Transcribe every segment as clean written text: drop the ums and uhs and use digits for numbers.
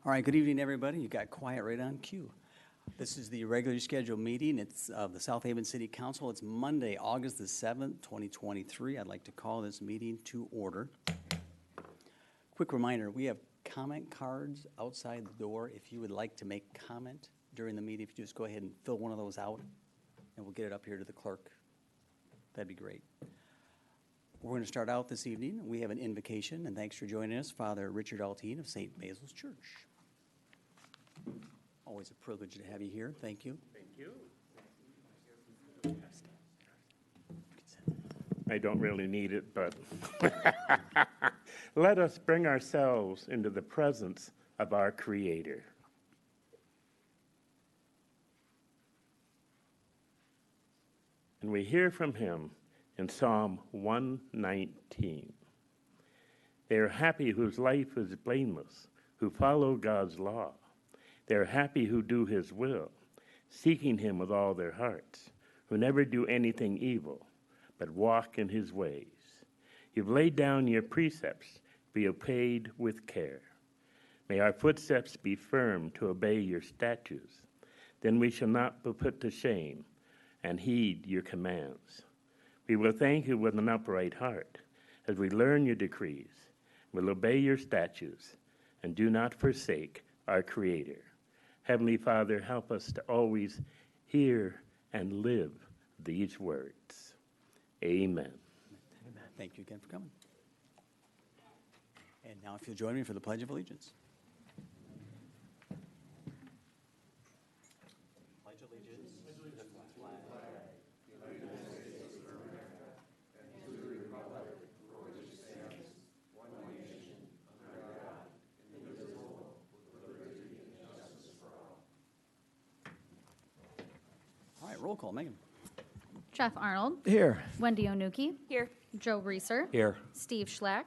All right, good evening, everybody. You got quiet right on cue. This is the regularly scheduled meeting. It's of the South Haven City Council. It's Monday, August the 7th, 2023. I'd like to call this meeting to order. Quick reminder, we have comment cards outside the door. If you would like to make comment during the meeting, if you just go ahead and fill one of those out, and we'll get it up here to the clerk. That'd be great. We're going to start out this evening. We have an invocation, and thanks for joining us, Father Richard Altine of St. Basil's Church. Always a privilege to have you here. Thank you. Thank you. I don't really need it, but let us bring ourselves into the presence of our Creator. And we hear from him in Psalm 119. They are happy whose life is blameless, who follow God's law. They are happy who do his will, seeking him with all their hearts, who never do anything evil, but walk in his ways. You've laid down your precepts, be obeyed with care. May our footsteps be firm to obey your statutes. Then we shall not be put to shame, and heed your commands. We will thank you with an upright heart as we learn your decrees, will obey your statutes, and do not forsake our Creator. Heavenly Father, help us to always hear and live these words. Amen. Amen. Thank you again for coming. And now if you'll join me for the Pledge of Allegiance. Pledge allegiance to the flag of the United States of America and to the republic for which it stands, one nation, under God, indivisible, with liberty and justice for all. All right, roll call, Megan. Jeff Arnold. Here. Wendy Onuki. Here. Joe Reeser. Here. Steve Schlack.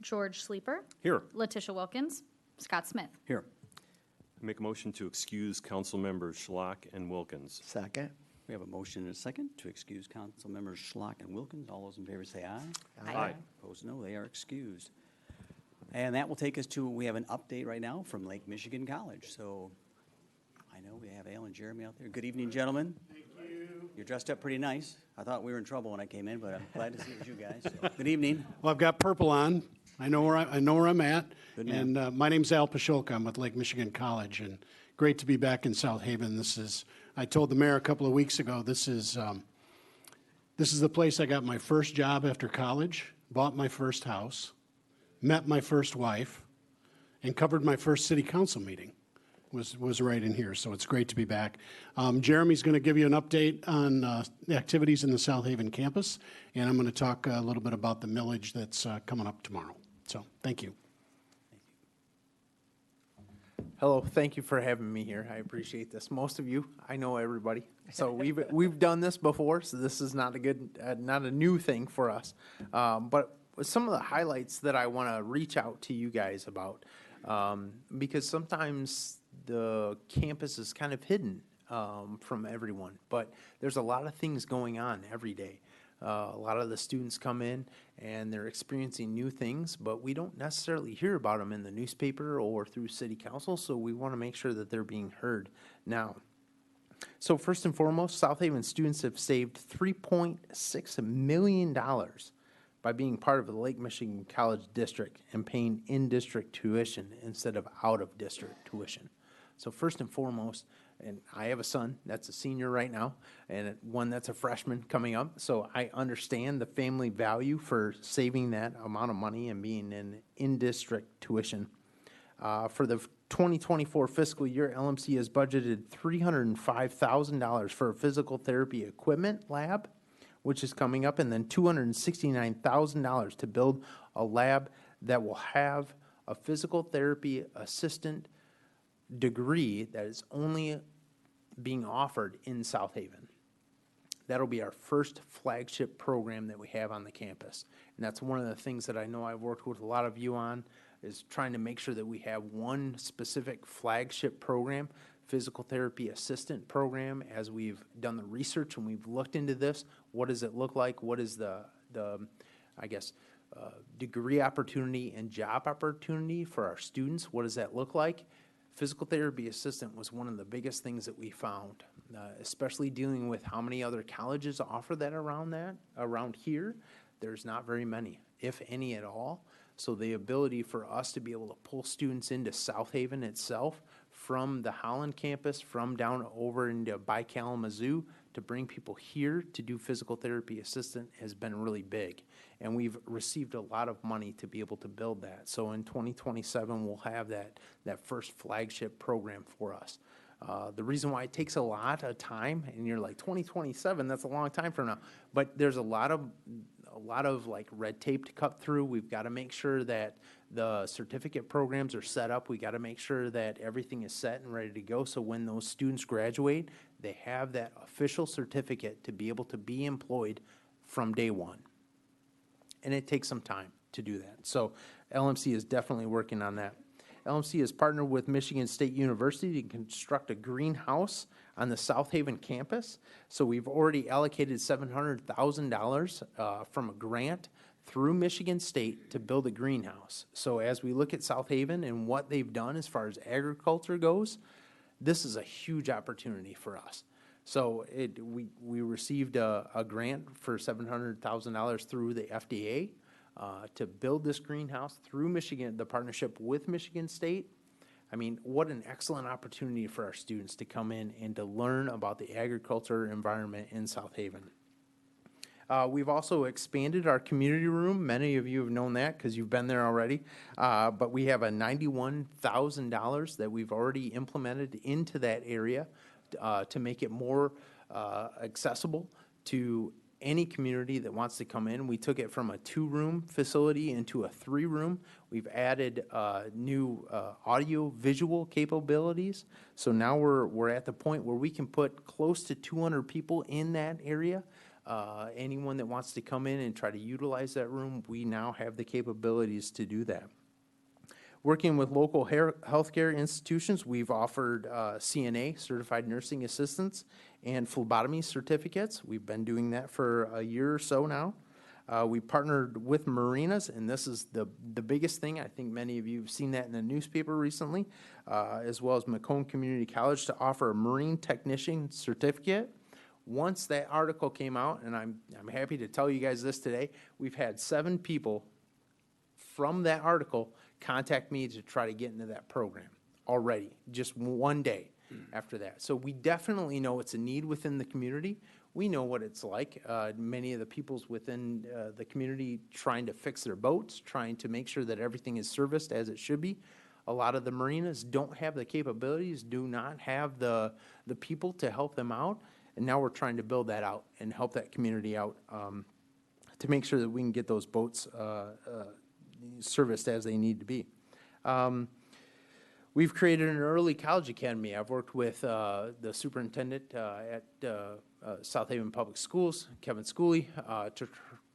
George Sleeper. Here. Letitia Wilkins. Scott Smith. Here. Make a motion to excuse council members Schlack and Wilkins. Second. We have a motion and a second to excuse council members Schlack and Wilkins. All those in favor say aye. Aye. Opposed, no. They are excused. And that will take us to, we have an update right now from Lake Michigan College. So I know we have Al and Jeremy out there. Good evening, gentlemen. Thank you. You're dressed up pretty nice. I thought we were in trouble when I came in, but I'm glad to see it was you guys. So, good evening. Well, I've got purple on. I know where I'm at. Good man. And my name's Al Pasholka. I'm with Lake Michigan College, and great to be back in South Haven. I told the mayor a couple of weeks ago, this is the place I got my first job after college, bought my first house, met my first wife, and covered my first city council meeting. Was right in here, so it's great to be back. Jeremy's going to give you an update on the activities in the South Haven campus, and I'm going to talk a little bit about the millage that's coming up tomorrow. So, thank you. Hello. Thank you for having me here. I appreciate this. Most of you, I know everybody, so we've done this before. So this is not a new thing for us. But some of the highlights that I want to reach out to you guys about, because sometimes the campus is kind of hidden from everyone, but there's a lot of things going on every day. A lot of the students come in and they're experiencing new things, but we don't necessarily hear about them in the newspaper or through city council, so we want to make sure that they're being heard now. So first and foremost, South Haven students have saved $3.6 million by being part of the Lake Michigan College District and paying in-district tuition instead of out-of-district tuition. So first and foremost, and I have a son that's a senior right now, and one that's a freshman coming up, so I understand the family value for saving that amount of money and being in-district tuition. For the 2024 fiscal year, LMC has budgeted $305,000 for a physical therapy equipment lab, which is coming up, and then $269,000 to build a lab that will have a physical therapy assistant degree that is only being offered in South Haven. That'll be our first flagship program that we have on the campus. And that's one of the things that I know I've worked with a lot of you on, is trying to make sure that we have one specific flagship program, physical therapy assistant program. As we've done the research and we've looked into this, what does it look like? What is the degree opportunity and job opportunity for our students? What does that look like? physical therapy assistant was one of the biggest things that we found, especially dealing with how many other colleges offer that. Around here, there's not very many, if any at all. So the ability for us to be able to pull students into South Haven itself from the Holland campus, from down over into by Kalamazoo, to bring people here to do physical therapy assistant has been really big. And we've received a lot of money to be able to build that. So in 2027, we'll have that first flagship program for us. The reason why it takes a lot of time, and you're like, 2027, that's a long time from now, but there's a lot of like red tape to cut through. We've got to make sure that the certificate programs are set up. We got to make sure that everything is set and ready to go. So when those students graduate, they have that official certificate to be able to be employed from day one. And it takes some time to do that. So LMC is definitely working on that. LMC has partnered with Michigan State University to construct a greenhouse on the South Haven campus. So we've already allocated $700,000 from a grant through Michigan State to build a greenhouse. So as we look at South Haven and what they've done as far as agriculture goes, this is a huge opportunity for us. So we received a grant for $700,000 through the FDA to build this greenhouse through Michigan, the partnership with Michigan State. I mean, what an excellent opportunity for our students to come in and to learn about the agriculture environment in South Haven. We've also expanded our community room. Many of you have known that because you've been there already. But we have a $91,000 that we've already implemented into that area to make it more accessible to any community that wants to come in. We took it from a 2-room facility into a 3-room. We've added new audio visual capabilities. So now we're at the point where we can put close to 200 people in that area. Anyone that wants to come in and try to utilize that room, we now have the capabilities to do that. Working with local healthcare institutions, we've offered CNA, Certified Nursing Assistants, and phlebotomy certificates. We've been doing that for a year or so now. We partnered with marinas, and this is the biggest thing. I think many of you have seen that in the newspaper recently, as well as Macomb Community College, to offer a marine technician certificate. Once that article came out, and I'm happy to tell you guys this today, we've had 7 people from that article contact me to try to get into that program already, just one day after that. So we definitely know it's a need within the community. We know what it's like. Many of the people's within the community trying to fix their boats, trying to make sure that everything is serviced as it should be. A lot of the marinas don't have the capabilities, do not have the people to help them out. And now we're trying to build that out and help that community out to make sure that we can get those boats serviced as they need to be. We've created an early college academy. I've worked with the superintendent at South Haven Public Schools, Kevin Schooley, to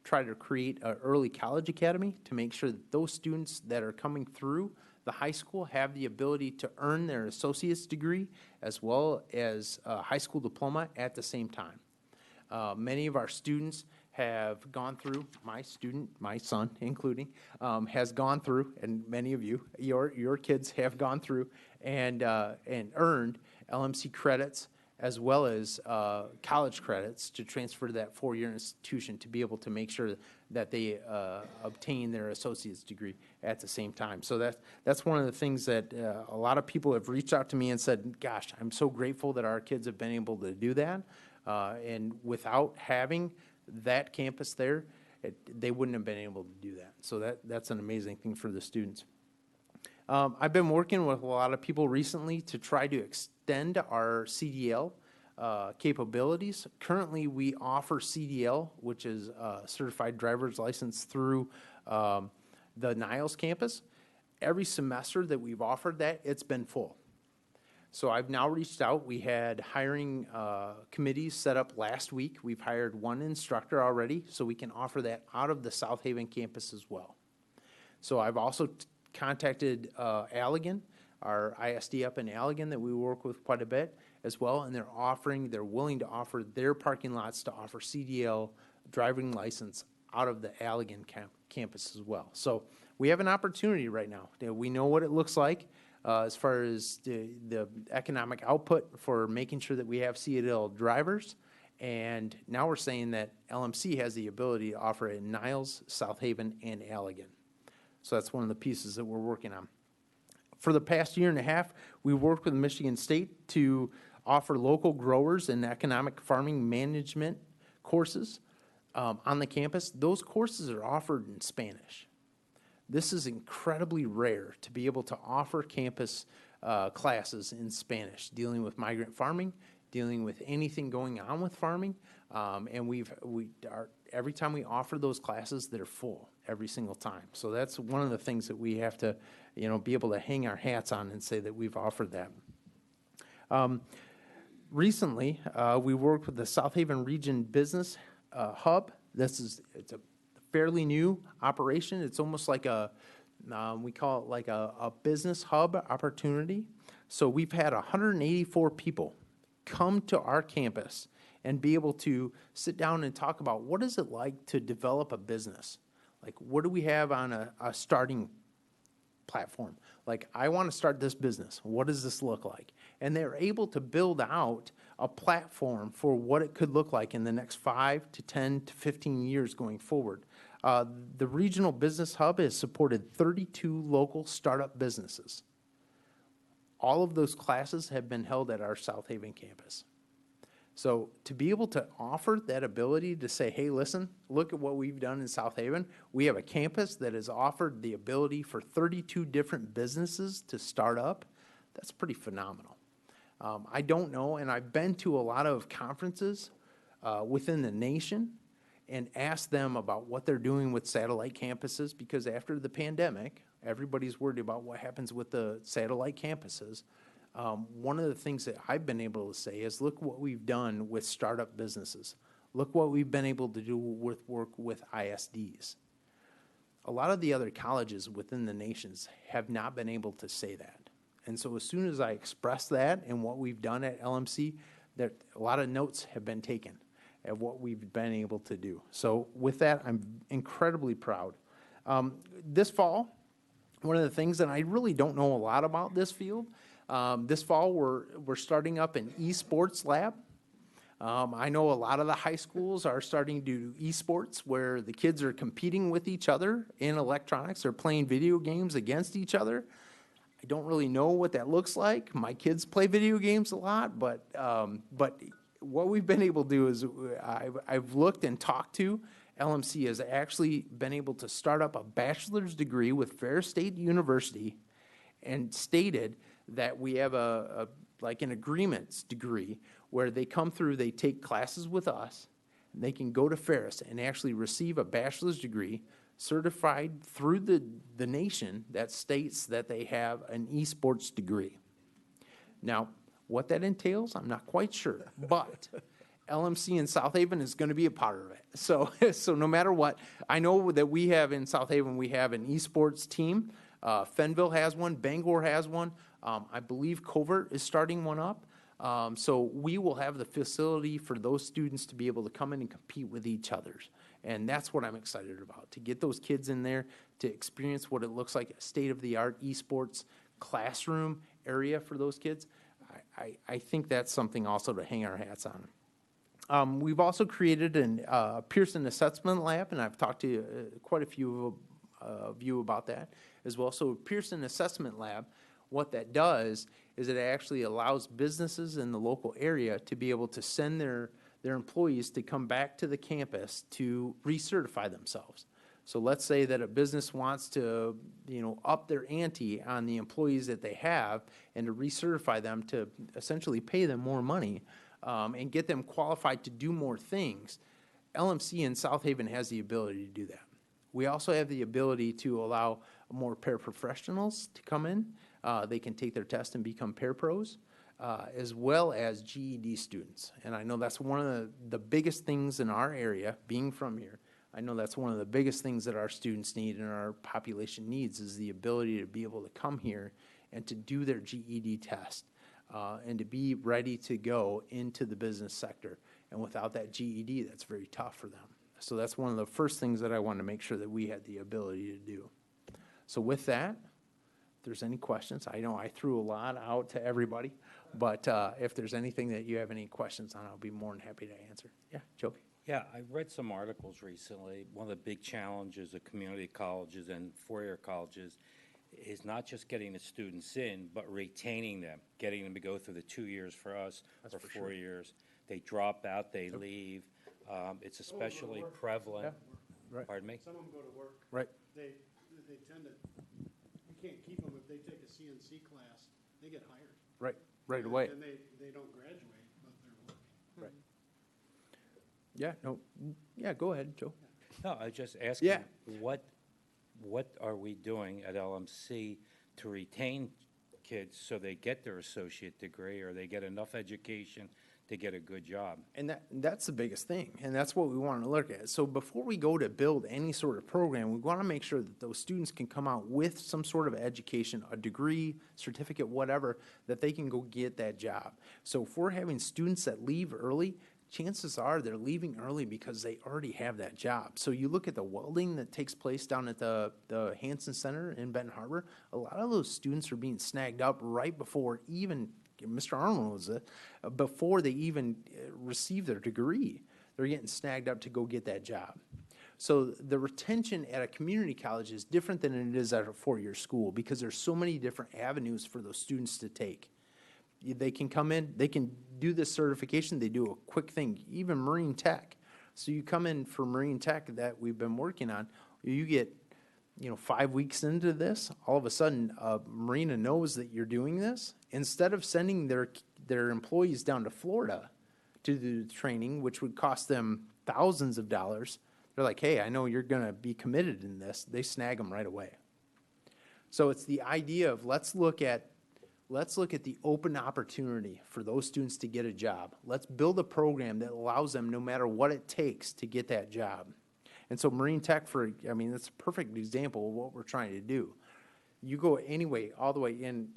try to create an early college academy to make sure that those students that are coming through the high school have the ability to earn their associate's degree as well as a high school diploma at the same time. Many of our students have gone through, my son including, has gone through, and many of you, your kids have gone through and earned LMC credits as well as college credits to transfer to that 4-year institution to be able to make sure that they obtain their associate's degree at the same time. So that's one of the things that a lot of people have reached out to me and said, gosh, I'm so grateful that our kids have been able to do that. And without having that campus there, they wouldn't have been able to do that. So that's an amazing thing for the students. I've been working with a lot of people recently to try to extend our CDL capabilities. Currently, we offer CDL, which is Certified Driver's License, through the Niles campus. Every semester that we've offered that, it's been full. So I've now reached out. We had hiring committees set up last week. We've hired 1 instructor already, so we can offer that out of the South Haven campus as well. So I've also contacted Allegan, our ISD up in Allegan that we work with quite a bit as well, and they're willing to offer their parking lots to offer CDL driving license out of the Allegan campus as well. So we have an opportunity right now. We know what it looks like. as far as the economic output for making sure that we have CDL drivers. And now we're saying that LMC has the ability to offer it in Niles, South Haven, and Allegan. So that's one of the pieces that we're working on. For the past year and a half, we worked with Michigan State to offer local growers and economic farming management courses on the campus. Those courses are offered in Spanish. This is incredibly rare to be able to offer campus classes in Spanish, dealing with migrant farming, dealing with anything going on with farming. And every time we offer those classes, they're full every single time. So that's one of the things that we have to, be able to hang our hats on and say that we've offered that. Recently, we worked with the South Haven Region Business Hub. It's a fairly new operation. It's almost like we call it like a business hub opportunity. So we've had 184 people come to our campus and be able to sit down and talk about what is it like to develop a business? Like, what do we have on a starting platform? Like, I want to start this business. What does this look like? And they're able to build out a platform for what it could look like in the next 5 to 10 to 15 years going forward. The Regional Business Hub has supported 32 local startup businesses. All of those classes have been held at our South Haven campus. So to be able to offer that ability to say, hey, listen, look at what we've done in South Haven. We have a campus that has offered the ability for 32 different businesses to start up. That's pretty phenomenal. I don't know, and I've been to a lot of conferences within the nation and asked them about what they're doing with satellite campuses, because after the pandemic, everybody's worried about what happens with the satellite campuses. One of the things that I've been able to say is, look what we've done with startup businesses. Look what we've been able to do with work with ISDs. A lot of the other colleges within the nations have not been able to say that. And so as soon as I express that and what we've done at LMC, a lot of notes have been taken of what we've been able to do. So with that, I'm incredibly proud. This fall, one of the things, and I really don't know a lot about this field, this fall we're starting up an esports lab. I know a lot of the high schools are starting to do esports where the kids are competing with each other in electronics. They're playing video games against each other. I don't really know what that looks like. My kids play video games a lot, but what we've been able to do is I've looked and talked to. LMC has actually been able to start up a bachelor's degree with Ferris State University and stated that we have like an agreements degree where they come through, they take classes with us, and they can go to Ferris and actually receive a bachelor's degree certified through the nation that states that they have an esports degree. Now, what that entails, I'm not quite sure, but LMC in South Haven is going to be a part of it. So no matter what, I know that we have in South Haven, we have an esports team. Fenville has one, Bangor has one. I believe Covert is starting one up. So we will have the facility for those students to be able to come in and compete with each other. And that's what I'm excited about, to get those kids in there, to experience what it looks like, a state-of-the-art esports classroom area for those kids. I think that's something also to hang our hats on. We've also created a Pearson Assessment Lab, and I've talked to quite a few of you about that as well. So Pearson Assessment Lab, what that does is it actually allows businesses in the local area to be able to send their employees to come back to the campus to recertify themselves. So let's say that a business wants to, up their ante on the employees that they have and to recertify them to essentially pay them more money and get them qualified to do more things. LMC in South Haven has the ability to do that. We also have the ability to allow more paraprofessionals to come in. They can take their test and become parapros, as well as GED students. And I know that's one of the biggest things in our area, being from here. I know that's one of the biggest things that our students need and our population needs is the ability to be able to come here and to do their GED test and to be ready to go into the business sector. And without that GED, that's very tough for them. So that's one of the first things that I want to make sure that we had the ability to do. So with that, there's any questions. I know I threw a lot out to everybody, but if there's anything that you have any questions on, I'll be more than happy to answer. Yeah, Joe? Yeah, I read some articles recently. One of the big challenges of community colleges and four-year colleges is not just getting the students in, but retaining them, getting them to go through the 2 years for us, or 4 years. They drop out, they leave. It's especially prevalent. Right. Pardon me? Some of them go to work. Right. They tend to, you can't keep them if they take a CNC class, they get hired. Right away. And they don't graduate, but they're working. Yeah, no, yeah, go ahead, Joe. No, I was just asking, Yeah. what are we doing at LMC to retain kids so they get their associate degree or they get enough education to get a good job? And that's the biggest thing, and that's what we want to look at. So before we go to build any sort of program, we want to make sure that those students can come out with some sort of education, a degree, certificate, whatever, that they can go get that job. So if we're having students that leave early, chances are they're leaving early because they already have that job. So you look at the welding that takes place down at the Hanson Center in Benton Harbor, a lot of those students are being snagged up right before even, Mr. Arnold knows it, before they even receive their degree. They're getting snagged up to go get that job. So the retention at a community college is different than it is at a four-year school because there's so many different avenues for those students to take. They can come in, they can do this certification, they do a quick thing, even Marine Tech. So you come in for Marine Tech that we've been working on, you get, 5 weeks into this, all of a sudden, Marina knows that you're doing this. Instead of sending their employees down to Florida to do the training, which would cost them thousands of dollars, they're like, hey, I know you're gonna be committed in this. They snag them right away. So it's the idea of let's look at the open opportunity for those students to get a job. Let's build a program that allows them, no matter what it takes, to get that job. And so Marine Tech, that's a perfect example of what we're trying to do. You go anyway, all the way in,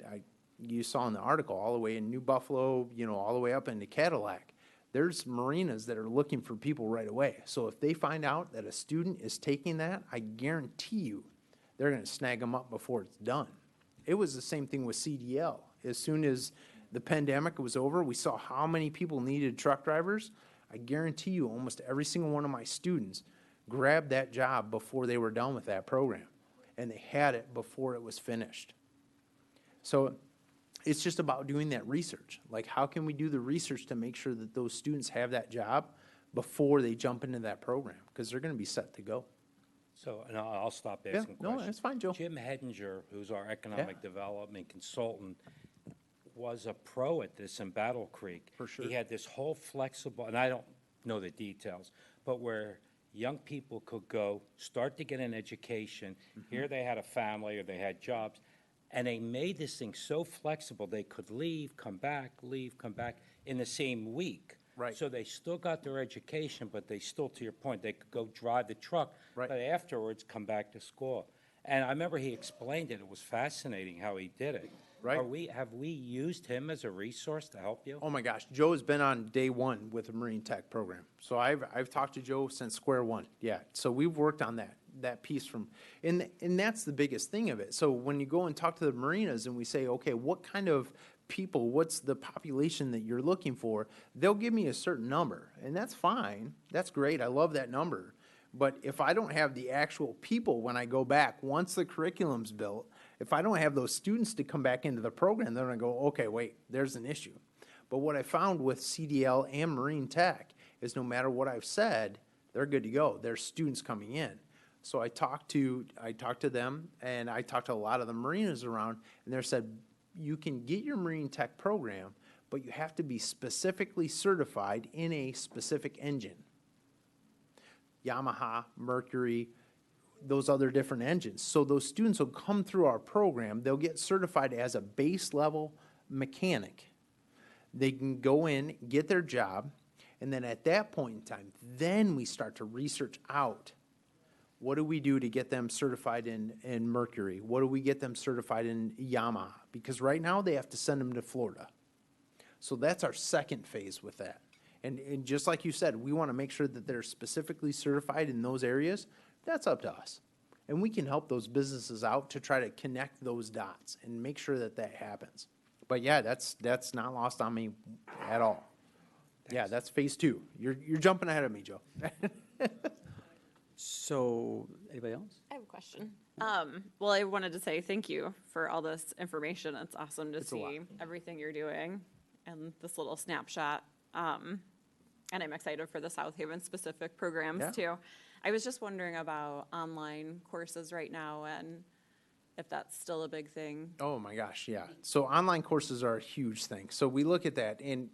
you saw in the article, all the way in New Buffalo, all the way up into Cadillac. There's marinas that are looking for people right away. So if they find out that a student is taking that, I guarantee you, they're gonna snag them up before it's done. It was the same thing with CDL. As soon as the pandemic was over, we saw how many people needed truck drivers. I guarantee you almost every single one of my students grabbed that job before they were done with that program. And they had it before it was finished. So it's just about doing that research. Like, how can we do the research to make sure that those students have that job before they jump into that program? Because they're gonna be set to go. So, and I'll stop Yeah, asking no, questions. that's fine, Joe. Jim Hedinger, who's our economic development consultant, was a pro at this in Battle Creek. For sure. He had this whole flexible, and I don't know the details, but where young people could go, start to get an education. Here they had a family or they had jobs, and they made this thing so flexible they could leave, come back in the same week. Right. So they still got their education, but they still, to your point, they could go drive the truck, Right. but afterwards come back to school. And I remember he explained it. It was fascinating how he did it. Right. Have we used him as a resource to help you? Oh my gosh, Joe has been on day one with the Marine Tech program. So I've talked to Joe since square one. Yeah, so we've worked on that piece and that's the biggest thing of it. So when you go and talk to the marinas and we say, okay, what kind of people, what's the population that you're looking for? They'll give me a certain number, and that's fine. That's great. I love that number. But if I don't have the actual people when I go back, once the curriculum's built, if I don't have those students to come back into the program, they're going to go, okay, wait, there's an issue. But what I found with CDL and Marine Tech is no matter what I've said, they're good to go. There's students coming in. So I talked to them, and I talked to a lot of the marinas around, and they said, you can get your Marine Tech program, but you have to be specifically certified in a specific engine. Yamaha, Mercury, those other different engines. So those students will come through our program, they'll get certified as a base level mechanic. They can go in, get their job, and then at that point in time, then we start to research out, what do we do to get them certified in Mercury? What do we get them certified in Yamaha? Because right now they have to send them to Florida. So that's our second phase with that. And just like you said, we want to make sure that they're specifically certified in those areas. That's up to us. And we can help those businesses out to try to connect those dots and make sure that that happens. But yeah, that's not lost on me at all. Yeah, that's phase 2. You're jumping ahead of me, Joe. So, anybody else? I have a question. Well, I wanted to say thank you for all this information. It's awesome to a lot. see everything you're doing and this little snapshot. And I'm excited for the South Haven specific programs Yeah. too. I was just wondering about online courses right now and if that's still a big thing. Oh my gosh, yeah. So online courses are a huge thing. So we look at that, and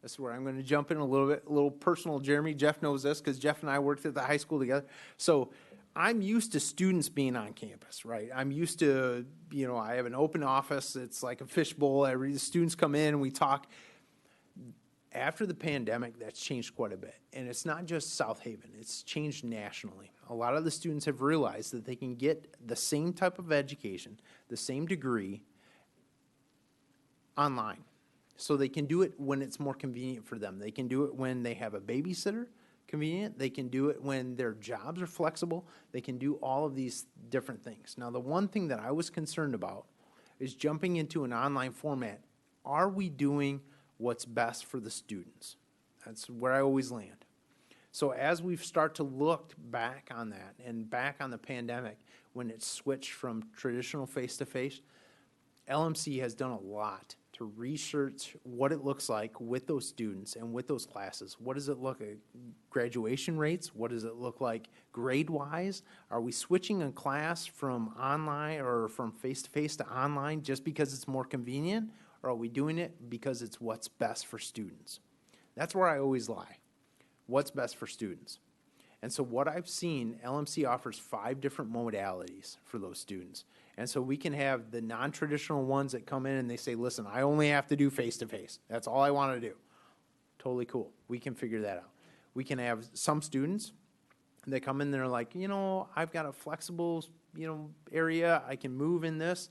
this is where I'm going to jump in a little personal, Jeremy. Jeff knows this because Jeff and I worked at the high school together. So I'm used to students being on campus, right? I'm used to, I have an open office. It's like a fishbowl. The students come in, we talk. After the pandemic, that's changed quite a bit. And it's not just South Haven, it's changed nationally. A lot of the students have realized that they can get the same type of education, the same degree online. So they can do it when it's more convenient for them. They can do it when they have a babysitter convenient. They can do it when their jobs are flexible. They can do all of these different things. Now, the one thing that I was concerned about is jumping into an online format. Are we doing what's best for the students? That's where I always land. So as we start to look back on that and back on the pandemic, when it switched from traditional face-to-face, LMC has done a lot to research what it looks like with those students and with those classes. What does it look like? Graduation rates? What does it look like grade-wise? Are we switching a class from online or from face-to-face to online just because it's more convenient? Or are we doing it because it's what's best for students? That's where I always lie. What's best for students? And so what I've seen, LMC offers 5 different modalities for those students. And so we can have the non-traditional ones that come in and they say, listen, I only have to do face-to-face. That's all I want to do. Totally cool. We can figure that out. We can have some students, they come in, they're like, I've got a flexible, area. I can move in this.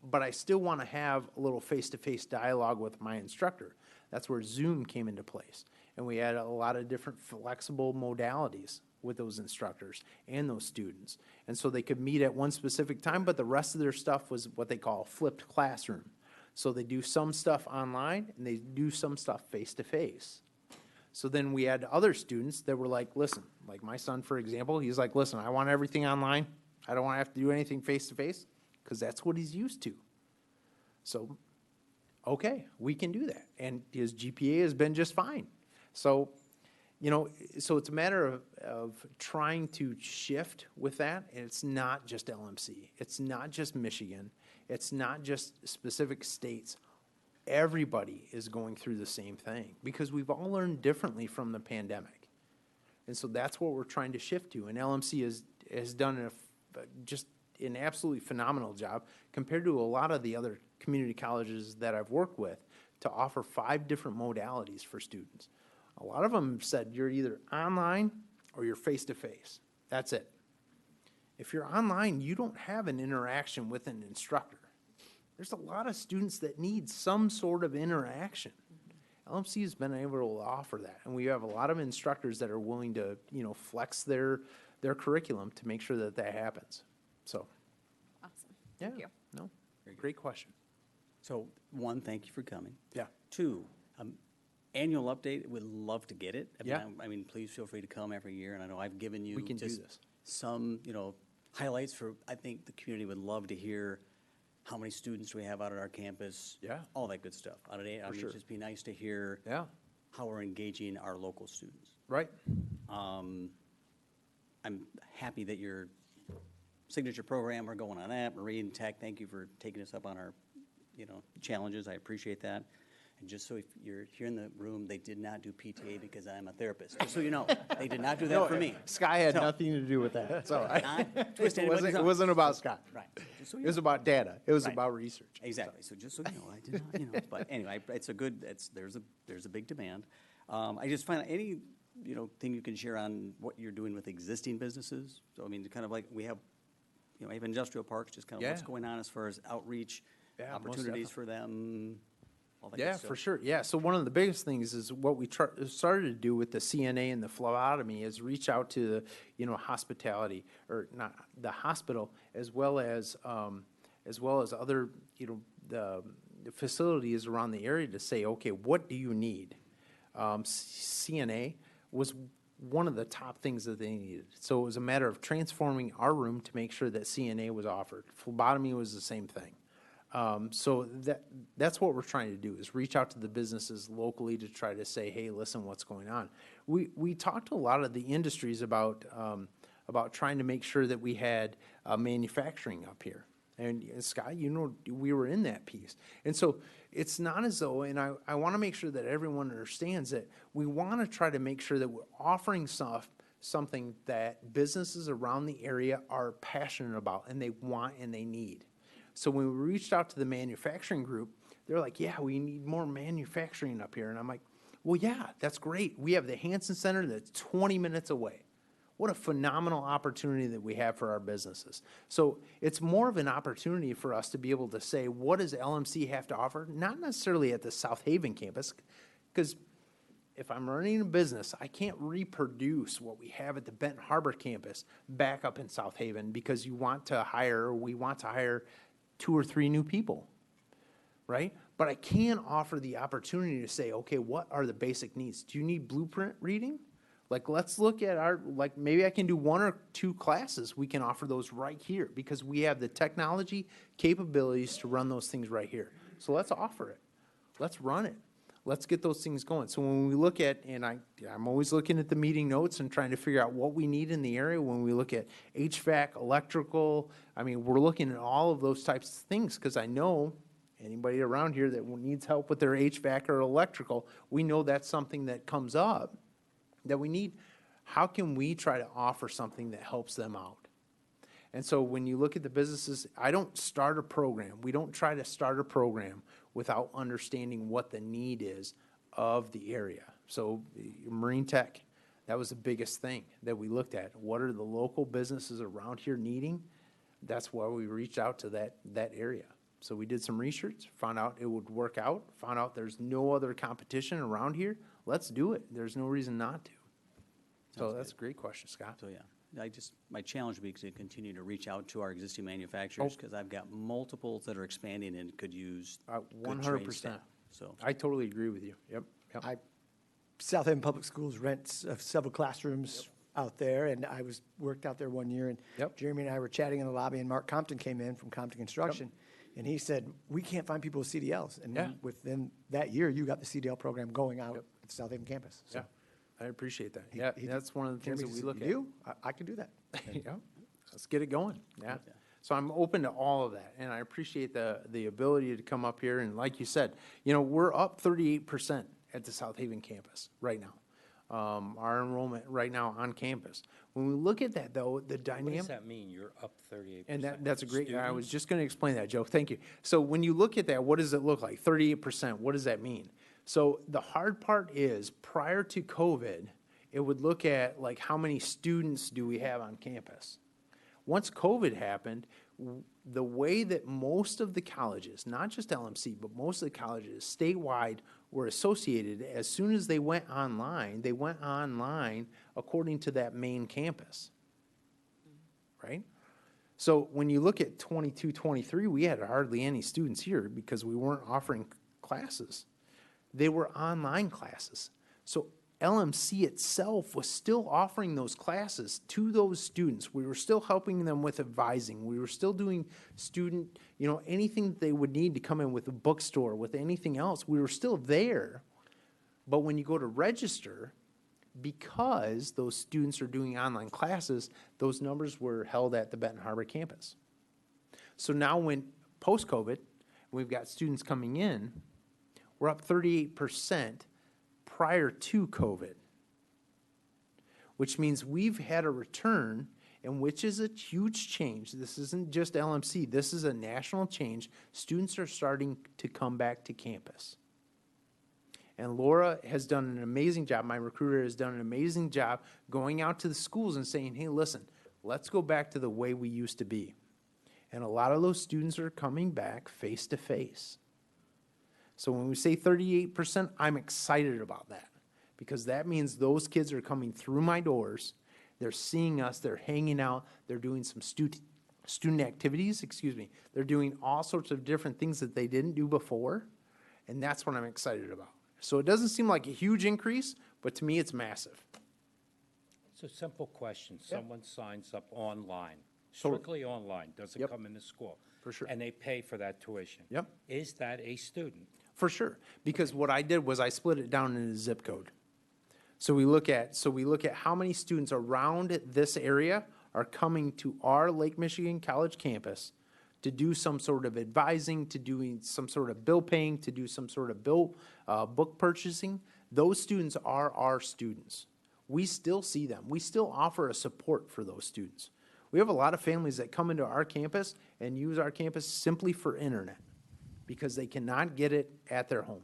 But I still want to have a little face-to-face dialogue with my instructor. That's where Zoom came into place. And we had a lot of different flexible modalities with those instructors and those students. And so they could meet at one specific time, but the rest of their stuff was what they call a flipped classroom. So they do some stuff online and they do some stuff face-to-face. So then we had other students that were like, listen, like my son, for example, he's like, listen, I want everything online. I don't want to have to do anything face-to-face because that's what he's used to. So, okay, we can do that. And his GPA has been just fine. So, so it's a matter of trying to shift with that. And it's not just LMC. It's not just Michigan. It's not just specific states. Everybody is going through the same thing because we've all learned differently from the pandemic. And so that's what we're trying to shift to. And LMC has done just an absolutely phenomenal job compared to a lot of the other community colleges that I've worked with to offer 5 different modalities for students. A lot of them said you're either online or you're face-to-face. That's it. If you're online, you don't have an interaction with an instructor. There's a lot of students that need some sort of interaction. LMC has been able to offer that, and we have a lot of instructors that are willing to, flex their curriculum to make sure that that happens. So, Awesome. yeah, Thank you. no, great question. So, 1, thank you for coming. Yeah. 2, annual update, would love to get it. Yeah. I mean, please feel free to come every year, and I know I've given you We can do just this. some, highlights for, I think the community would love to hear how many students we have out at our campus. Yeah. All that good stuff. I mean, sure. it'd just be nice to hear Yeah, how we're engaging our local students. right. I'm happy that your signature program, we're going on that. Marie and Tech, thank you for taking us up on our, challenges. I appreciate that. And just so if you're here in the room, they did not do PTA because I'm a therapist. Just so you know, they did not do that for me. Sky had So- nothing to do with that. So Not twist it anybody's wasn't, arm. it wasn't about Scott. Right. Just so It you was know. about data. It was Right. about research. Exactly. So just so you know, I did not, but anyway, there's a big demand. I just find any, thing you can share on what you're doing with existing businesses. So I mean, kind of like we have industrial parks, just kind of what's Yeah. going on as far as outreach, Yeah, most opportunities for them. all that Yeah, good stuff. for sure. Yeah. So one of the biggest things is what we started to do with the CNA and the phlebotomy is reach out to the, hospitality, or not the hospital, as well as other, the facilities around the area to say, okay, what do you need? CNA was one of the top things that they needed. So it was a matter of transforming our room to make sure that CNA was offered. Phlebotomy was the same thing. So that's what we're trying to do, is reach out to the businesses locally to try to say, hey, listen, what's going on? We talked to a lot of the industries about trying to make sure that we had manufacturing up here. And Scott, we were in that piece. And so it's not as though, and I want to make sure that everyone understands that we want to try to make sure that we're offering something that businesses around the area are passionate about and they want and they need. So when we reached out to the manufacturing group, they're like, yeah, we need more manufacturing up here. And I'm like, well, yeah, that's great. We have the Hansen Center that's 20 minutes away. What a phenomenal opportunity that we have for our businesses. So it's more of an opportunity for us to be able to say, what does LMC have to offer? Not necessarily at the South Haven campus, because if I'm running a business, I can't reproduce what we have at the Benton Harbor campus back up in South Haven, because we want to hire 2 or 3 new people, right? But I can offer the opportunity to say, okay, what are the basic needs? Do you need blueprint reading? Like, let's look at maybe I can do 1 or 2 classes. We can offer those right here because we have the technology capabilities to run those things right here. So let's offer it. Let's run it. Let's get those things going. So when we look at, and I'm always looking at the meeting notes and trying to figure out what we need in the area. When we look at HVAC, electrical, we're looking at all of those types of things, because I know anybody around here that needs help with their HVAC or electrical, we know that's something that comes up that we need. How can we try to offer something that helps them out? And so when you look at the businesses, I don't start a program. We don't try to start a program without understanding what the need is of the area. So Marine Tech, that was the biggest thing that we looked at. What are the local businesses around here needing? That's why we reached out to that area. So we did some research, found out it would work out, found out there's no other competition around here. Let's do it. There's no reason not to. So that's a great question, Scott. So, yeah, my challenge would be to continue to reach out to our existing manufacturers, because I've got multiples that are expanding and could use good trained 100%. staff. So, I totally agree with you. Yep. South Haven Public Schools rents several classrooms out there, and I worked out there one year, and Yep. Jeremy and I were chatting in the lobby, and Mark Compton came in from Compton Construction, and he said, we can't find people with CDLs. And Yeah. within that year, you got the CDL program going out at the South Haven campus. So I appreciate that. Yeah, that's one of the things Jeremy that we said, look at. you? I can do that. Yeah, let's get it going. Yeah. So I'm open to all of that, and I appreciate the ability to come up here. And like you said, we're up 38% at the South Haven campus right now. Our enrollment right now on campus. When we look at that, though, the What dynamic. does that mean? You're up 38%? And that's a great, I was Students? just going to explain that, Joe. Thank you. So when you look at that, what does it look like? 38%, what does that mean? So the hard part is, prior to COVID, it would look at like how many students do we have on campus. Once COVID happened, the way that most of the colleges, not just LMC, but most of the colleges statewide were associated, as soon as they went online according to that main campus, right? So when you look at 22, 23, we had hardly any students here because we weren't offering classes. They were online classes. So LMC itself was still offering those classes to those students. We were still helping them with advising. We were still doing student, anything that they would need to come in with a bookstore, with anything else. We were still there. But when you go to register, because those students are doing online classes, those numbers were held at the Benton Harbor campus. So now when post-COVID, we've got students coming in, we're up 38% prior to COVID, which means we've had a return, and which is a huge change. This isn't just LMC. This is a national change. Students are starting to come back to campus. And Laura has done an amazing job. My recruiter has done an amazing job going out to the schools and saying, hey, listen, let's go back to the way we used to be. And a lot of those students are coming back face to face. So when we say 38%, I'm excited about that because that means those kids are coming through my doors. They're seeing us, they're hanging out, they're doing some student activities, They're doing all sorts of different things that they didn't do before, and that's what I'm excited about. So it doesn't seem like a huge increase, but to me, it's massive. It's a simple question. Yeah. Someone signs up online, strictly online, doesn't Yep. come into school. For sure. And they pay for that tuition. Yep. Is that a student? For sure, because what I did was I split it down into zip code. So we look at how many students around this area are coming to our Lake Michigan College campus to do some sort of advising, to doing some sort of bill paying, to do some sort of book purchasing. Those students are our students. We still see them. We still offer a support for those students. We have a lot of families that come into our campus and use our campus simply for internet because they cannot get it at their home.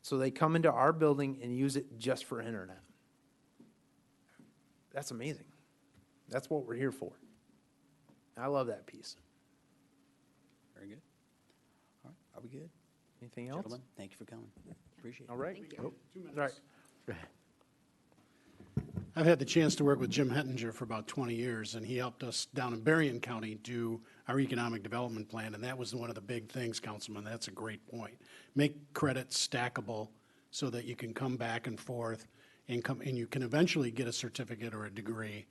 So they come into our building and use it just for internet. That's amazing. That's what we're here for. I love that piece. Very good. All right, are we good? Anything else? Gentlemen, thank you for coming. Appreciate it. All right. Thank you. All right. I've had the chance to work with Jim Hettinger for about 20 years, and he helped us down in Berrien County do our economic development plan, and that was one of the big things, Councilman. That's a great point. Make credit stackable so that you can come back and forth and you can eventually get a certificate or a degree.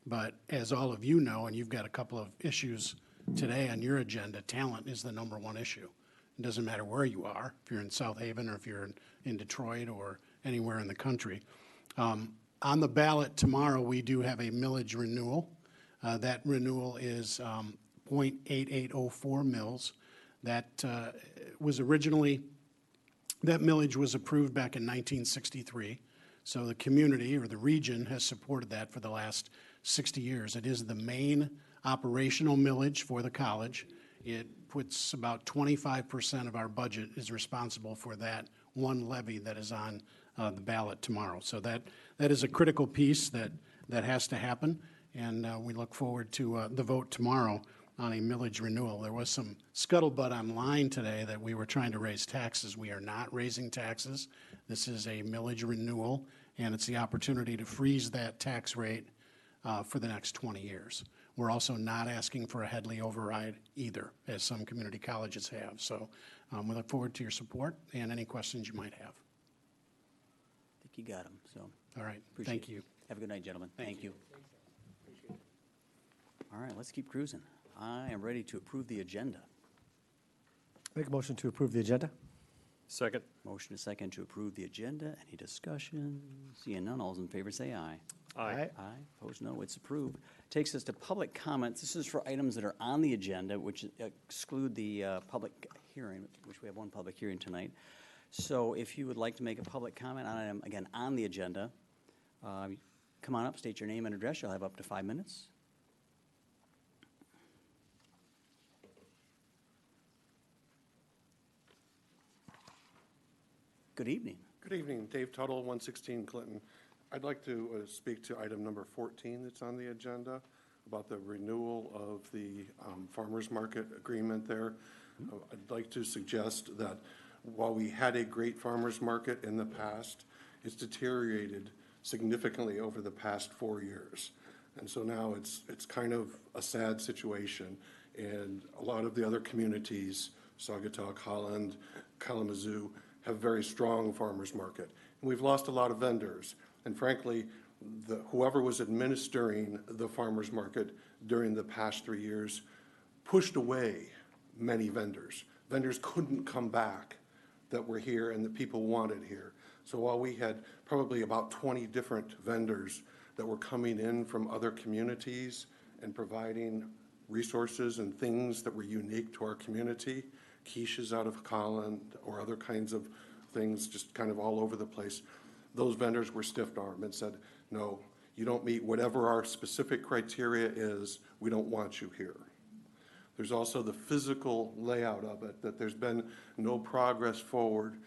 But as all of you know, and you've got a couple of issues today on your agenda, talent is the number one issue. It doesn't matter where you are, if you're in South Haven or if you're in Detroit or anywhere in the country. On the ballot tomorrow, we do have a millage renewal. That renewal is 0.8804 mils. That was originally, that millage was approved back in 1963. So the community or the region has supported that for the last 60 years. It is the main operational millage for the college. It puts about 25% of our budget is responsible for that one levy that is on the ballot tomorrow. So that is a critical piece that has to happen, and we look forward to the vote tomorrow on a millage renewal. There was some scuttlebutt online today that we were trying to raise taxes. We are not raising taxes. This is a millage renewal, and it's the opportunity to freeze that tax rate for the next 20 years. We're also not asking for a Headley override either, as some community colleges have. So we look forward to your support and any questions you might have. I think you got them, so. All right, appreciate thank it. you. Have a good night, gentlemen. Thank you. All right, let's keep cruising. I am ready to approve the agenda. Make a motion to approve the agenda? Second. Motion is second to approve the agenda. Any discussion? Seeing none, all those in favor say aye. Aye. Aye, opposed, no, it's approved. Takes us to public comments. This is for items that are on the agenda, which exclude the public hearing, which we have one public hearing tonight. So if you would like to make a public comment on an item, again, on the agenda, come on up, state your name and address. You'll have up to 5 minutes. Good evening. Good evening, Dave Tuttle, 116 Clinton. I'd like to speak to item number 14 that's on the agenda about the renewal of the farmers market agreement there. I'd like to suggest that while we had a great farmers market in the past, it's deteriorated significantly over the past 4 years. And so now it's kind of a sad situation. And a lot of the other communities, Saugatuck, Holland, Kalamazoo, have very strong farmers market. And we've lost a lot of vendors. And frankly, whoever was administering the farmers market during the past 3 years pushed away many vendors. Vendors couldn't come back that were here and that people wanted here. So while we had probably about 20 different vendors that were coming in from other communities and providing resources and things that were unique to our community, quiches out of Holland or other kinds of things just kind of all over the place, those vendors were stiff-armed and said, no, you don't meet whatever our specific criteria is, we don't want you here. There's also the physical layout of it, that there's been no progress forward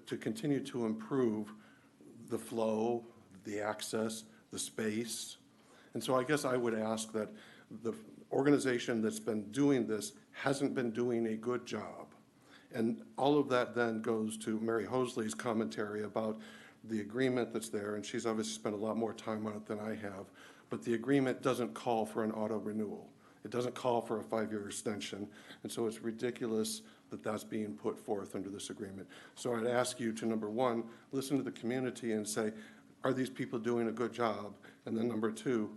to continue to improve the flow, the access, the space. And so I guess I would ask that the organization that's been doing this hasn't been doing a good job. And all of that then goes to Mary Hosley's commentary about the agreement that's there, and she's obviously spent a lot more time on it than I have, but the agreement doesn't call for an auto renewal. It doesn't call for a 5-year extension, and so it's ridiculous that that's being put forth under this agreement. So I'd ask you to, number one, listen to the community and say, are these people doing a good job? And then number two,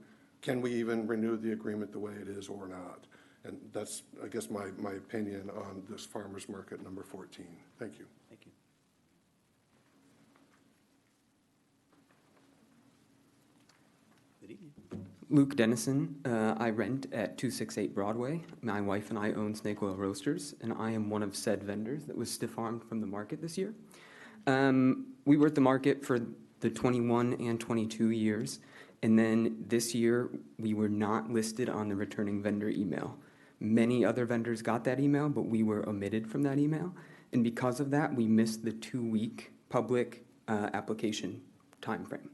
can we even renew the agreement the way it is or not? And that's, I guess, my opinion on this farmer's market number 14. Thank you. Thank you. Good evening. Luke Dennison. I rent at 268 Broadway. My wife and I own Snake Oil Roasters, and I am one of said vendors that was stiff-armed from the market this year. We were at the market for the 21 and 22 years, and then this year we were not listed on the returning vendor email. Many other vendors got that email, but we were omitted from that email, and because of that, we missed the 2-week public application timeframe.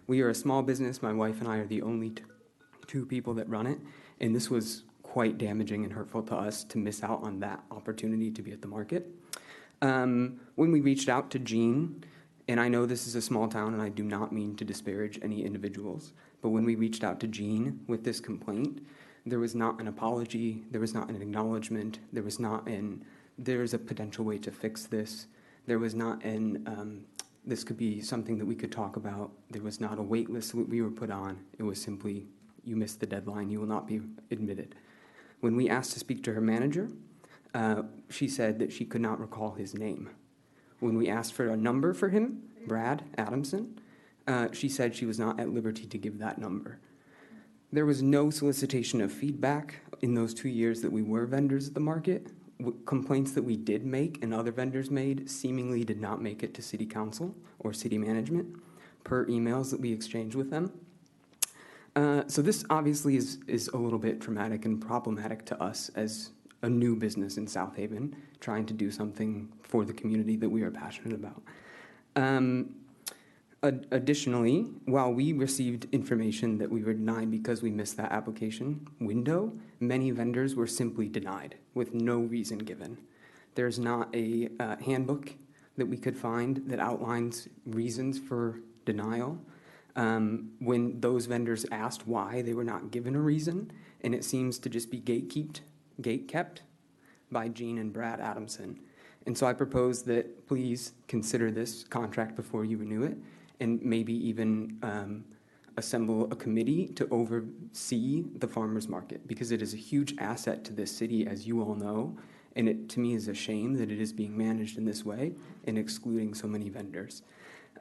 We are a small business. My wife and I are the only two people that run it, and this was quite damaging and hurtful to us to miss out on that opportunity to be at the market. When we reached out to Jean, and I know this is a small town and I do not mean to disparage any individuals, but when we reached out to Jean with this complaint, there was not an apology, there was not an acknowledgement, there's a potential way to fix this, there was not this could be something that we could talk about. There was not a wait list that we were put on. It was simply, you missed the deadline, you will not be admitted. When we asked to speak to her manager, she said that she could not recall his name. When we asked for a number for him, Brad Adamson, she said she was not at liberty to give that number. There was no solicitation of feedback in those 2 years that we were vendors at the market. Complaints that we did make and other vendors made seemingly did not make it to city council or city management per emails that we exchanged with them. So this obviously is a little bit traumatic and problematic to us as a new business in South Haven, trying to do something for the community that we are passionate about. Additionally, while we received information that we were denied because we missed that application window, many vendors were simply denied with no reason given. There's not a handbook that we could find that outlines reasons for denial. When those vendors asked why, they were not given a reason, and it seems to just be gate-kept by Jean and Brad Adamson. And so I propose that please consider this contract before you renew it, and maybe even assemble a committee to oversee the farmers market, because it is a huge asset to this city, as you all know, and it to me is a shame that it is being managed in this way and excluding so many vendors.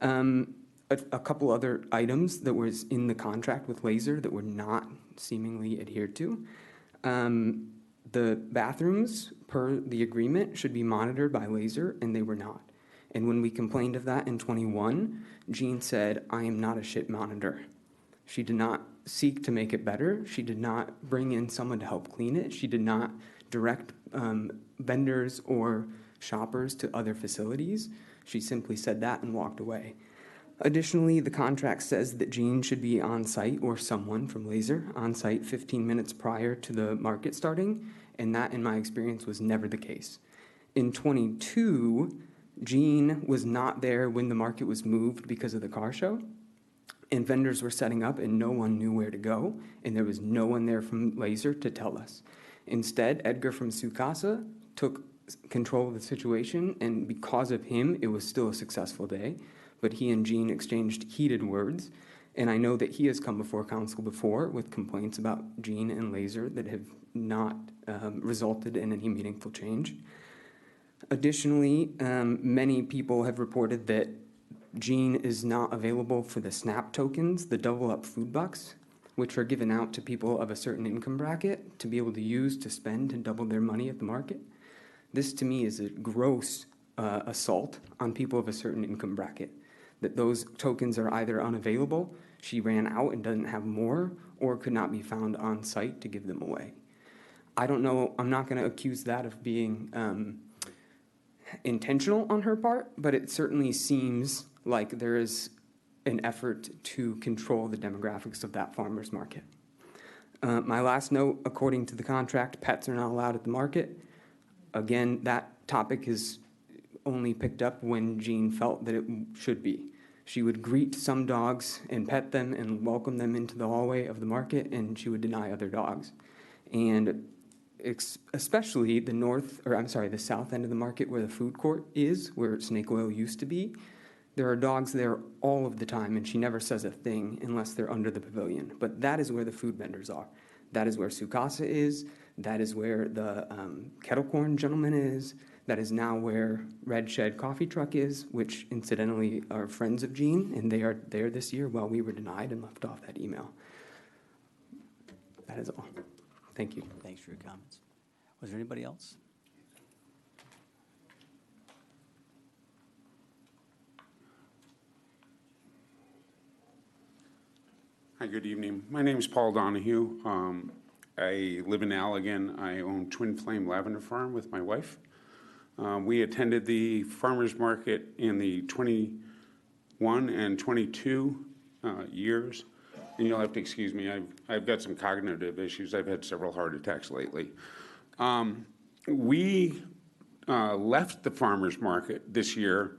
A couple other items that was in the contract with Laser that were not seemingly adhered to. The bathrooms, per the agreement, should be monitored by Laser, and they were not. And when we complained of that in 21, Jean said, I am not a shit monitor. She did not seek to make it better. She did not bring in someone to help clean it. She did not direct vendors or shoppers to other facilities. She simply said that and walked away. Additionally, the contract says that Jean should be on site, or someone from Laser on site 15 minutes prior to the market starting, and that, in my experience, was never the case. In 22, Jean was not there when the market was moved because of the car show, and vendors were setting up and no one knew where to go, and there was no one there from Laser to tell us. Instead, Edgar from Sukasa took control of the situation, and because of him, it was still a successful day. But he and Jean exchanged heated words, and I know that he has come before council before with complaints about Jean and Laser that have not resulted in any meaningful change. Additionally, many people have reported that Jean is not available for the SNAP tokens, the double-up food bucks, which are given out to people of a certain income bracket to be able to use to spend and double their money at the market. This, to me, is a gross assault on people of a certain income bracket, that those tokens are either unavailable, she ran out and doesn't have more, or could not be found on site to give them away. I don't know, I'm not going to accuse that of being intentional on her part, but it certainly seems like there is an effort to control the demographics of that farmer's market. My last note, according to the contract, pets are not allowed at the market. Again, that topic is only picked up when Jean felt that it should be. She would greet some dogs and pet them and welcome them into the hallway of the market, and she would deny other dogs. And especially the south end of the market where the food court is, where Snake Oil used to be, there are dogs there all of the time, and she never says a thing unless they're under the pavilion. But that is where the food vendors are. That is where Sukasa is. That is where the kettle corn gentleman is. That is now where Red Shed Coffee Truck is, which incidentally are friends of Jean, and they are there this year while we were denied and left off that email. That is all. Thank you. Thanks for your comments. Was there anybody else? Hi, good evening. My name is Paul Donahue. I live in Allegan. I own Twin Flame Lavender Farm with my wife. We attended the farmers market in the 21 and 22 years. And you'll have to excuse me, I've got some cognitive issues. I've had several heart attacks lately. We left the farmers market this year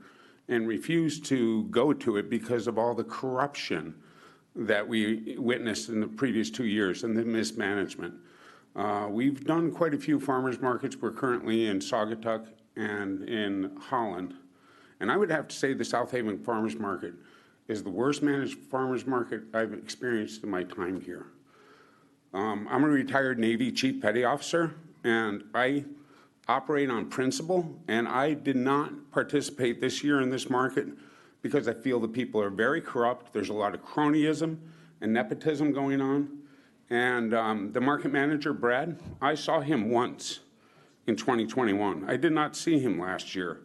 and refused to go to it because of all the corruption that we witnessed in the previous 2 years and the mismanagement. We've done quite a few farmers markets. We're currently in Saugatuck and in Holland. And I would have to say the South Haven Farmers Market is the worst managed farmers market I've experienced in my time here. I'm a retired Navy Chief Petty Officer, and I operate on principle, and I did not participate this year in this market because I feel the people are very corrupt. There's a lot of cronyism and nepotism going on. And the market manager, Brad, I saw him once in 2021. I did not see him last year.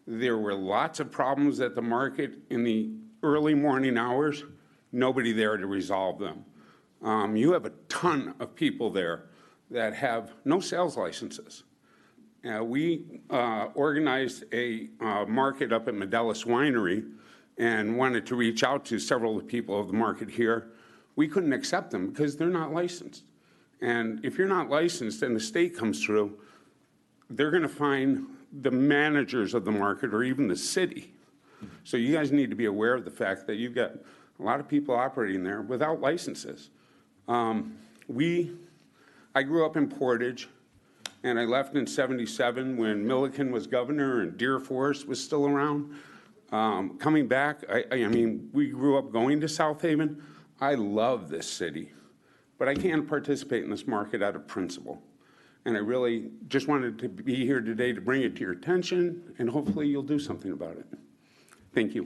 There were lots of problems at the market in the early morning hours, nobody there to resolve them. You have a ton of people there that have no sales licenses. We organized a market up at Medellis Winery and wanted to reach out to several of the people of the market here. We couldn't accept them because they're not licensed. And if you're not licensed and the state comes through, they're going to find the managers of the market or even the city. So you guys need to be aware of the fact that you've got a lot of people operating there without licenses. I grew up in Portage, and I left in '77 when Milliken was governor and Deer Forest was still around. Coming back, I mean, we grew up going to South Haven. I love this city, but I can't participate in this market out of principle. And I really just wanted to be here today to bring it to your attention, and hopefully you'll do something about it. Thank you.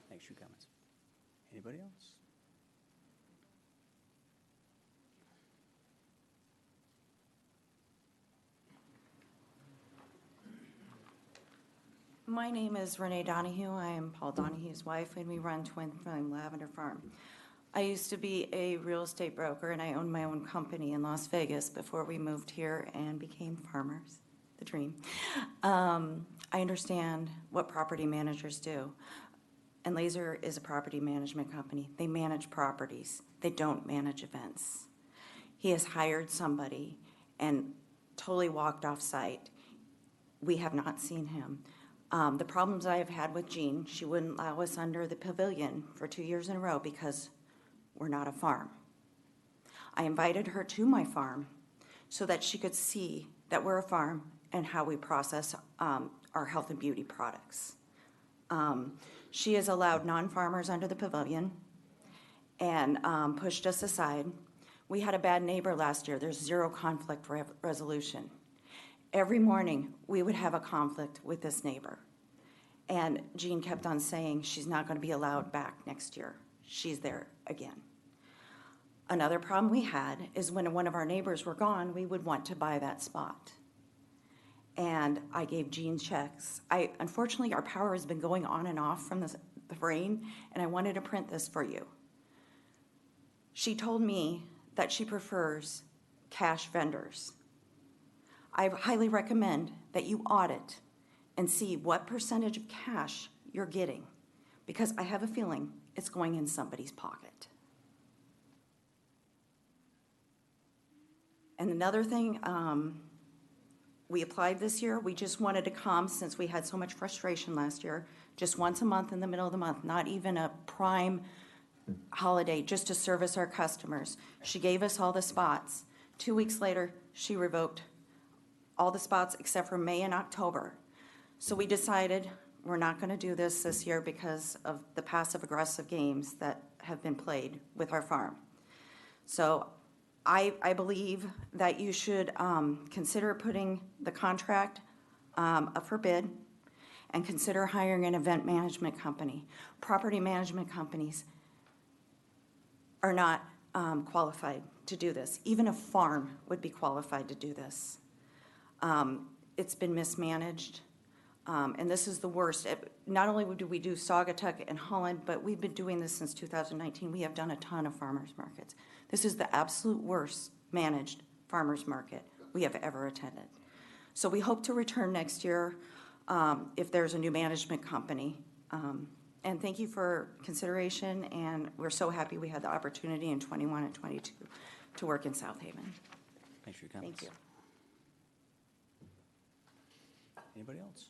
Thanks for your comments. Anybody else? My name is Renee Donahue. I am Paul Donahue's wife, and we run Twin Flame Lavender Farm. I used to be a real estate broker, and I owned my own company in Las Vegas before we moved here and became farmers, the dream. I understand what property managers do. And Laser is a property management company. They manage properties. They don't manage events. He has hired somebody and totally walked off site. We have not seen him. The problems I have had with Jean, she wouldn't allow us under the pavilion for 2 years in a row because we're not a farm. I invited her to my farm so that she could see that we're a farm and how we process our health and beauty products. She has allowed non-farmers under the pavilion and pushed us aside. We had a bad neighbor last year. There's zero conflict resolution. Every morning, we would have a conflict with this neighbor. And Jean kept on saying she's not going to be allowed back next year. She's there again. Another problem we had is when one of our neighbors were gone, we would want to buy that spot. And I gave Jean checks. Unfortunately, our power has been going on and off from the rain, and I wanted to print this for you. She told me that she prefers cash vendors. I highly recommend that you audit and see what percentage of cash you're getting, because I have a feeling it's going in somebody's pocket. And another thing, We applied this year. We just wanted to come, since we had so much frustration last year, just once a month in the middle of the month, not even a prime holiday, just to service our customers. She gave us all the spots. 2 weeks later, she revoked all the spots except for May and October. So we decided we're not going to do this year because of the passive-aggressive games that have been played with our farm. So I believe that you should consider putting the contract up for bid and consider hiring an event management company. Property management companies are not qualified to do this. Even a farm would be qualified to do this. It's been mismanaged, and this is the worst. Not only do we do Saugatuck and Holland, but we've been doing this since 2019. We have done a ton of farmers markets. This is the absolute worst managed farmers market we have ever attended. So we hope to return next year if there's a new management company. And thank you for consideration, and we're so happy we had the opportunity in 21 and 22 to work in South Haven. Thanks for your comments. Thank you. Anybody else?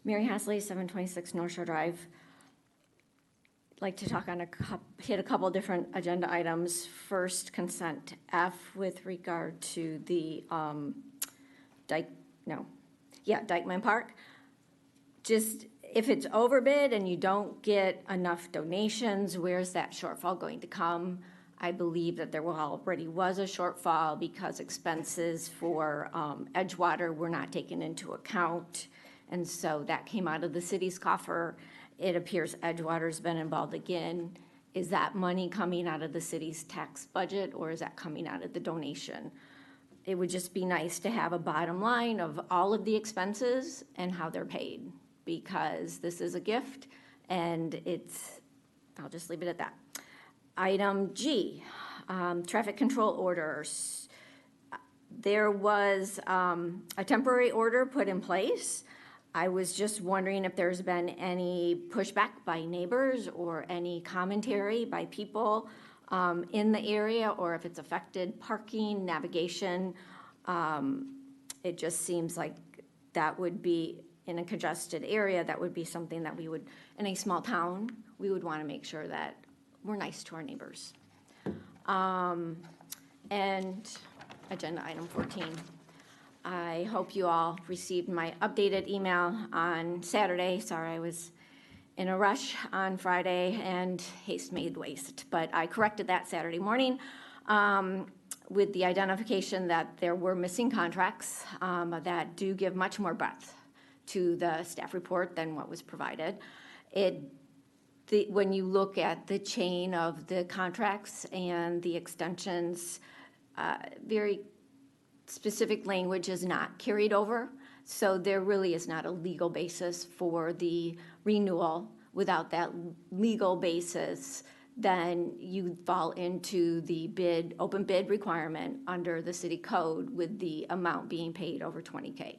Mary Hasley, 726 North Shore Drive. Like to talk on hit a couple different agenda items. First, consent F with regard to the Dykeman Park. Just if it's overbid and you don't get enough donations, where's that shortfall going to come? I believe that there already was a shortfall because expenses for Edgewater were not taken into account. And so that came out of the city's coffer. It appears Edgewater's been involved again. Is that money coming out of the city's tax budget, or is that coming out of the donation? It would just be nice to have a bottom line of all of the expenses and how they're paid, because this is a gift, and I'll just leave it at that. Item G, traffic control orders. There was a temporary order put in place. I was just wondering if there's been any pushback by neighbors or any commentary by people in the area, or if it's affected parking, navigation. It just seems like that would be, in a congested area, that would be something that we would, in a small town, we would want to make sure that we're nice to our neighbors. And agenda item 14. I hope you all received my updated email on Saturday. Sorry, I was in a rush on Friday and haste made waste, but I corrected that Saturday morning with the identification that there were missing contracts that do give much more breadth to the staff report than what was provided. When you look at the chain of the contracts and the extensions, very specific language is not carried over, so there really is not a legal basis for the renewal. Without that legal basis, then you fall into the open bid requirement under the city code with the amount being paid over $20K.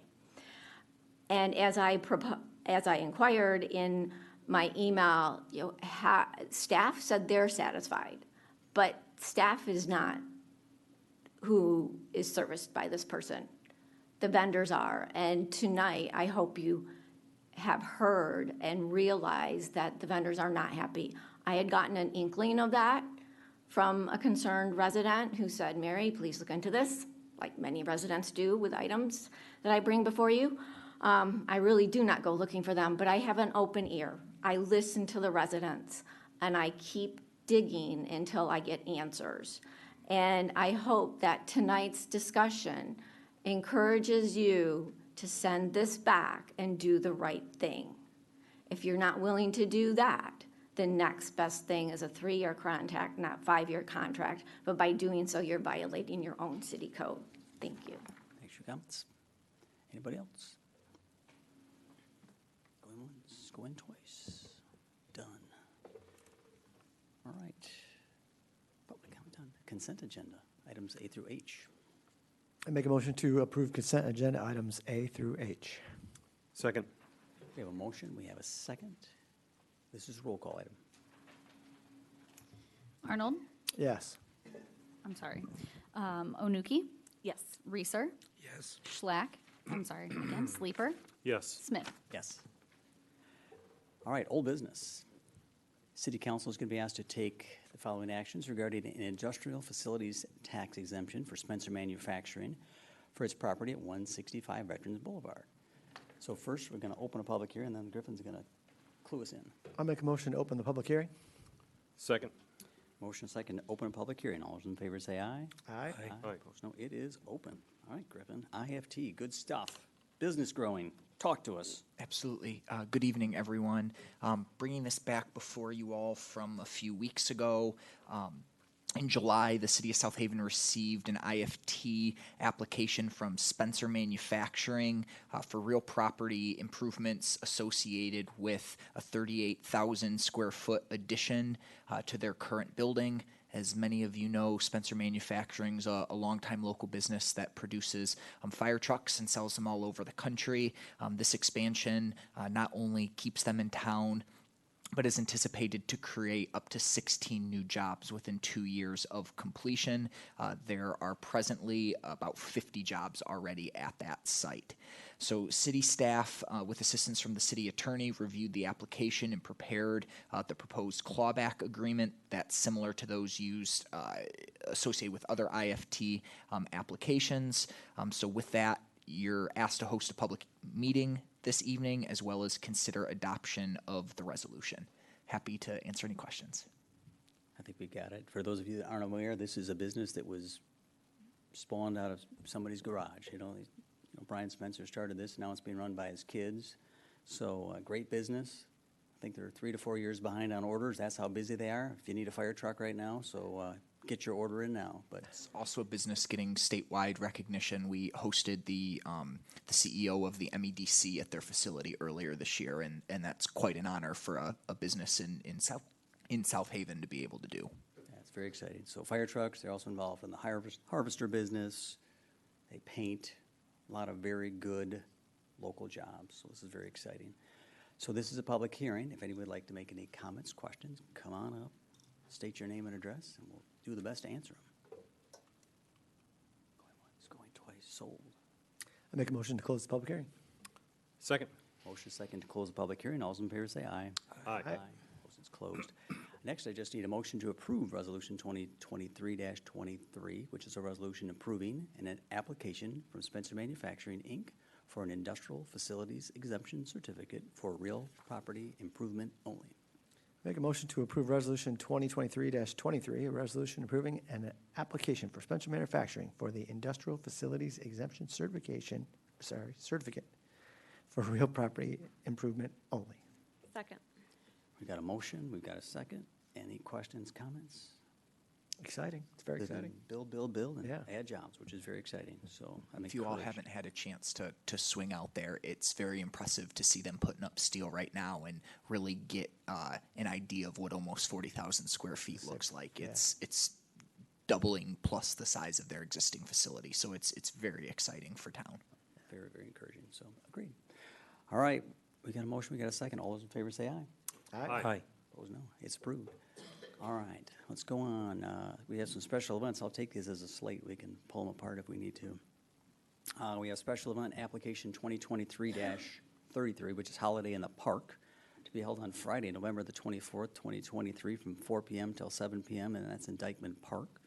And as I inquired in my email, staff said they're satisfied, but staff is not who is serviced by this person. The vendors are. And tonight, I hope you have heard and realized that the vendors are not happy. I had gotten an inkling of that from a concerned resident who said, Mary, please look into this, like many residents do with items that I bring before you. I really do not go looking for them, but I have an open ear. I listen to the residents, and I keep digging until I get answers. And I hope that tonight's discussion encourages you to send this back and do the right thing. If you're not willing to do that, the next best thing is a 3-year contract, not 5-year contract. But by doing so, you're violating your own city code. Thank you. Thanks for your comments. Anybody else? Going once, going twice. Done. All right. Public comment on consent agenda, items A through H. I make a motion to approve consent agenda items A through H. Second. We have a motion, we have a second. This is a roll call item. Arnold, Yes. I'm sorry, Onuki, Yes. Reeser, Yes. Schlack, I'm sorry, again, Sleeper, Yes. Smith. Yes. All right, old business. City Council is going to be asked to take the following actions regarding an industrial facilities tax exemption for Spencer Manufacturing for its property at 165 Veterans Boulevard. So first, we're going to open a public hearing, and then Griffin's going to clue us in. I'll make a motion to open the public hearing. Second. Motion second to open a public hearing. All those in favor say aye. Aye. Aye. Opposed, no. It is open. All right, Griffin. IFT, good stuff. Business growing. Talk to us. Absolutely. Good evening, everyone. Bringing this back before you all from a few weeks ago. In July, the City of South Haven received an IFT application from Spencer Manufacturing for real property improvements associated with a 38,000 square foot addition to their current building. As many of you know, Spencer Manufacturing is a longtime local business that produces fire trucks and sells them all over the country. This expansion not only keeps them in town, but is anticipated to create up to 16 new jobs within 2 years of completion. There are presently about 50 jobs already at that site. So city staff, with assistance from the city attorney, reviewed the application and prepared the proposed clawback agreement that's similar to those used associated with other IFT applications. So with that, you're asked to host a public meeting this evening, as well as consider adoption of the resolution. Happy to answer any questions. I think we got it. For those of you that aren't aware, this is a business that was spawned out of somebody's garage. Brian Spencer started this. Now it's being run by his kids. So great business. I think they're 3 to 4 years behind on orders. That's how busy they are. If you need a fire truck right now, so get your order in now. But it's also a business getting statewide recognition. We hosted the CEO of the MEDC at their facility earlier this year, and that's quite an honor for a business in South Haven to be able to do. That's very exciting. So fire trucks, they're also involved in the harvester business. They paint. A lot of very good local jobs. So this is very exciting. So this is a public hearing. If anyone would like to make any comments, questions, come on up, state your name and address, and we'll do the best to answer them. Going once, going twice, sold. I make a motion to close the public hearing. Second. Motion second to close the public hearing. All those in favor say aye. Aye. Motion's closed. Next, I just need a motion to approve Resolution 2023-23, which is a resolution approving an application from Spencer Manufacturing, Inc. for an industrial facilities exemption certificate for real property improvement only. Make a motion to approve Resolution 2023-23, a resolution approving an application for Spencer Manufacturing for the Industrial Facilities Exemption certificate for real property improvement only. Second. We got a motion, we've got a second. Any questions, comments? Exciting. It's very exciting. Build, and add jobs, which is very exciting. So I'm If you all encouraged. haven't had a chance to swing out there, it's very impressive to see them putting up steel right now and really get an idea of what almost 40,000 square feet looks like. Yeah. It's doubling plus the size of their existing facility, so it's very exciting for town. Very, very encouraging. So agreed. All right, we got a motion, we got a second. All those in favor say aye. Aye. Opposed, no. It's approved. All right, let's go on. We have some special events. I'll take these as a slate. We can pull them apart if we need to. We have special event application 2023-33, which is Holiday in the Park, to be held on Friday, November the 24th, 2023, from 4 p.m. till 7 p.m., and that's in Dykeman Park.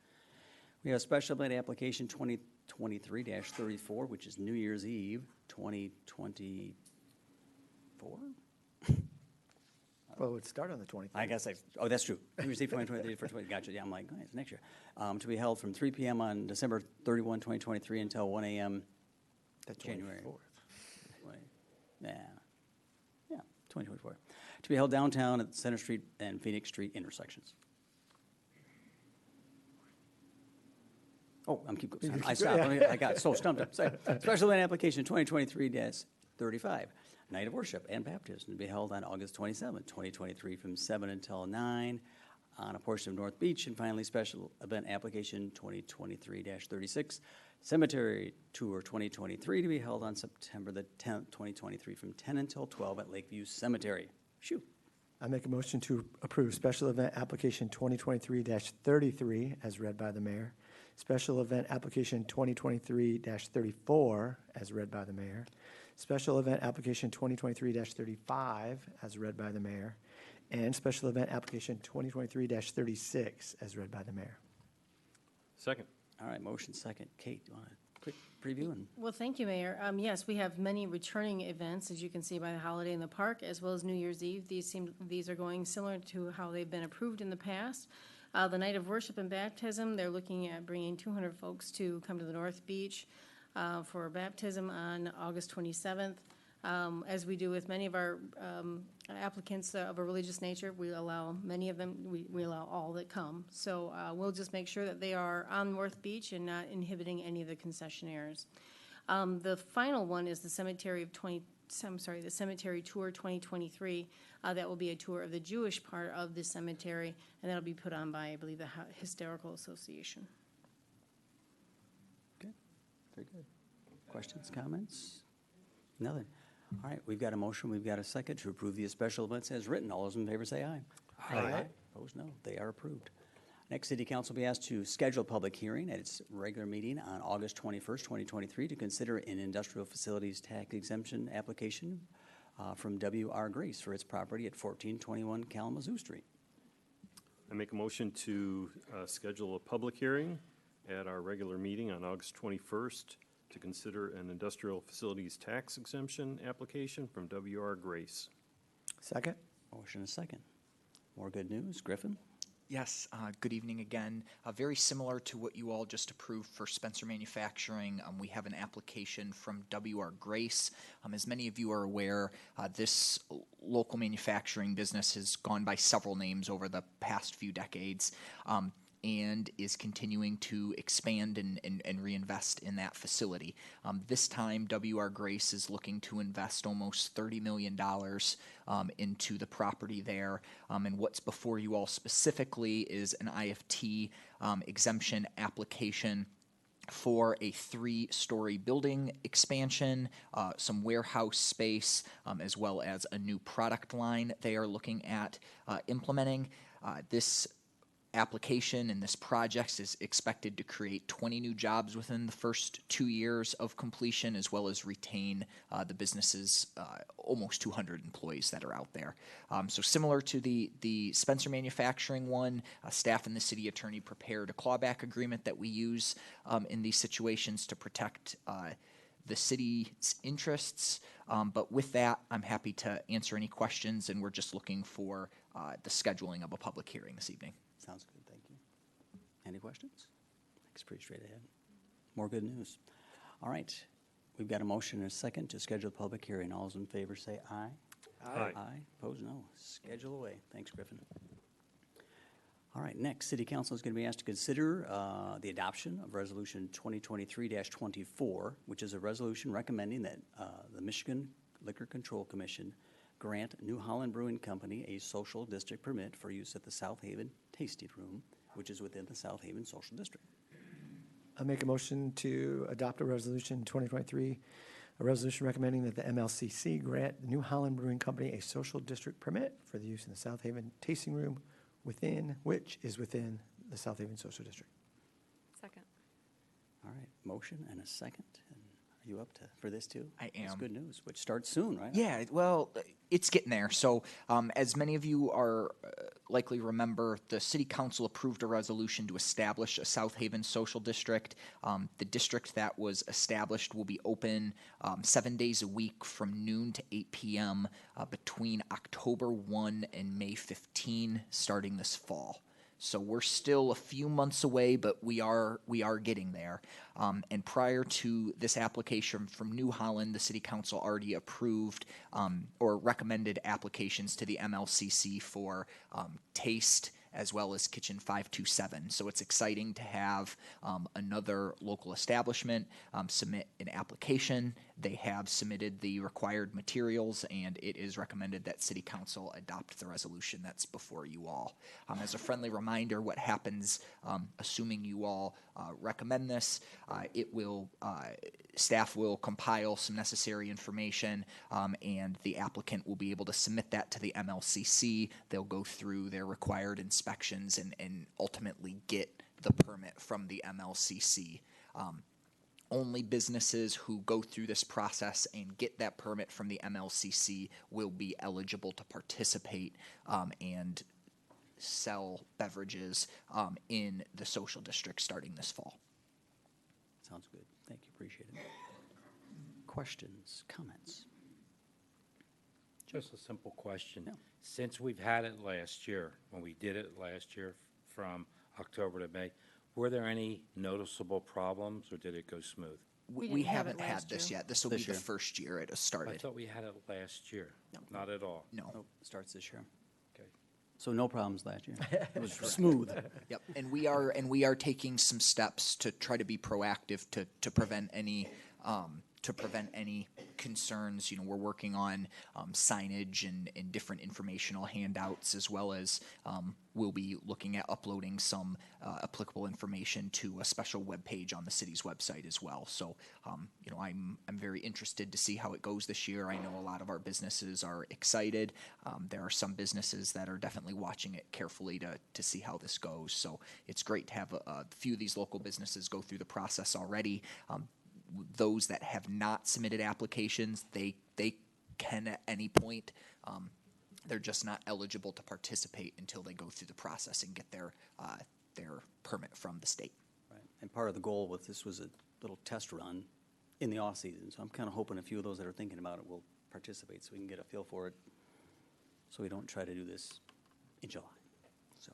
We have special event application 2023-34, which is New Year's Eve 2024. Well, it would start on the 23rd. I guess that's true. New Year's Eve 2023, first week. Gotcha. Yeah, I'm like, it's next year. To be held from 3 p.m. on December 31, 2023 until 1 a.m. January 24th. Yeah, 2024. To be held downtown at Center Street and Phoenix Street intersections. Oh, I stopped. I got so stumped up. Sorry. Special event application 2023-35. Night of Worship and Baptism to be held on August 27, 2023 from 7 until 9 on a portion of North Beach. And finally, special event application 2023-36. Cemetery Tour 2023 to be held on September the 10th, 2023 from 10 until 12 at Lakeview Cemetery. Shoo. I make a motion to approve special event application 2023-33 as read by the mayor. Special event application 2023-34 as read by the mayor. Special event application 2023-35 as read by the mayor. And special event application 2023-36 as read by the mayor. Second. All right, motion second. Kate, you want a quick preview? And Well, thank you, Mayor. Yes, we have many returning events, as you can see by the Holiday in the Park, as well as New Year's Eve. These are going similar to how they've been approved in the past. The Night of Worship and Baptism, they're looking at bringing 200 folks to come to the North Beach for baptism on August 27th. As we do with many of our applicants of a religious nature, we allow many of them, we allow all that come. So we'll just make sure that they are on North Beach and not inhibiting any of the concessionaires. The final one is the Cemetery Tour 2023. That will be a tour of the Jewish part of the cemetery, and that'll be put on by, I believe, the Historical Association. Okay, very good. Questions, comments? Nothing. All right, we've got a motion, we've got a second to approve the special events as written. All those in favor say aye. Aye. Opposed, no. They are approved. Next, City Council will be asked to schedule a public hearing at its regular meeting on August 21st, 2023 to consider an industrial facilities tax exemption application from W.R. Grace for its property at 1421 Kalamazoo Street. I make a motion to schedule a public hearing at our regular meeting on August 21st to consider an industrial facilities tax exemption application from W.R. Grace. Second. Motion is second. More good news. Griffin? Yes, good evening again. Very similar to what you all just approved for Spencer Manufacturing, we have an application from W.R. Grace. As many of you are aware, this local manufacturing business has gone by several names over the past few decades. And is continuing to expand and reinvest in that facility. This time, W.R. Grace is looking to invest almost $30 million into the property there. And what's before you all specifically is an IFT exemption application for a 3-story building expansion, some warehouse space, as well as a new product line they are looking at implementing. This application and this project is expected to create 20 new jobs within the first 2 years of completion, as well as retain the business's almost 200 employees that are out there. So similar to the Spencer Manufacturing one, staff and the city attorney prepared a clawback agreement that we use in these situations to protect the city's interests. But with that, I'm happy to answer any questions, and we're just looking for the scheduling of a public hearing this evening. Sounds good, thank you. Any questions? It's pretty straight ahead. More good news. All right, we've got a motion and a second to schedule a public hearing. All those in favor say aye. Aye. Aye. Opposed, no. Schedule away. Thanks, Griffin. All right, next, City Council is going to be asked to consider the adoption of Resolution 2023-24, which is a resolution recommending that the Michigan Liquor Control Commission grant New Holland Brewing Company a social district permit for use at the South Haven Tasting Room, which is within the South Haven Social District. I make a motion to adopt a resolution 2023, a resolution recommending that the MLCC grant the New Holland Brewing Company a social district permit for the use in the South Haven Tasting Room, which is within the South Haven Social District. Second. All right, motion and a second. And are you up for this too? I It's am. good news, which starts soon, right? Yeah, well, it's getting there. So, as many of you are likely remember, the City Council approved a resolution to establish a South Haven Social District. The district that was established will be open 7 days a week from noon to 8 p.m. Between October 1 and May 15, starting this fall. So we're still a few months away, but we are getting there. And prior to this application from New Holland, the City Council already approved or recommended applications to the MLCC for Taste as well as Kitchen 527. So it's exciting to have another local establishment submit an application They have submitted the required materials, and it is recommended that City Council adopt the resolution that's before you all. As a friendly reminder, what happens, assuming you all recommend this, staff will compile some necessary information, and the applicant will be able to submit that to the MLCC. They'll go through their required inspections and ultimately get the permit from the MLCC. Only businesses who go through this process and get that permit from the MLCC will be eligible to participate and sell beverages in the social district starting this fall. Sounds good. Thank you, appreciate it. Questions, comments? Just a simple question. Yeah. Since we've had it last year, when we did it last year from October to May, were there any noticeable problems or did it go smooth? We haven't had this yet. This will be the first year it has I started. thought we had it last year. Not at all. No. Nope, starts this year. Okay. So no problems last year. It was smooth. Yep, and we are taking some steps to try to be proactive to prevent any concerns. You know, we're working on signage and different informational handouts, as well as we'll be looking at uploading some applicable information to a special web page on the city's website as well. So, you know, I'm very interested to see how it goes this year. I know a lot of our businesses are excited. There are some businesses that are definitely watching it carefully to see how this goes. So it's great to have a few of these local businesses go through the process already. Those that have not submitted applications, they can at any point. They're just not eligible to participate until they go through the process and get their permit from the state. Right. And part of the goal with this was a little test run in the off season. So I'm kind of hoping a few of those that are thinking about it will participate so we can get a feel for it, so we don't try to do this in July. So.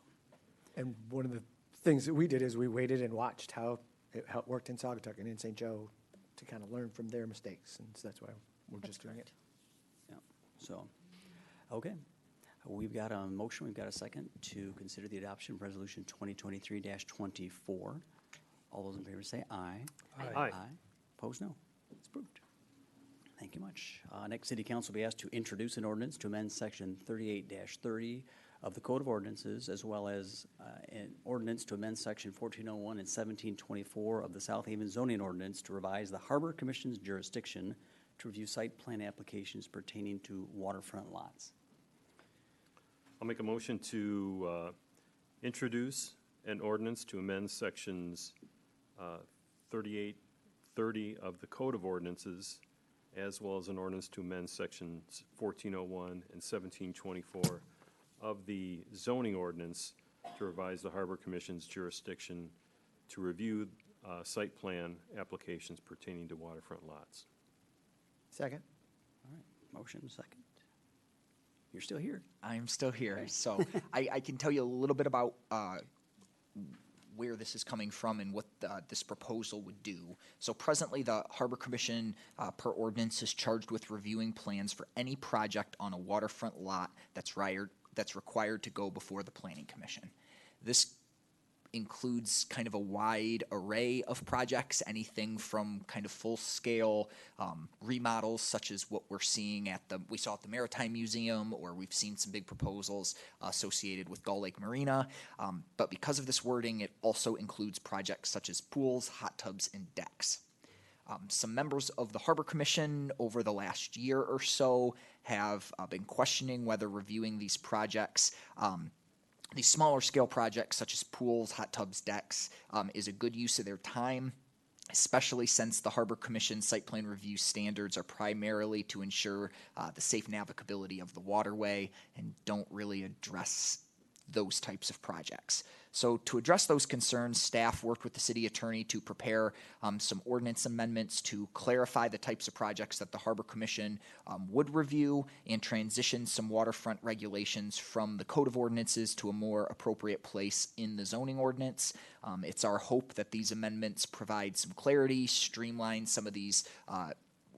And one of the things that we did is we waited and watched how it worked in Saugatuck and in St. Joe to kind of learn from their mistakes, and so that's why we're just doing it. Yeah, so, okay. We've got a motion, we've got a second to consider the adoption of Resolution 2023-24. All those in favor say aye. Aye. Opposed, no. It's approved. Thank you much. Next, City Council will be asked to introduce an ordinance to amend Section 38-30 of the Code of Ordinances, as well as an ordinance to amend Section 1401 and 1724 of the South Haven zoning ordinance to revise the Harbor Commission's jurisdiction to review site plan applications pertaining to waterfront lots. I'll make a motion to introduce an ordinance to amend sections 3830 of the Code of Ordinances, as well as an ordinance to amend sections 1401 and 1724 of the zoning ordinance to revise the Harbor Commission's jurisdiction to review site plan applications pertaining to waterfront lots. Second? All right, motion second. You're still here. I'm still here. So I can tell you a little bit about where this is coming from and what this proposal would do. So presently, the Harbor Commission, per ordinance, is charged with reviewing plans for any project on a waterfront lot that's required to go before the Planning Commission. This includes kind of a wide array of projects, anything from kind of full-scale remodels, such as what we're seeing we saw at the Maritime Museum, or we've seen some big proposals associated with Gull Lake Marina. But because of this wording, it also includes projects such as pools, hot tubs, and decks. Some members of the Harbor Commission over the last year or so have been questioning whether reviewing these projects, these smaller scale projects such as pools, hot tubs, decks, is a good use of their time, especially since the Harbor Commission site plan review standards are primarily to ensure the safe navigability of the waterway and don't really address those types of projects. So to address those concerns, staff worked with the city attorney to prepare some ordinance amendments to clarify the types of projects that the Harbor Commission would review and transition some waterfront regulations from the Code of Ordinances to a more appropriate place in the zoning ordinance. It's our hope that these amendments provide some clarity, streamline some of these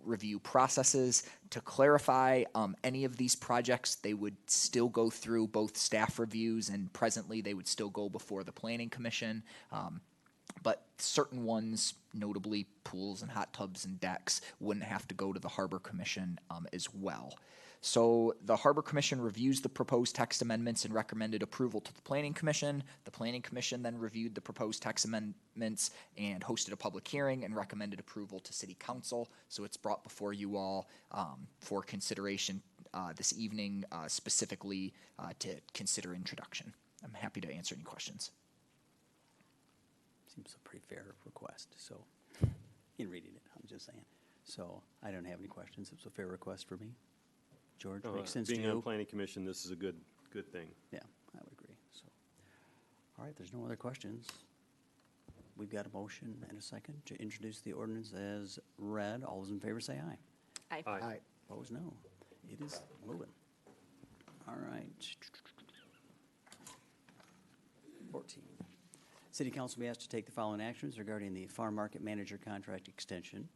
review processes. To clarify, any of these projects, they would still go through both staff reviews, and presently they would still go before the Planning Commission. but certain ones, notably pools and hot tubs and decks, wouldn't have to go to the Harbor Commission as well. So the Harbor Commission reviews the proposed text amendments and recommended approval to the Planning Commission. The Planning Commission then reviewed the proposed text amendments and hosted a public hearing and recommended approval to City Council. So it's brought before you all for consideration this evening, specifically to consider introduction. I'm happy to answer any questions. Seems a pretty fair request, so, in reading it, I'm just saying. So, I don't have any questions. It's a fair request for me. George, makes sense to you? Being on Planning Commission, this is a good thing. Yeah, I would agree, so. All right, there's no other questions. We've got a motion and a second to introduce the ordinance as read. All those in favor say aye. Aye. Aye. Opposed, no. It is moving. All right. 14. City Council will be asked to take the following actions regarding the farm market manager contract extension.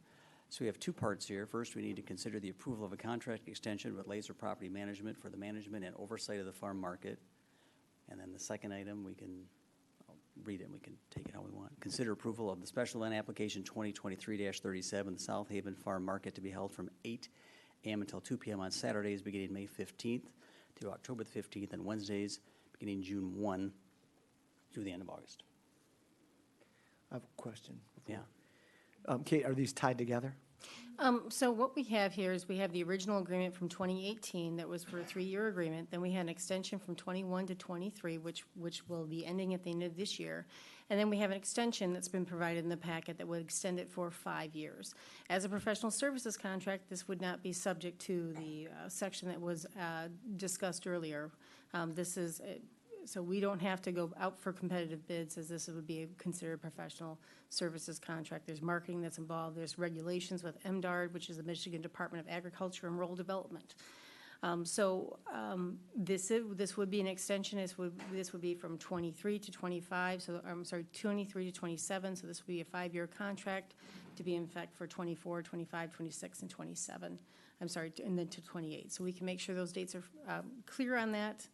So we have two parts here. First, we need to consider the approval of a contract extension with Laser Property Management for the management and oversight of the farm market. And then the second item, I'll read it and we can take it how we want. Consider approval of the special land application 2023-37, the South Haven Farm Market to be held from 8 a.m. until 2 p.m. on Saturdays beginning May 15th to October the 15th, and Wednesdays beginning June 1 through the end of August. I have a question. Yeah. Kate, are these tied together? So what we have here is we have the original agreement from 2018 that was for a 3-year agreement. Then we had an extension from 21 to 23, which will be ending at the end of this year. And then we have an extension that's been provided in the packet that would extend it for 5 years. As a professional services contract, this would not be subject to the section that was discussed earlier. So we don't have to go out for competitive bids, as this would be considered a professional services contract. There's marketing that's involved. There's regulations with MDARD, which is the Michigan Department of Agriculture and Rural Development. This would be an extension. This would be from 23 to 25. So I'm sorry, 23 to 27. So this would be a 5-year contract to be in effect for 24, 25, 26, and 27. I'm sorry, and then to 28. So we can make sure those dates are clear on that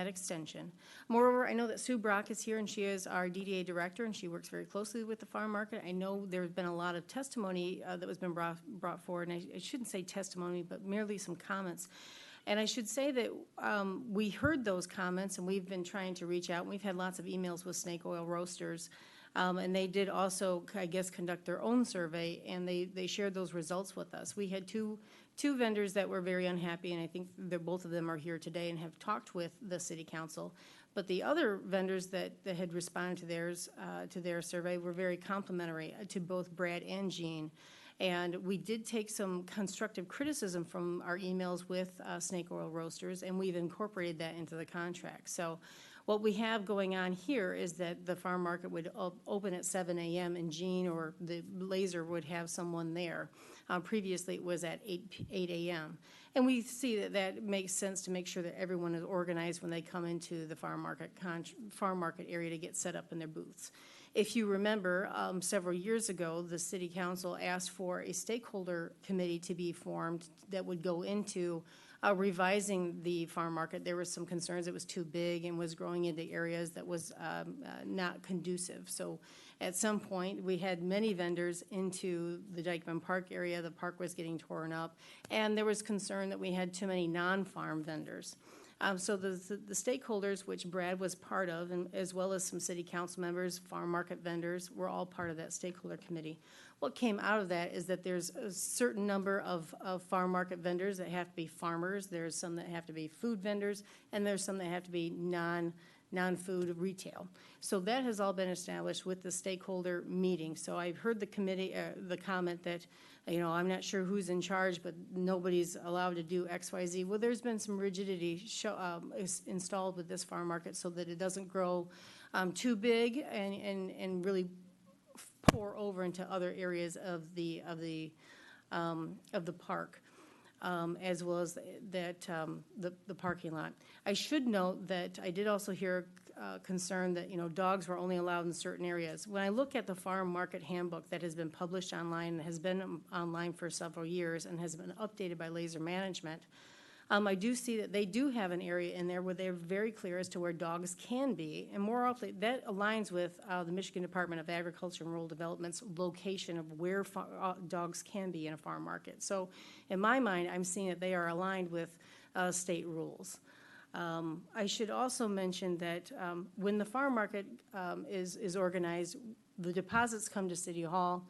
extension. Moreover, I know that Sue Brock is here, and she is our DDA director, and she works very closely with the farm market. I know there's been a lot of testimony that was been brought forward, and I shouldn't say testimony, but merely some comments. And I should say that we heard those comments, and we've been trying to reach out, and we've had lots of emails with Snake Oil Roasters. And they did also, I guess, conduct their own survey, and they shared those results with us. We had two vendors that were very unhappy, and I think both of them are here today and have talked with the city council. But the other vendors that had responded to their survey were very complimentary to both Brad and Jean. And we did take some constructive criticism from our emails with Snake Oil Roasters, and we've incorporated that into the contract. So what we have going on here is that the farm market would open at 7 a.m. and Jean or the Laser would have someone there. Previously, it was at 8 a.m. And we see that makes sense to make sure that everyone is organized when they come into the farm market area to get set up in their booths. If you remember, several years ago, the city council asked for a stakeholder committee to be formed that would go into revising the farm market. There were some concerns it was too big and was growing into areas that was not conducive. So at some point, we had many vendors into the Dykeman Park area. The park was getting torn up, and there was concern that we had too many non-farm vendors. So the stakeholders, which Brad was part of, and as well as some city council members, farm market vendors, were all part of that stakeholder committee. What came out of that is that there's a certain number of farm market vendors that have to be farmers. There's some that have to be food vendors, and there's some that have to be non-food retail. So that has all been established with the stakeholder meeting. So I've heard the committee, the comment that, I'm not sure who's in charge, but nobody's allowed to do X, Y, Z. Well, there's been some rigidity installed with this farm market so that it doesn't grow too big and really pour over into other areas of the park. As well as the parking lot. I should note that I did also hear concern that dogs were only allowed in certain areas. When I look at the farm market handbook that has been published online and has been online for several years and has been updated by Laser Management, I do see that they do have an area in there where they're very clear as to where dogs can be. And more often, that aligns with the Michigan Department of Agriculture and Rural Development's location of where dogs can be in a farm market. So in my mind, I'm seeing that they are aligned with state rules. I should also mention that when the farm market is organized, the deposits come to City Hall.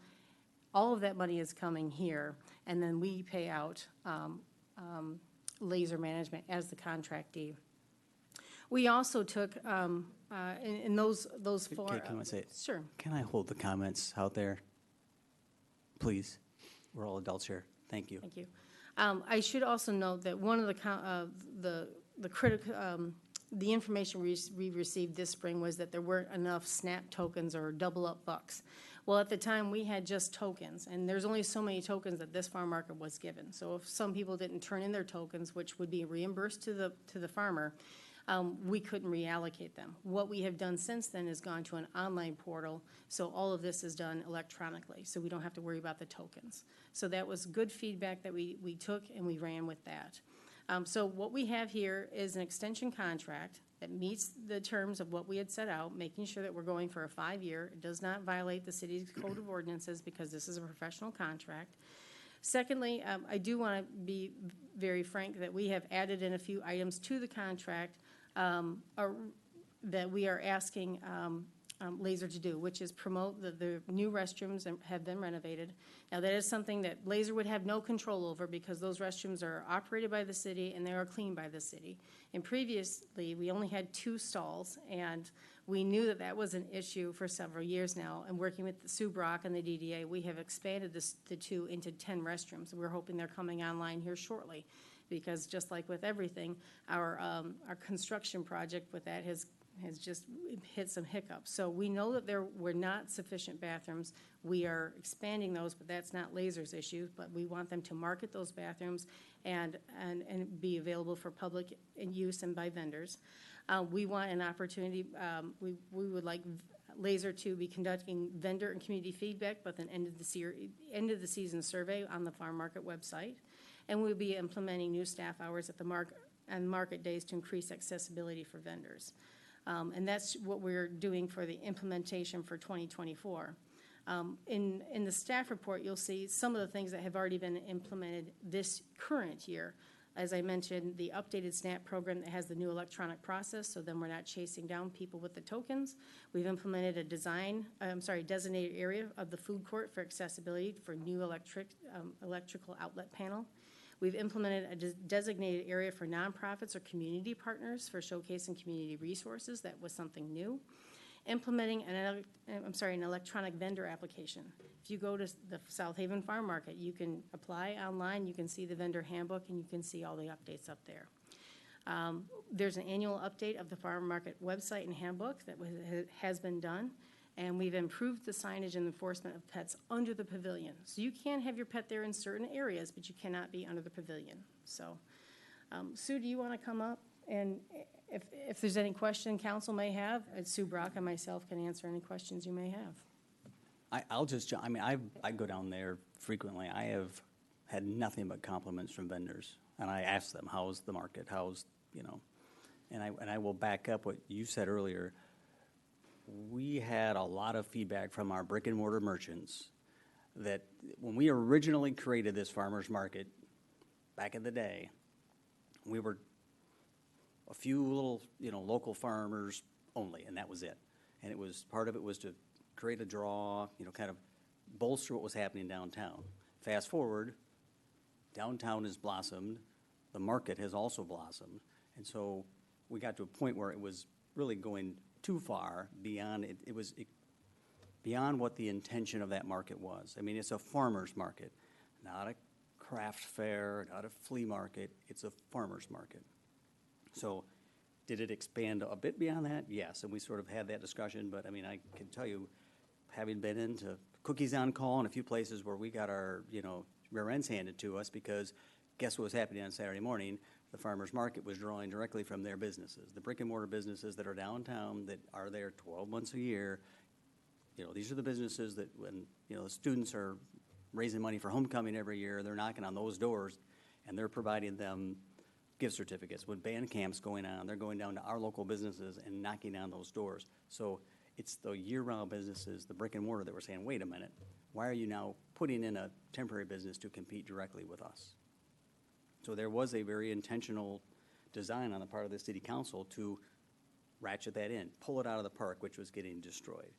All of that money is coming here, and then we pay out Laser Management as the contractee. We also took, in those four. Okay, can I say it? Sure. Can I hold the comments out there? Please. We're all adults here. Thank you. Thank you. I should also note that one of the information we received this spring was that there weren't enough SNAP tokens or double up bucks. Well, at the time, we had just tokens, and there's only so many tokens that this farm market was given. So if some people didn't turn in their tokens, which would be reimbursed to the farmer, we couldn't reallocate them. What we have done since then is gone to an online portal, so all of this is done electronically, so we don't have to worry about the tokens. So that was good feedback that we took, and we ran with that. So what we have here is an extension contract that meets the terms of what we had set out, making sure that we're going for a 5-year. It does not violate the city's code of ordinances because this is a professional contract. Secondly, I do want to be very frank that we have added in a few items to the contract that we are asking Laser to do, which is promote the new restrooms and have been renovated. Now, that is something that Laser would have no control over because those restrooms are operated by the city and they are cleaned by the city. And previously, we only had 2 stalls, and we knew that that was an issue for several years now. And working with Sue Brock and the DDA, we have expanded the 2 into 10 restrooms. We're hoping they're coming online here shortly because just like with everything, our construction project with that has just hit some hiccups. So we know that there were not sufficient bathrooms. We are expanding those, but that's not Laser's issue, but we want them to market those bathrooms and be available for public use and by vendors. We want an opportunity, we would like Laser to be conducting vendor and community feedback, but then end of the season survey on the farm market website. And we'll be implementing new staff hours at the market days to increase accessibility for vendors. And that's what we're doing for the implementation for 2024. In the staff report, you'll see some of the things that have already been implemented this current year. As I mentioned, the updated SNAP program that has the new electronic process, so then we're not chasing down people with the tokens. We've implemented a designated area of the food court for accessibility for new electrical outlet panel. We've implemented a designated area for nonprofits or community partners for showcasing community resources. That was something new. Implementing an electronic vendor application. If you go to the South Haven Farm Market, you can apply online, you can see the vendor handbook, and you can see all the updates up there. There's an annual update of the farm market website and handbook that has been done. And we've improved the signage and enforcement of pets under the pavilion. So you can have your pet there in certain areas, but you cannot be under the pavilion. So, Sue, do you want to come up? And if there's any question council may have, Sue Brock and myself can answer any questions you may have. I go down there frequently. I have had nothing but compliments from vendors. And I ask them, how's the market? And I will back up what you said earlier. We had a lot of feedback from our brick and mortar merchants that when we originally created this farmer's market back in the day, we were a few little, local farmers only, and that was it. And part of it was to create a draw, kind of bolster what was happening downtown. Fast forward, downtown has blossomed, the market has also blossomed, and so we got to a point where it was really going too far beyond beyond what the intention of that market was. I mean, it's a farmer's market, not a craft fair, not a flea market. It's a farmer's market. So did it expand a bit beyond that? Yes, and we sort of had that discussion, but I mean, I can tell you, having been into Cookies on Call and a few places where we got our, rear ends handed to us because guess what was happening on Saturday morning? The farmer's market was drawing directly from their businesses. The brick and mortar businesses that are downtown that are there 12 months a year, these are the businesses that when, the students are raising money for homecoming every year, they're knocking on those doors and they're providing them gift certificates. With band camps going on, they're going down to our local businesses and knocking down those doors. So it's the year-round businesses, the brick and mortar, that were saying, wait a minute, why are you now putting in a temporary business to compete directly with us? So there was a very intentional design on the part of the city council to ratchet that in, pull it out of the park, which was getting destroyed.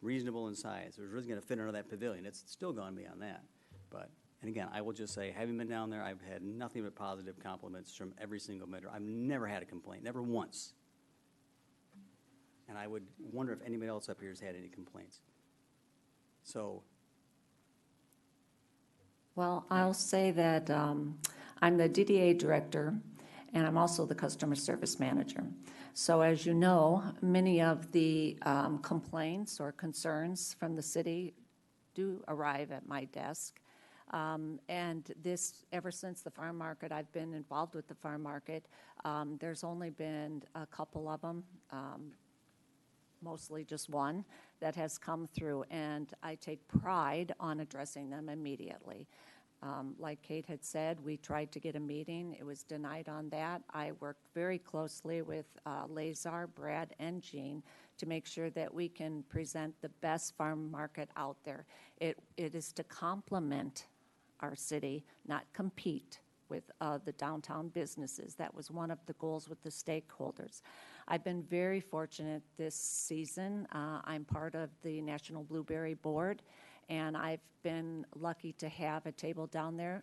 Reasonable in size. It was really gonna fit under that pavilion. It's still gone beyond that. But, and again, I will just say, having been down there, I've had nothing but positive compliments from every single vendor. I've never had a complaint, never once. And I would wonder if anybody else up here has had any complaints. So, Well, I'll say that I'm the DDA director, and I'm also the customer service manager. So as you know, many of the complaints or concerns from the city do arrive at my desk. And this, ever since the farm market, I've been involved with the farm market. There's only been a couple of them, mostly just one, that has come through, and I take pride on addressing them immediately. Like Kate had said, we tried to get a meeting. It was denied on that. I worked very closely with Lazar, Brad, and Jean to make sure that we can present the best farm market out there. It is to complement our city, not compete with the downtown businesses. That was one of the goals with the stakeholders. I've been very fortunate this season. I'm part of the National Blueberry Board, and I've been lucky to have a table down there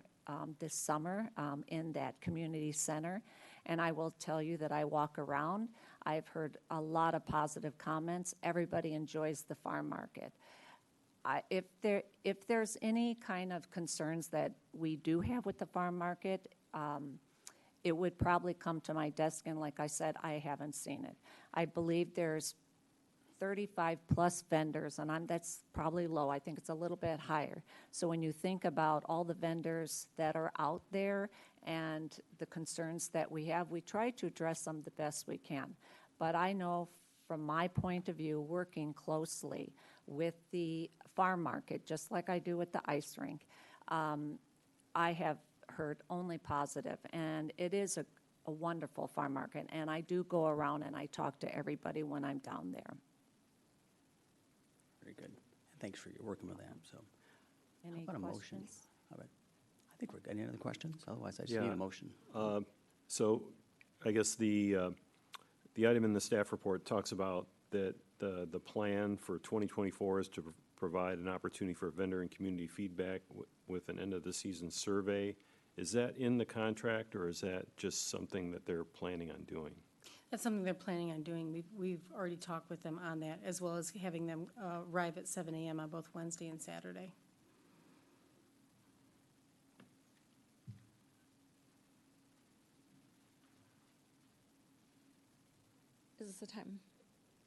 this summer in that community center. And I will tell you that I walk around. I've heard a lot of positive comments. Everybody enjoys the farm market. If there's any kind of concerns that we do have with the farm market, it would probably come to my desk, and like I said, I haven't seen it. I believe there's 35 plus vendors, and that's probably low. I think it's a little bit higher. So when you think about all the vendors that are out there and the concerns that we have, we try to address them the best we can. But I know from my point of view, working closely with the farm market, just like I do with the ice rink, I have heard only positive, and it is a wonderful farm market, and I do go around and I talk to everybody when I'm down there. very good. Thanks for your working with them, so. Any How about a motion? questions? How about- I think we're good. Any other questions? Otherwise, I just Yeah. need a motion. So I guess the item in the staff report talks about that the plan for 2024 is to provide an opportunity for vendor and community feedback with an end-of-the-season survey. Is that in the contract, or is that just something that they're planning on doing? That's something they're planning on doing. We've already talked with them on that, as well as having them arrive at 7 a.m. on both Wednesday and Saturday. Is this a time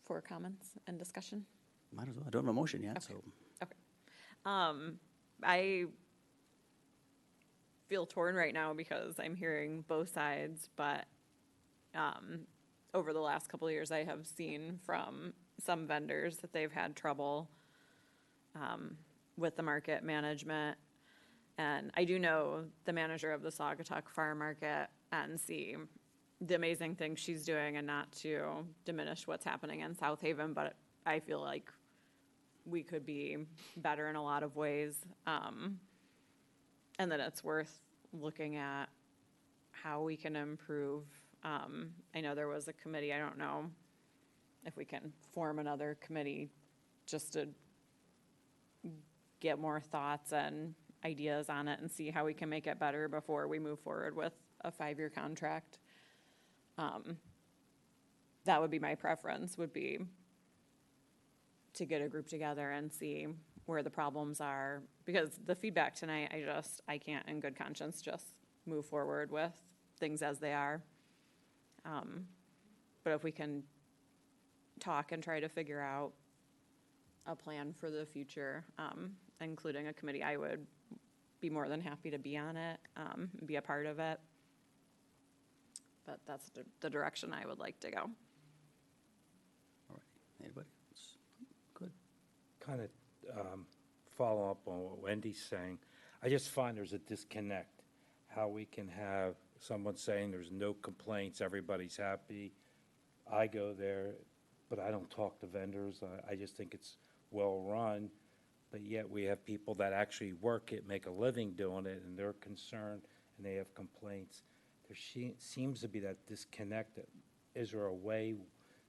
for comments and discussion? Might as well. I don't have a motion yet, so. Okay. I feel torn right now because I'm hearing both sides, but over the last couple of years, I have seen from some vendors that they've had trouble with the market management. And I do know the manager of the Saugatuck Farm Market and see the amazing things she's doing, and not to diminish what's happening in South Haven, but I feel like we could be better in a lot of ways. And that it's worth looking at how we can improve. I know there was a committee, I don't know if we can form another committee just to get more thoughts and ideas on it and see how we can make it better before we move forward with a 5-year contract. That would be my preference, would be to get a group together and see where the problems are. Because the feedback tonight, I can't in good conscience just move forward with things as they are. But if we can talk and try to figure out a plan for the future, including a committee, I would be more than happy to be on it, be a part of it. But that's the direction I would like to go. All right. Anybody else? Good. Kind of follow up on what Wendy's saying. I just find there's a disconnect. how we can have someone saying there's no complaints, everybody's happy. I go there, but I don't talk to vendors. I just think it's well-run. But yet we have people that actually work it, make a living doing it, and they're concerned and they have complaints. There seems to be that disconnect. Is there a way,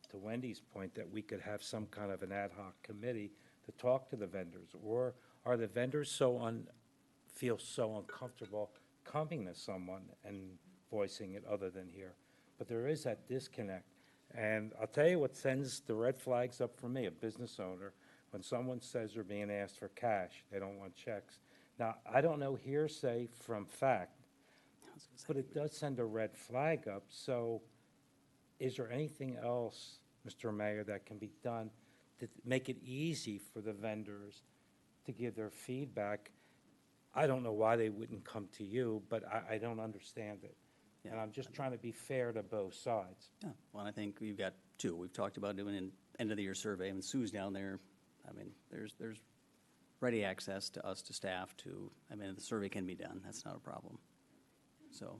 to Wendy's point, that we could have some kind of an ad hoc committee to talk to the vendors? Or are the vendors feel so uncomfortable coming to someone and voicing it other than here? But there is that disconnect. And I'll tell you what sends the red flags up for me, a business owner, when someone says they're being asked for cash, they don't want checks. Now, I don't know hearsay from fact, but it does send a red flag up. So is there anything else, Mr. Mayor, that can be done to make it easy for the vendors to give their feedback? I don't know why they wouldn't come to you, but I don't understand it. And I'm just trying to be fair to both sides. Yeah, well, I think we've got two. We've talked about doing an end-of-the-year survey, and Sue's down there. I mean, there's ready access to us, to staff, the survey can be done. That's not a problem. So.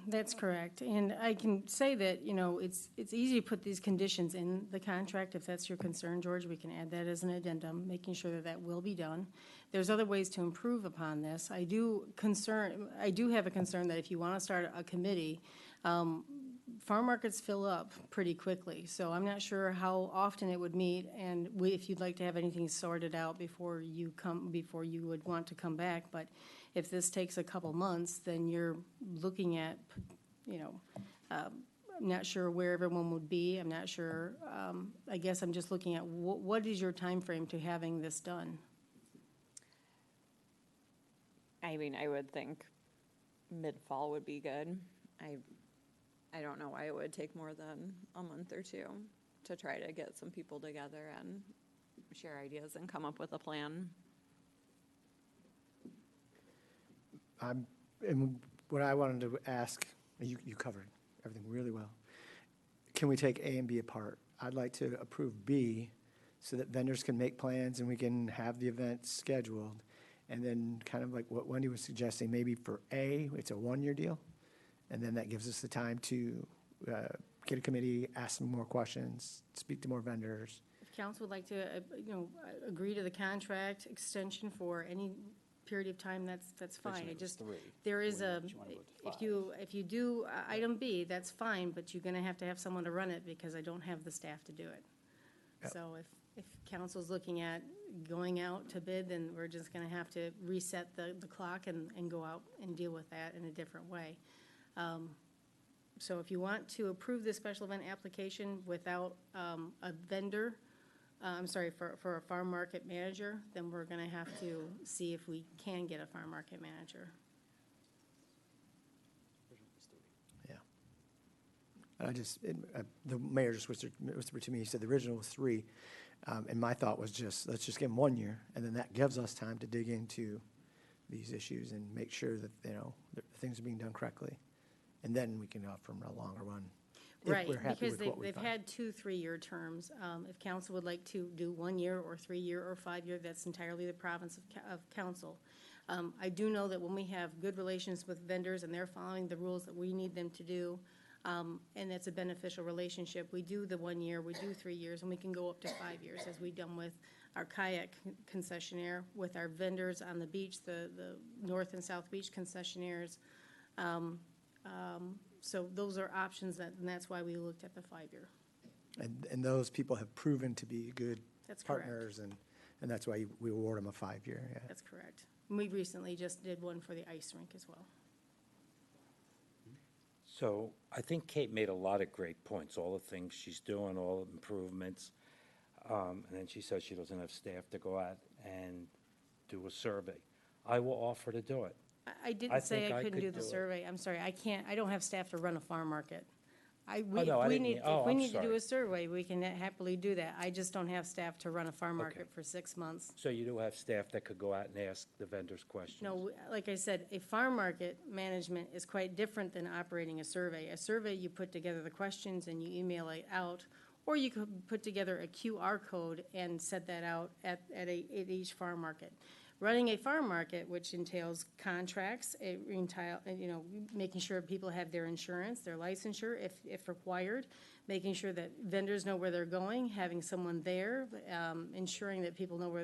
That's correct. And I can say that, you know, it's easy to put these conditions in the contract. If that's your concern, George, we can add that as an addendum, making sure that that will be done. There's other ways to improve upon this. I do have a concern that if you want to start a committee, farm markets fill up pretty quickly. So I'm not sure how often it would meet, and if you'd like to have anything sorted out before you would want to come back. But if this takes a couple months, then you're looking at, you know, I'm not sure where everyone would be. I'm not sure. I guess I'm just looking at what is your time frame to having this done? I mean, I would think mid-fall would be good. I don't know why it would take more than a month or two to try to get some people together and share ideas and come up with a plan. And what I wanted to ask, you covered everything really well. Can we take A and B apart? I'd like to approve B so that vendors can make plans and we can have the event scheduled. And then kind of like what Wendy was suggesting, maybe for A, it's a one-year deal. And then that gives us the time to get a committee, ask some more questions, speak to more vendors. If council would like to, agree to the contract extension for any period of time, that's fine. It just, there is if you do item B, that's fine, but you're gonna have to have someone to run it because I don't have the staff to do it. Yep. So if council's looking at going out to bid, then we're just gonna have to reset the clock and go out and deal with that in a different way. So if you want to approve this special event application without a vendor, for a farm market manager, then we're gonna have to see if we can get a farm market manager. Yeah. And the mayor just whispered to me, he said the original was 3. And my thought was let's just give them 1 year, and then that gives us time to dig into these issues and make sure that, the things are being done correctly. And then we can offer them a longer one. Right, because they've had 2 3-year terms. If council would like to do 1 year or 3 year or 5 year, that's entirely the province of council. I do know that when we have good relations with vendors and they're following the rules that we need them to do, and that's a beneficial relationship, we do the 1 year, we do 3 years, and we can go up to 5 years, as we've done with our kayak concessionaire, with our vendors on the beach, the North and South Beach concessionaires. So those are options, and that's why we looked at the 5-year. And those people have proven to be good That's correct. partners, and that's why we award them a 5-year. Yeah. That's correct. We recently just did one for the ice rink as well. So I think Kate made a lot of great points, all the things she's doing, all the improvements. And then she says she doesn't have staff to go out and do a survey. I will offer to do it. I didn't say think I I couldn't could do the do it. survey. I'm sorry, I don't have staff to run a farm market. Oh, no, I didn't mean- oh, If we I'm need to do sorry. a survey, we can happily do that. I just don't have staff to run a farm market for 6 months. So you do have staff that could go out and ask the vendors questions? No, like I said, a farm market management is quite different than operating a survey. A survey, you put together the questions and you email it out, or you could put together a QR code and set that out at each farm market. Running a farm market, which entails contracts, making sure people have their insurance, their licensure if required, making sure that vendors know where they're going, having someone there, ensuring that people know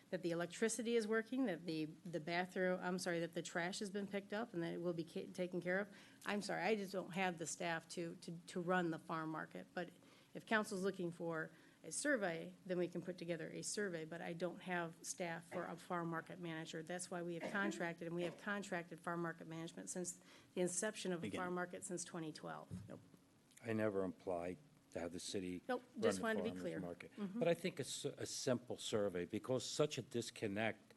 that the electricity is working, that the that the trash has been picked up and that it will be taken care of. I'm sorry, I just don't have the staff to run the farm market, but if council's looking for a survey, then we can put together a survey, but I don't have staff for a farm market manager. That's why we have contracted, and we have contracted farm market management since the inception of the farm market since 2012. I never implied to have the city Nope, run just the wanted to be farmers clear. market. But I think a simple survey, because such a disconnect,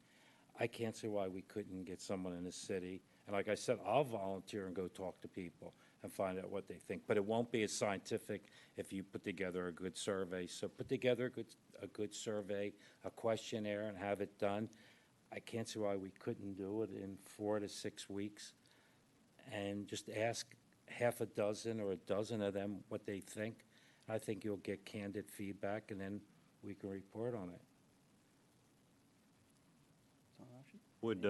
I can't see why we couldn't get someone in the city. And like I said, I'll volunteer and go talk to people and find out what they think. But it won't be as scientific if you put together a good survey. So put together a good survey, a questionnaire, and have it done. I can't see why we couldn't do it in 4 to 6 weeks and just ask half a dozen or a dozen of them what they think. I think you'll get candid feedback, and then we can report on it. Would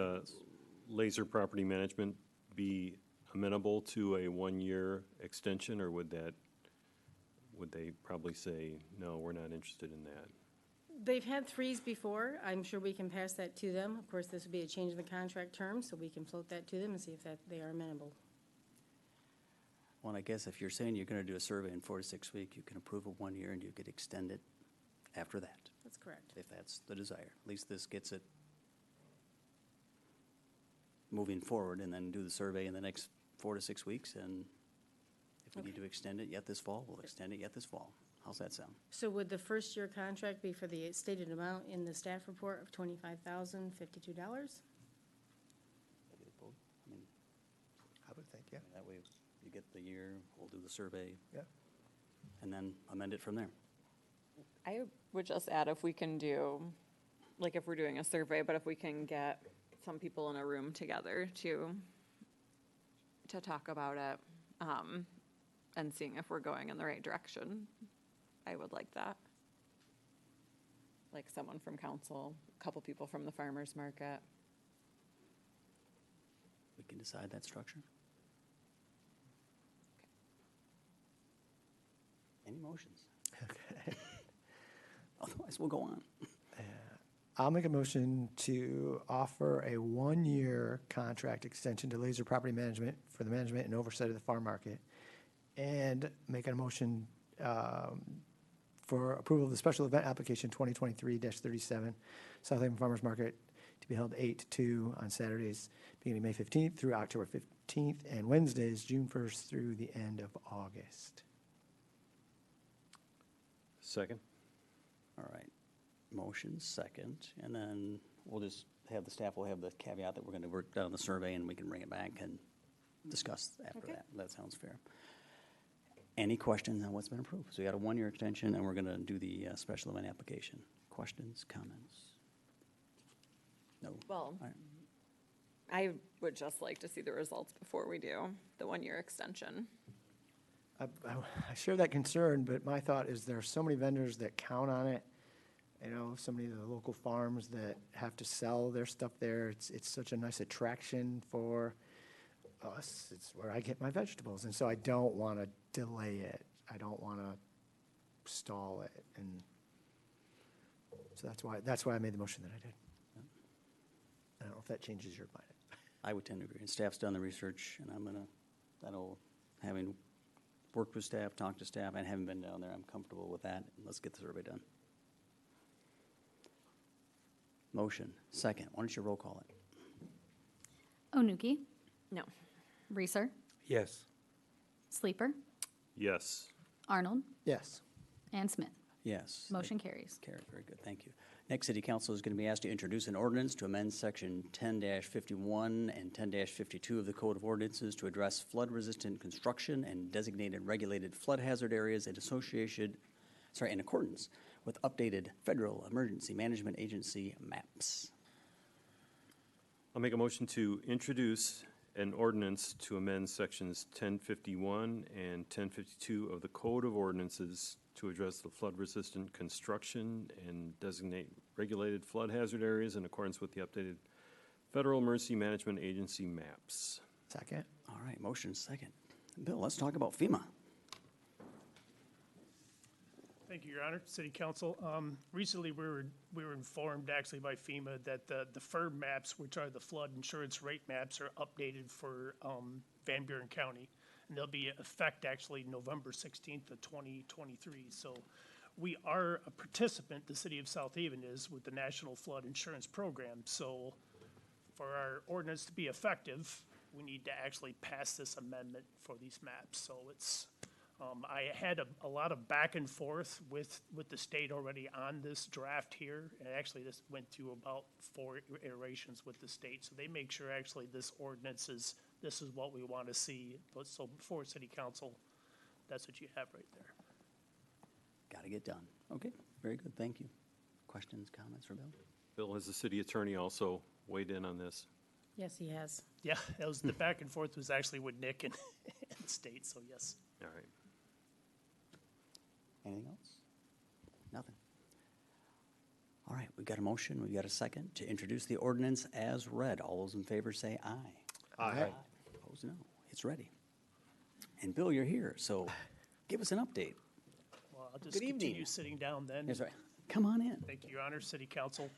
Laser Property Management be amenable to a one-year extension, or would they probably say, no, we're not interested in that? They've had 3s before. I'm sure we can pass that to them. Of course, this would be a change in the contract terms, so we can float that to them and see if they are amenable. Well, I guess if you're saying you're going to do a survey in 4 to 6 weeks, you can approve of 1 year and you could extend it after that, That's correct. if that's the desire. At least this gets it moving forward, and then do the survey in the next 4 to 6 weeks, and if we need to extend it yet this fall, we'll extend it yet this fall. How's that sound? So would the first year contract be for the stated amount in the staff report of $25,052? I would think, yeah. That way, you get the year, we'll do the survey. Yeah. And then amend it from there. I would just add if we can do, like if we're doing a survey, but if we can get some people in a room together to talk about it, and seeing if we're going in the right direction, I would like that. Like someone from council, a couple people from the farmer's market. We can decide that structure. Any motions? Okay. Otherwise, we'll go on. I'll make a motion to offer a one-year contract extension to Laser Property Management for the management and oversight of the farm market, and make a motion for approval of the special event application 2023-37, South Haven Farmers Market, to be held 8 to 2 on Saturdays beginning May 15th through October 15th, and Wednesdays June 1st through the end of August. Second? All right. Motion, second, and then we'll just have the staff will have the caveat that we're going to work down the survey and we can bring it back and discuss after that. That sounds fair. Any questions on what's been approved? So we got a 1 year extension, and we're going to do the special event application. Questions, comments? No? Well, All right. I would just like to see the results before we do the one-year extension. I share that concern, but my thought is there are so many vendors that count on it. You know, so many of the local farms that have to sell their stuff there. It's such a nice attraction for us. It's where I get my vegetables. And so I don't want to delay it. I don't want to stall it. And so that's why I made the motion that I did. I don't know if that changes your mind. I would tend to agree. And staff's done the research, and having worked with staff, talked to staff, and haven't been down there, I'm comfortable with that. Let's get the survey done. Motion, second. Why don't you roll call it? Onuki, No. Reeser, Yes. Sleeper, Yes. Arnold, Yes. and Smith. Yes. Motion carries. Carried, very good, thank you. Next, City Council is going to be asked to introduce an ordinance to amend Section 10-51 and 10-52 of the Code of Ordinances to address flood-resistant construction and designated regulated flood hazard areas in accordance with updated Federal Emergency Management Agency maps. I'll make a motion to introduce an ordinance to amend sections 1051 and 1052 of the Code of Ordinances to address the flood-resistant construction and designate regulated flood hazard areas in accordance with the updated Federal Emergency Management Agency maps. Second. All right, motion second. Bill, let's talk about FEMA. Thank you, Your Honor. City Council. Recently, we were informed actually by FEMA that the FIRB maps, which are the flood insurance rate maps, are updated for Van Buren County. And they'll be in effect actually November 16th of 2023. So we are a participant, the city of South Haven is, with the National Flood Insurance Program. So for our ordinance to be effective, we need to actually pass this amendment for these maps. So it's, I had a lot of back and forth with the state already on this draft here. And actually this went through about 4 iterations with the state. So they make sure actually this ordinance is, this is what we want to see. But so before City Council, that's what you have right there. Got to get done. Okay, very good, thank you. Questions, comments for Bill? Bill, has the city attorney also weighed in on this? Yes, he has. Yeah, that was, the back and forth was actually with Nick and, and state, so yes. All right. Anything else? Nothing. All right, we got a motion, we got a second to introduce the ordinance as read. All those in favor say aye. Aye. Opposed, no. It's ready. And Bill, you're here, so give us an update. Well, I'll just Good evening. continue sitting down then. That's right. Come on in. Thank you, Your Honor, City Council.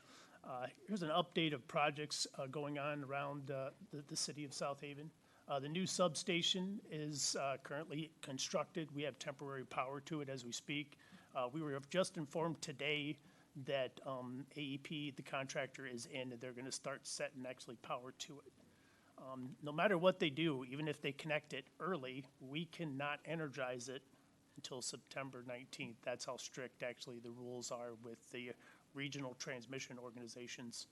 Here's an update of projects going on around the city of South Haven. The new substation is currently constructed. We have temporary power to it as we speak. We were just informed today that AEP, the contractor, is in, and they're going to start setting actually power to it. No matter what they do, even if they connect it early, we cannot energize it until September 19th. That's how strict actually the rules are with the regional transmission organizations.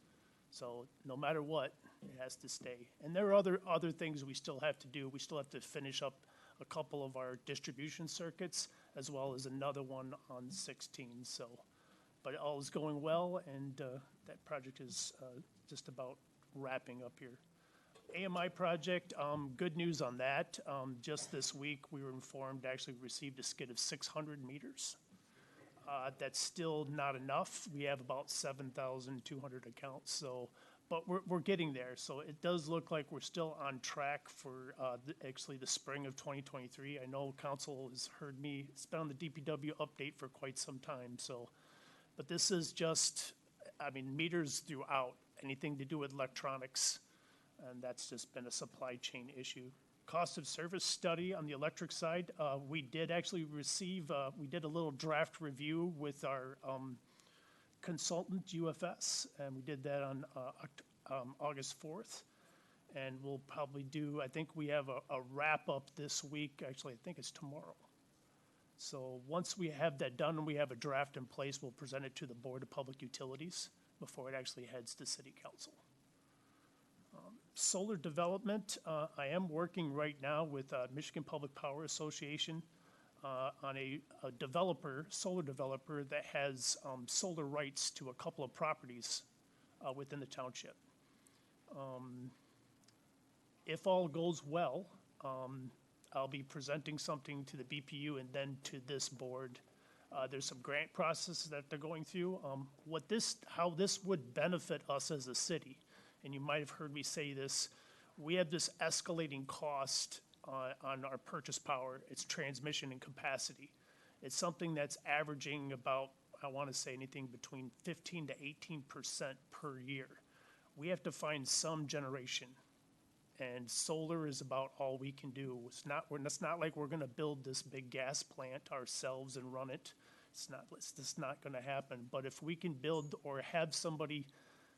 So no matter what, it has to stay. And there are other things we still have to do. We still have to finish up a couple of our distribution circuits, as well as another one on 16. So, but all is going well, and that project is just about wrapping up here. AMI project, good news on that. Just this week, we were informed, actually received a skid of 600 meters. That's still not enough. We have about 7,200 accounts, so, but we're getting there. So it does look like we're still on track for actually the spring of 2023. I know council has heard me, it's been on the DPW update for quite some time, so, but this is just, I mean, meters throughout, anything to do with electronics, and that's just been a supply chain issue. Cost of service study on the electric side, we did actually receive, we did a little draft review with our consultant, UFS, and we did that on August 4th. And we'll probably do, I think we have a wrap-up this week, actually, I think it's tomorrow. So once we have that done and we have a draft in place, we'll present it to the Board of Public Utilities before it actually heads to City Council. Solar development, I am working right now with Michigan Public Power Association on a developer, solar developer that has solar rights to a couple of properties within the township. If all goes well, I'll be presenting something to the BPU and then to this board. There's some grant processes that they're going through. How this would benefit us as a city, and you might have heard me say this, we have this escalating cost on our purchase power. It's transmission and capacity. It's something that's averaging about, I want to say anything between 15 to 18% per year. We have to find some generation, and solar is about all we can do. It's not like we're going to build this big gas plant ourselves and run it. It's just not going to happen. But if we can build or have somebody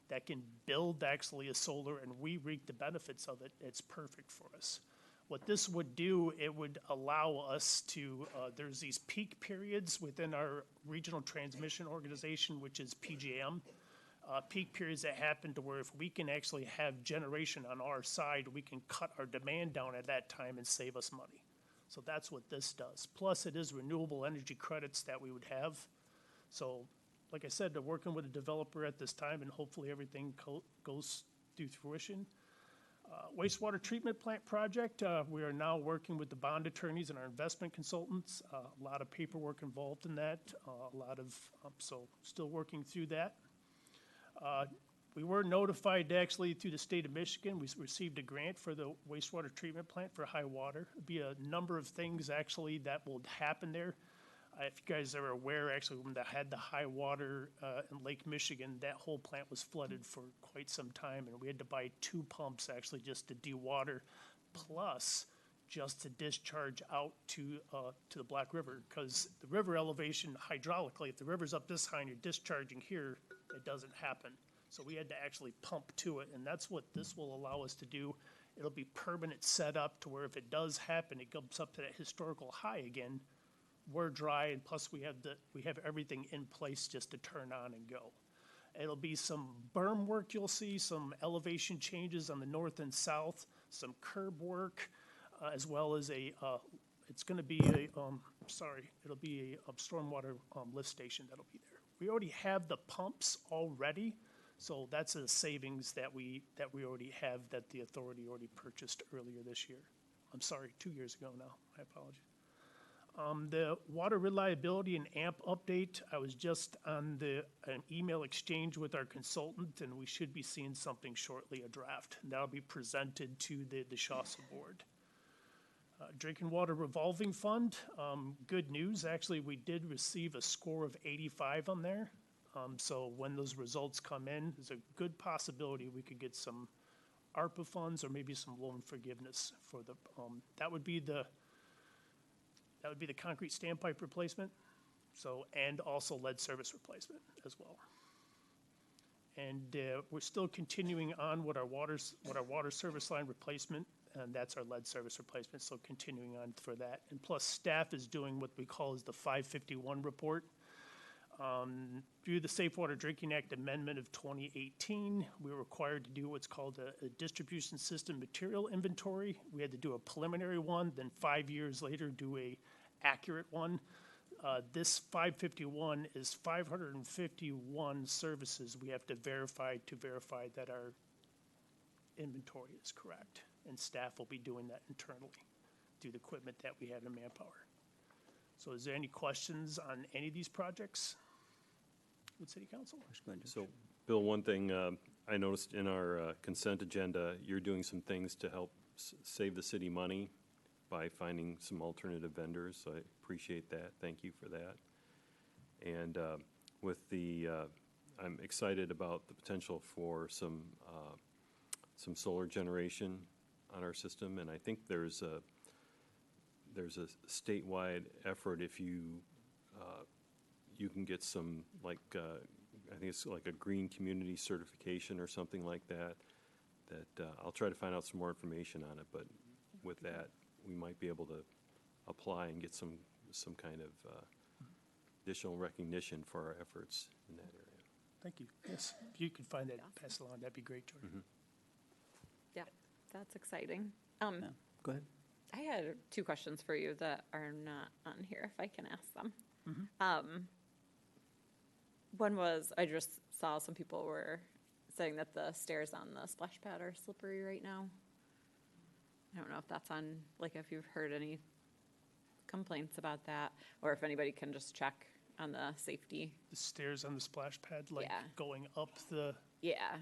that can build actually a solar and we reap the benefits of it, it's perfect for us. What this would do, it would allow us to, there's these peak periods within our regional transmission organization, which is PJM, peak periods that happen to where if we can actually have generation on our side, we can cut our demand down at that time and save us money. So that's what this does. Plus it is renewable energy credits that we would have. So like I said, they're working with a developer at this time, and hopefully everything goes through fruition. Wastewater treatment plant project, we are now working with the bond attorneys and our investment consultants. A lot of paperwork involved in that, so still working through that. We were notified actually through the state of Michigan. We received a grant for the wastewater treatment plant for high water. It'd be a number of things actually that will happen there. If you guys are aware, actually, when they had the high water in Lake Michigan, that whole plant was flooded for quite some time, and we had to buy 2 pumps actually just to dewater, plus just to discharge out to the Black River, because the river elevation hydraulically, if the river's up this high and you're discharging here, it doesn't happen. So we had to actually pump to it, and that's what this will allow us to do. It'll be permanent setup to where if it does happen, it comes up to that historical high again. We're dry, and plus we have everything in place just to turn on and go. It'll be some berm work you'll see, some elevation changes on the north and south, some curb work, as well as it's gonna be it'll be a stormwater lift station that'll be there. We already have the pumps already, so that's a savings that we already have, that the authority already purchased earlier this year. I'm sorry, 2 years ago now, I apologize. The water reliability and AMP update, I was just on an email exchange with our consultant, and we should be seeing something shortly, a draft. And that'll be presented to the SHASA board. Drinking Water Revolving Fund, good news. Actually, we did receive a score of 85 on there. So when those results come in, there's a good possibility we could get some ARPA funds or maybe some loan forgiveness for the, that would be the concrete standpipe replacement, so, and also lead service replacement as well. And we're still continuing on with our water service line replacement, and that's our lead service replacement, so continuing on for that. And plus, staff is doing what we call is the 551 report. Through the Safe Water Drinking Act Amendment of 2018, we were required to do what's called a distribution system material inventory. We had to do a preliminary one, then 5 years later do a accurate one. This 551 is 551 services we have to verify that our inventory is correct. And staff will be doing that internally through the equipment that we have in manpower. So is there any questions on any of these projects with City Council? So, Bill, one thing I noticed in our consent agenda, you're doing some things to help save the city money by finding some alternative vendors, so I appreciate that. Thank you for that. And with I'm excited about the potential for some solar generation on our system, and I think there's a statewide effort if you can get some, like, I think it's like a green community certification or something like that, I'll try to find out some more information on it, but with that, we might be able to apply and get some kind of additional recognition for our efforts in that area. Thank you. Yes, if you could find that, pass it along, that'd be great, George. Yeah, that's exciting. Go ahead. I had 2 questions for you that are not on here, if I can ask them. One was, I just saw some people were saying that the stairs on the splash pad are slippery right now. I don't know if that's on, like, if you've heard any complaints about that, or if anybody can just check on the safety. The stairs on the splash pad, like Yeah. going up the, Yeah.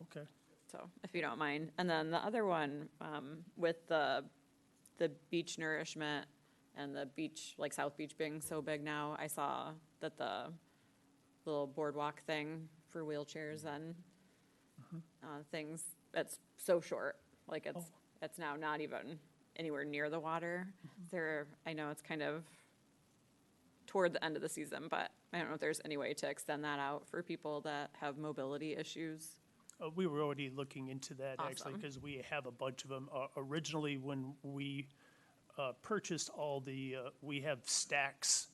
okay. So if you don't mind. And then the other one, with the beach nourishment and the beach, like South Beach being so big now, I saw that the little boardwalk thing for wheelchairs and things, it's so short. Like it's now not even anywhere near the water. I know it's kind of toward the end of the season, but I don't know if there's any way to extend that out for people that have mobility issues. We were already looking into that, actually, Awesome. because we have a bunch of them. Originally, when we purchased all we have stacks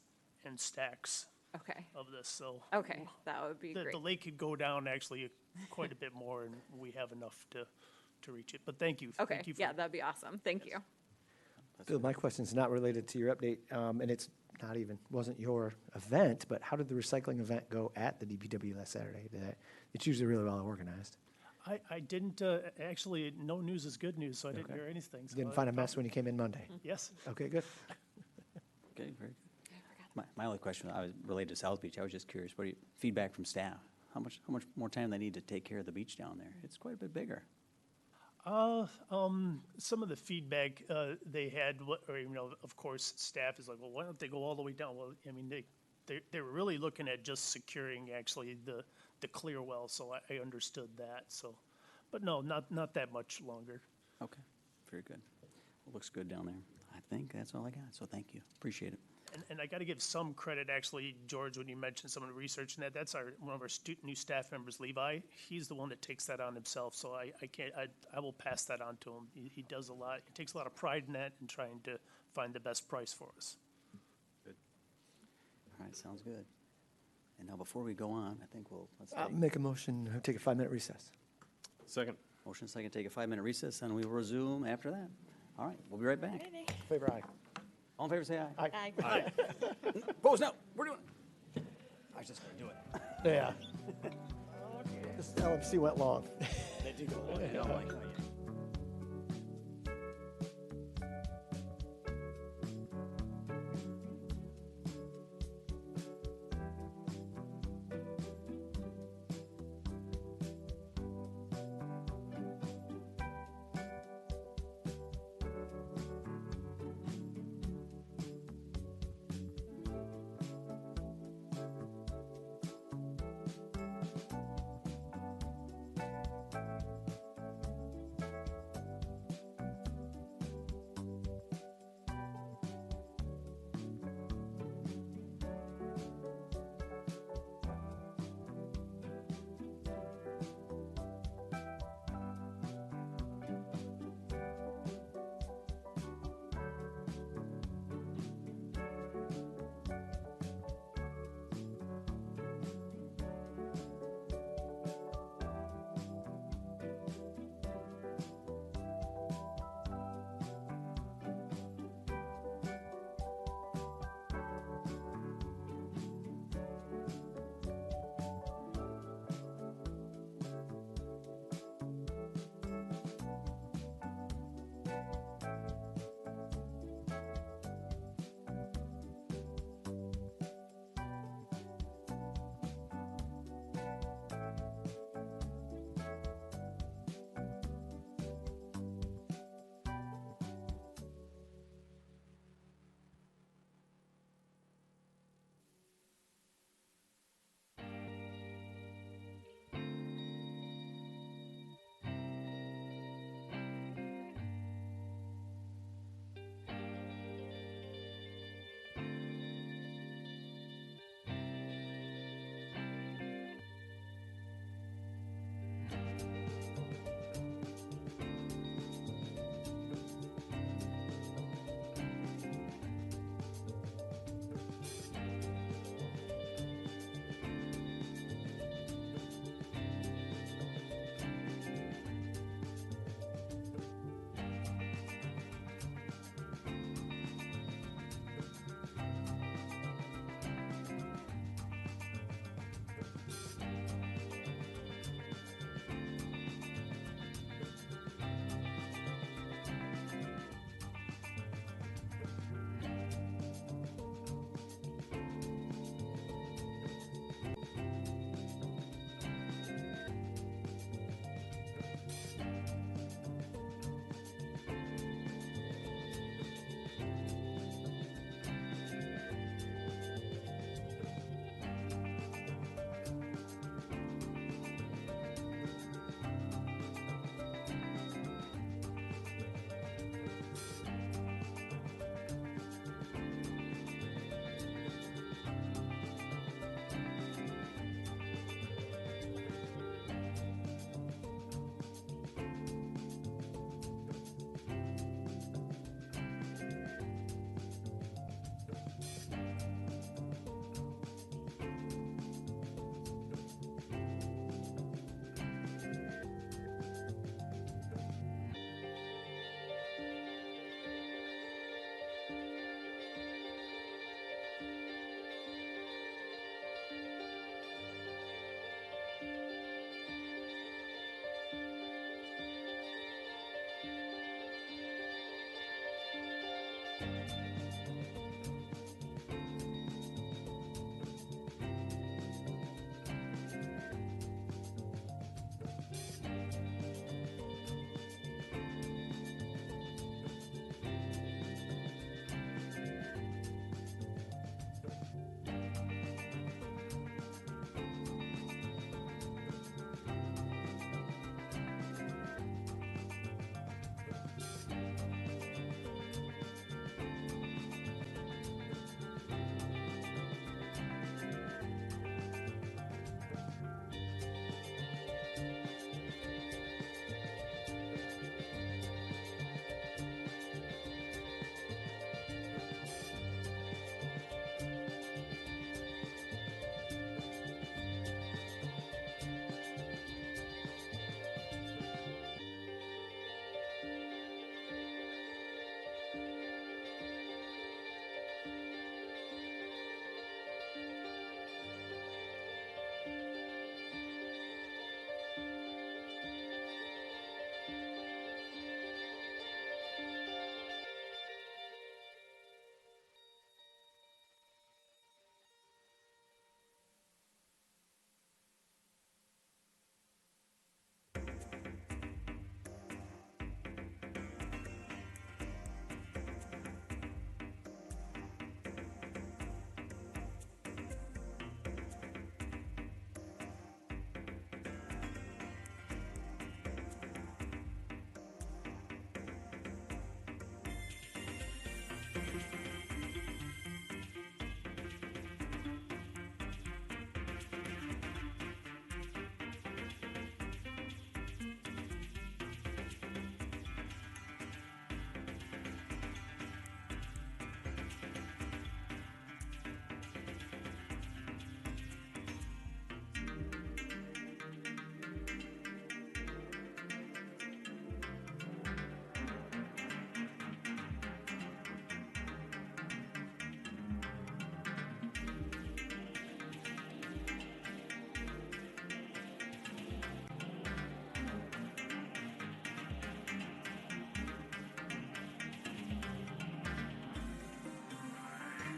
and stacks Okay. of this, so. Okay, that would be great. The lake could go down actually quite a bit more, and we have enough to reach it. But thank you. Okay, Thank you for- yeah, that'd be awesome. Thank you. Bill, my question's not related to your update, and it's wasn't your event, but how did the recycling event go at the DPW last Saturday? It's usually really well organized. I didn't, actually, no news is good news, so I didn't Okay. hear anything. so Didn't I find a mess when you came in Monday? Yes. Okay, good. Okay, very good. My only question, I was related to South Beach. I was just curious, feedback from staff? How much more time they need to take care of the beach down there? It's quite a bit bigger. Some of the feedback they had, or of course, staff is like, well, why don't they go all the way down? Well, I mean, they were really looking at just securing actually the clear well, so I understood that. So, but no, not that much longer. Okay, very good. It looks good down there. I think that's all I got, so thank you. Appreciate it. And I got to give some credit, actually, George, when you mentioned some of the research, and that's one of our new staff members, Levi. He's the one that takes that on himself, so I will pass that on to him. He does a lot. He takes a lot of pride in that and trying to find the best price for us. All right, sounds good. And now, before we go on, I think let's I'll take make a motion, take a 5-minute recess. Second. motion second, take a 5-minute recess, and we will resume after that. All right, we'll be right back. Favor aye. All in favor, say aye. Aye. Aye. Opposed, no. We're doing it. I was just going to do it. Yeah. This LMC went long. They do go long. They don't like it.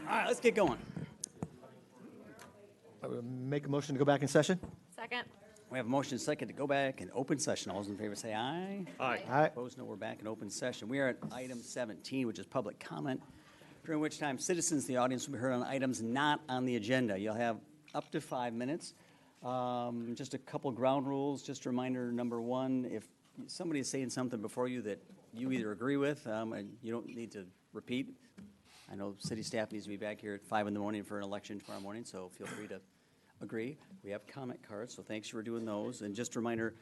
right, let's get going. I will make a motion to go back in session. Second. We have a motion and second to go back in open session. All those in favor say aye. Aye. Aye. Opposed, no. We're back in open session. We are at item 17, which is public comment, during which time citizens in the audience will be heard on items not on the agenda. You'll have up to 5 minutes. Just a couple ground rules. Just a reminder, number one, if somebody is saying something before you that you either agree with, and you don't need to repeat. I know city staff needs to be back here at 5 in the morning for an election tomorrow morning, so feel free to agree. We have comment cards, so thanks for doing those. And just a reminder,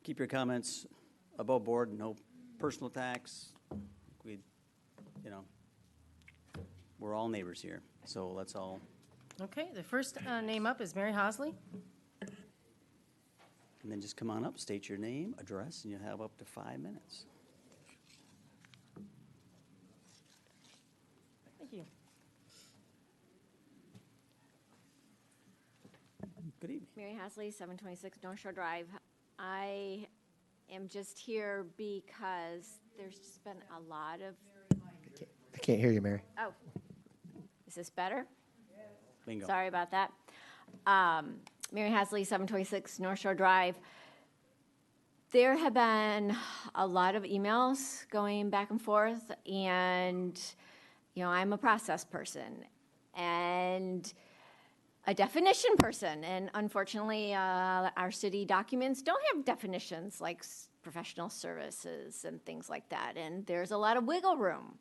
keep your comments above board, no personal attacks. We're all neighbors here, so let's all. Okay, the first name up is Mary Hosley. And then just come on up, state your name, address, and you'll have up to 5 minutes. Thank you. Good evening. Mary Hasley, 726 North Shore Drive. I am just here because there's just been a lot of, I can't hear you, Mary. oh, is this better? Bingo. Sorry about that. Mary Hasley, 726 North Shore Drive. There have been a lot of emails going back and forth, and, I'm a process person and a definition person, and unfortunately, our city documents don't have definitions like professional services and things like that, and there's a lot of wiggle room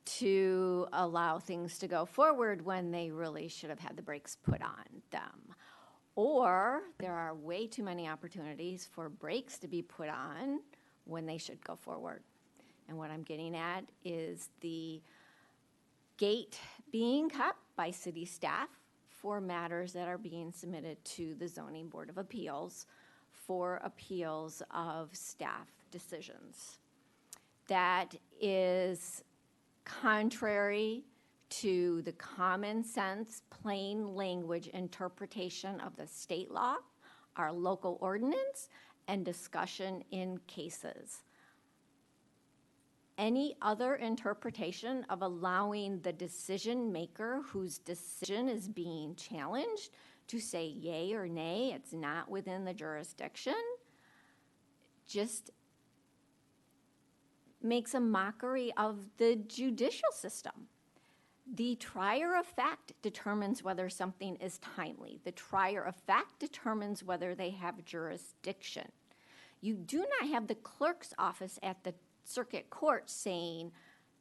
to allow things to go forward when they really should have had the brakes put on them. Or there are way too many opportunities for brakes to be put on when they should go forward. And what I'm getting at is the gate being cut by city staff for matters that are being submitted to the Zoning Board of Appeals for appeals of staff decisions. That is contrary to the common sense, plain language interpretation of the state law, our local ordinance, and discussion in cases. Any other interpretation of allowing the decision maker whose decision is being challenged to say yay or nay, it's not within the jurisdiction, just makes a mockery of the judicial system. The trier of fact determines whether something is timely. The trier of fact determines whether they have jurisdiction. You do not have the clerk's office at the circuit court saying,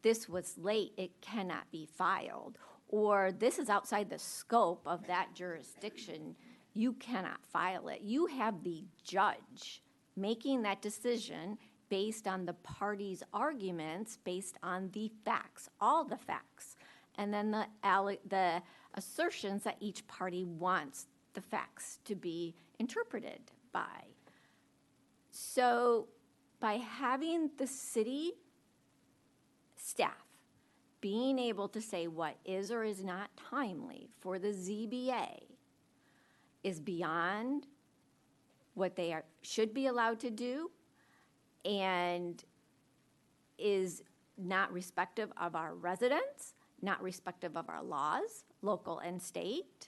this was late, it cannot be filed, or this is outside the scope of that jurisdiction, you cannot file it. You have the judge making that decision based on the parties' arguments, based on the facts, all the facts, and then the assertions that each party wants the facts to be interpreted by. So by having the city staff being able to say what is or is not timely for the ZBA is beyond what they should be allowed to do, and is not respective of our residents, not respective of our laws, local and state.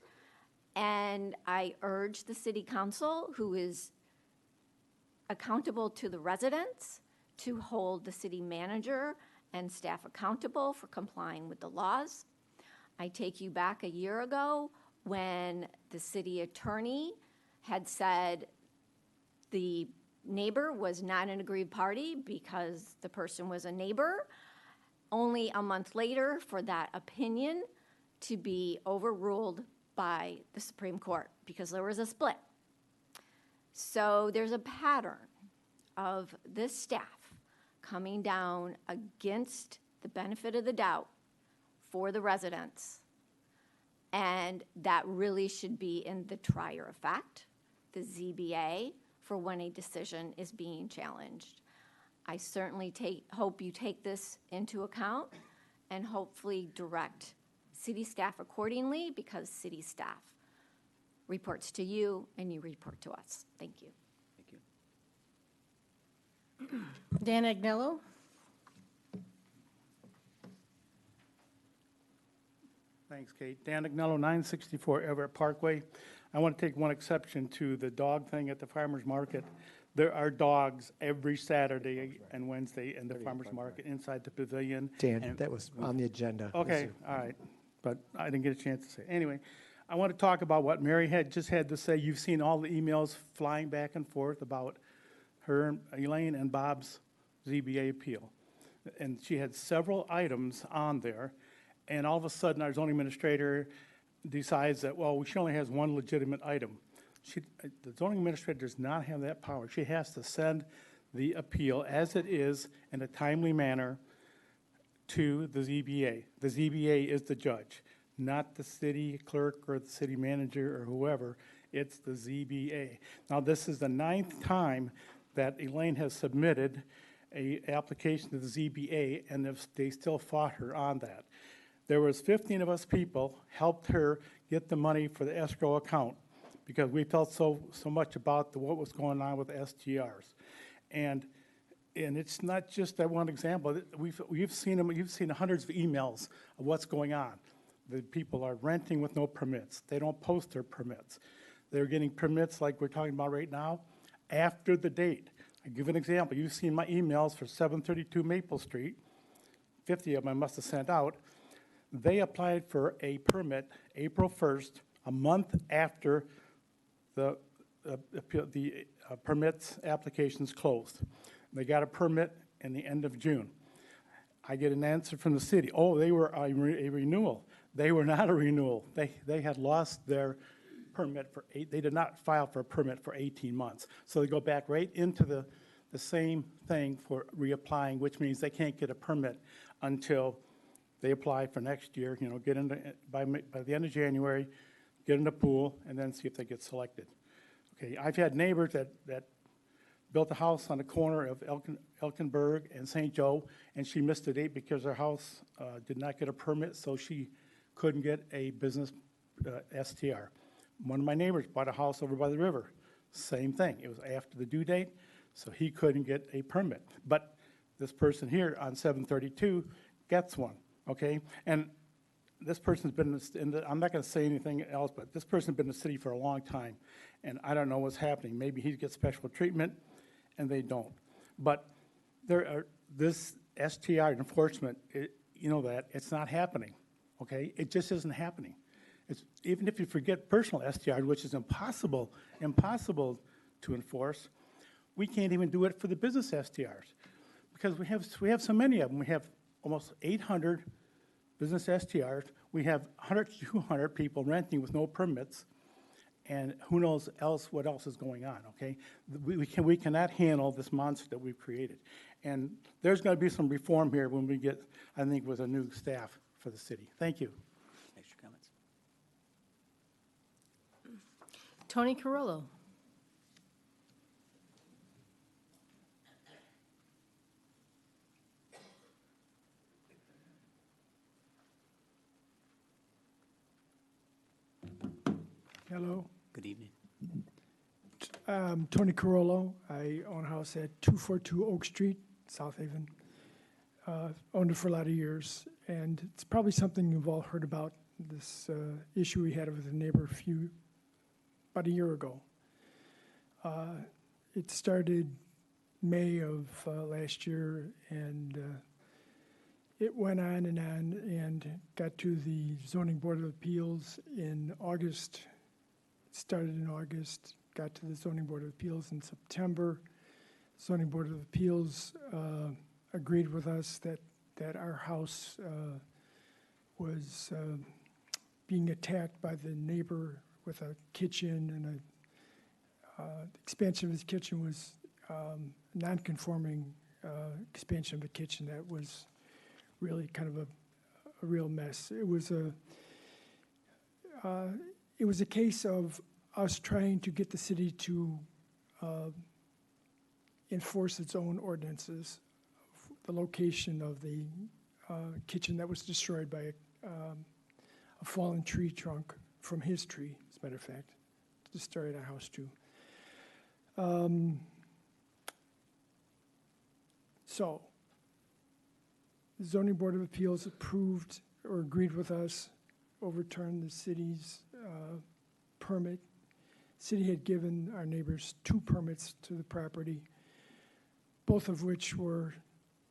And I urge the city council, who is accountable to the residents, to hold the city manager and staff accountable for complying with the laws. I take you back a year ago when the city attorney had said the neighbor was not an aggrieved party because the person was a neighbor, only a month later for that opinion to be overruled by the Supreme Court because there was a split. So there's a pattern of this staff coming down against the benefit of the doubt for the residents, and that really should be in the trier of fact, the ZBA, for when a decision is being challenged. I certainly hope you take this into account and hopefully direct city staff accordingly, because city staff reports to you and you report to us. Thank you. Thank you. Dan Agnello. Thanks, Kate. Dan Agnello, 964 Everett Parkway. I want to take one exception to the dog thing at the farmer's market. There are dogs every Saturday and Wednesday in the farmer's market inside the pavilion. Dan, and that was on the agenda. Okay, all right, but I didn't get a chance to say. Anyway, I want to talk about what Mary had just had to say. You've seen all the emails flying back and forth about her, Elaine, and Bob's ZBA appeal. And she had several items on there, and all of a sudden, our zoning administrator decides that, well, she only has one legitimate item. The zoning administrator does not have that power. She has to send the appeal as it is in a timely manner to the ZBA. The ZBA is the judge, not the city clerk or the city manager or whoever. It's the ZBA. Now, this is the 9th time that Elaine has submitted a application to the ZBA, and they still fought her on that. There was 15 of us people helped her get the money for the escrow account because we felt so much about what was going on with STRs. And it's not just that one example. You've seen them. You've seen hundreds of emails of what's going on. The people are renting with no permits. They don't post their permits. They're getting permits like we're talking about right now after the date. I give an example. You've seen my emails for 732 Maple Street. 50 of them I must have sent out. They applied for a permit April 1st, a month after the permits applications closed. They got a permit in the end of June. I get an answer from the city. Oh, they were a renewal. They were not a renewal. They had lost their permit they did not file for a permit for 18 months. So they go back right into the same thing for reapplying, which means they can't get a permit until they apply for next year, get into, by the end of January, get in the pool, and then see if they get selected. Okay, I've had neighbors that built a house on the corner of Elkenberg and St. Joe, and she missed the date because her house did not get a permit, so she couldn't get a business STR. One of my neighbors bought a house over by the river. Same thing. It was after the due date, so he couldn't get a permit. But this person here on 732 gets one, okay? And this person's been I'm not going to say anything else, but this person's been in the city for a long time, and I don't know what's happening. Maybe he gets special treatment, and they don't. But this STR enforcement, that it's not happening, okay? It just isn't happening. Even if you forget personal STR, which is impossible to enforce, we can't even do it for the business STRs because we have so many of them. We have almost 800 business STRs. We have 200 people renting with no permits, and who knows what else is going on, okay? We cannot handle this monster that we've created. And there's going to be some reform here when we get, I think, with a new staff for the city. Thank you. Thanks for your comments. Tony Carollo. Hello. Good evening. Tony Carollo. I own a house at 242 Oak Street, South Haven. Owned it for a lot of years, and it's probably something you've all heard about, this issue we had with a neighbor about a year ago. It started May of last year, and it went on and got to the Zoning Board of Appeals in August. Started in August, got to the Zoning Board of Appeals in September. Zoning Board of Appeals agreed with us that our house was being attacked by the neighbor with a kitchen, and the expansion of his kitchen was non-conforming expansion of a kitchen that was really kind of a real mess. It was a case of us trying to get the city to enforce its own ordinances. The location of the kitchen that was destroyed by a fallen tree trunk from his tree, as a matter of fact, destroyed our house too. So, the Zoning Board of Appeals approved or agreed with us overturned the city's permit. City had given our neighbors 2 permits to the property, both of which were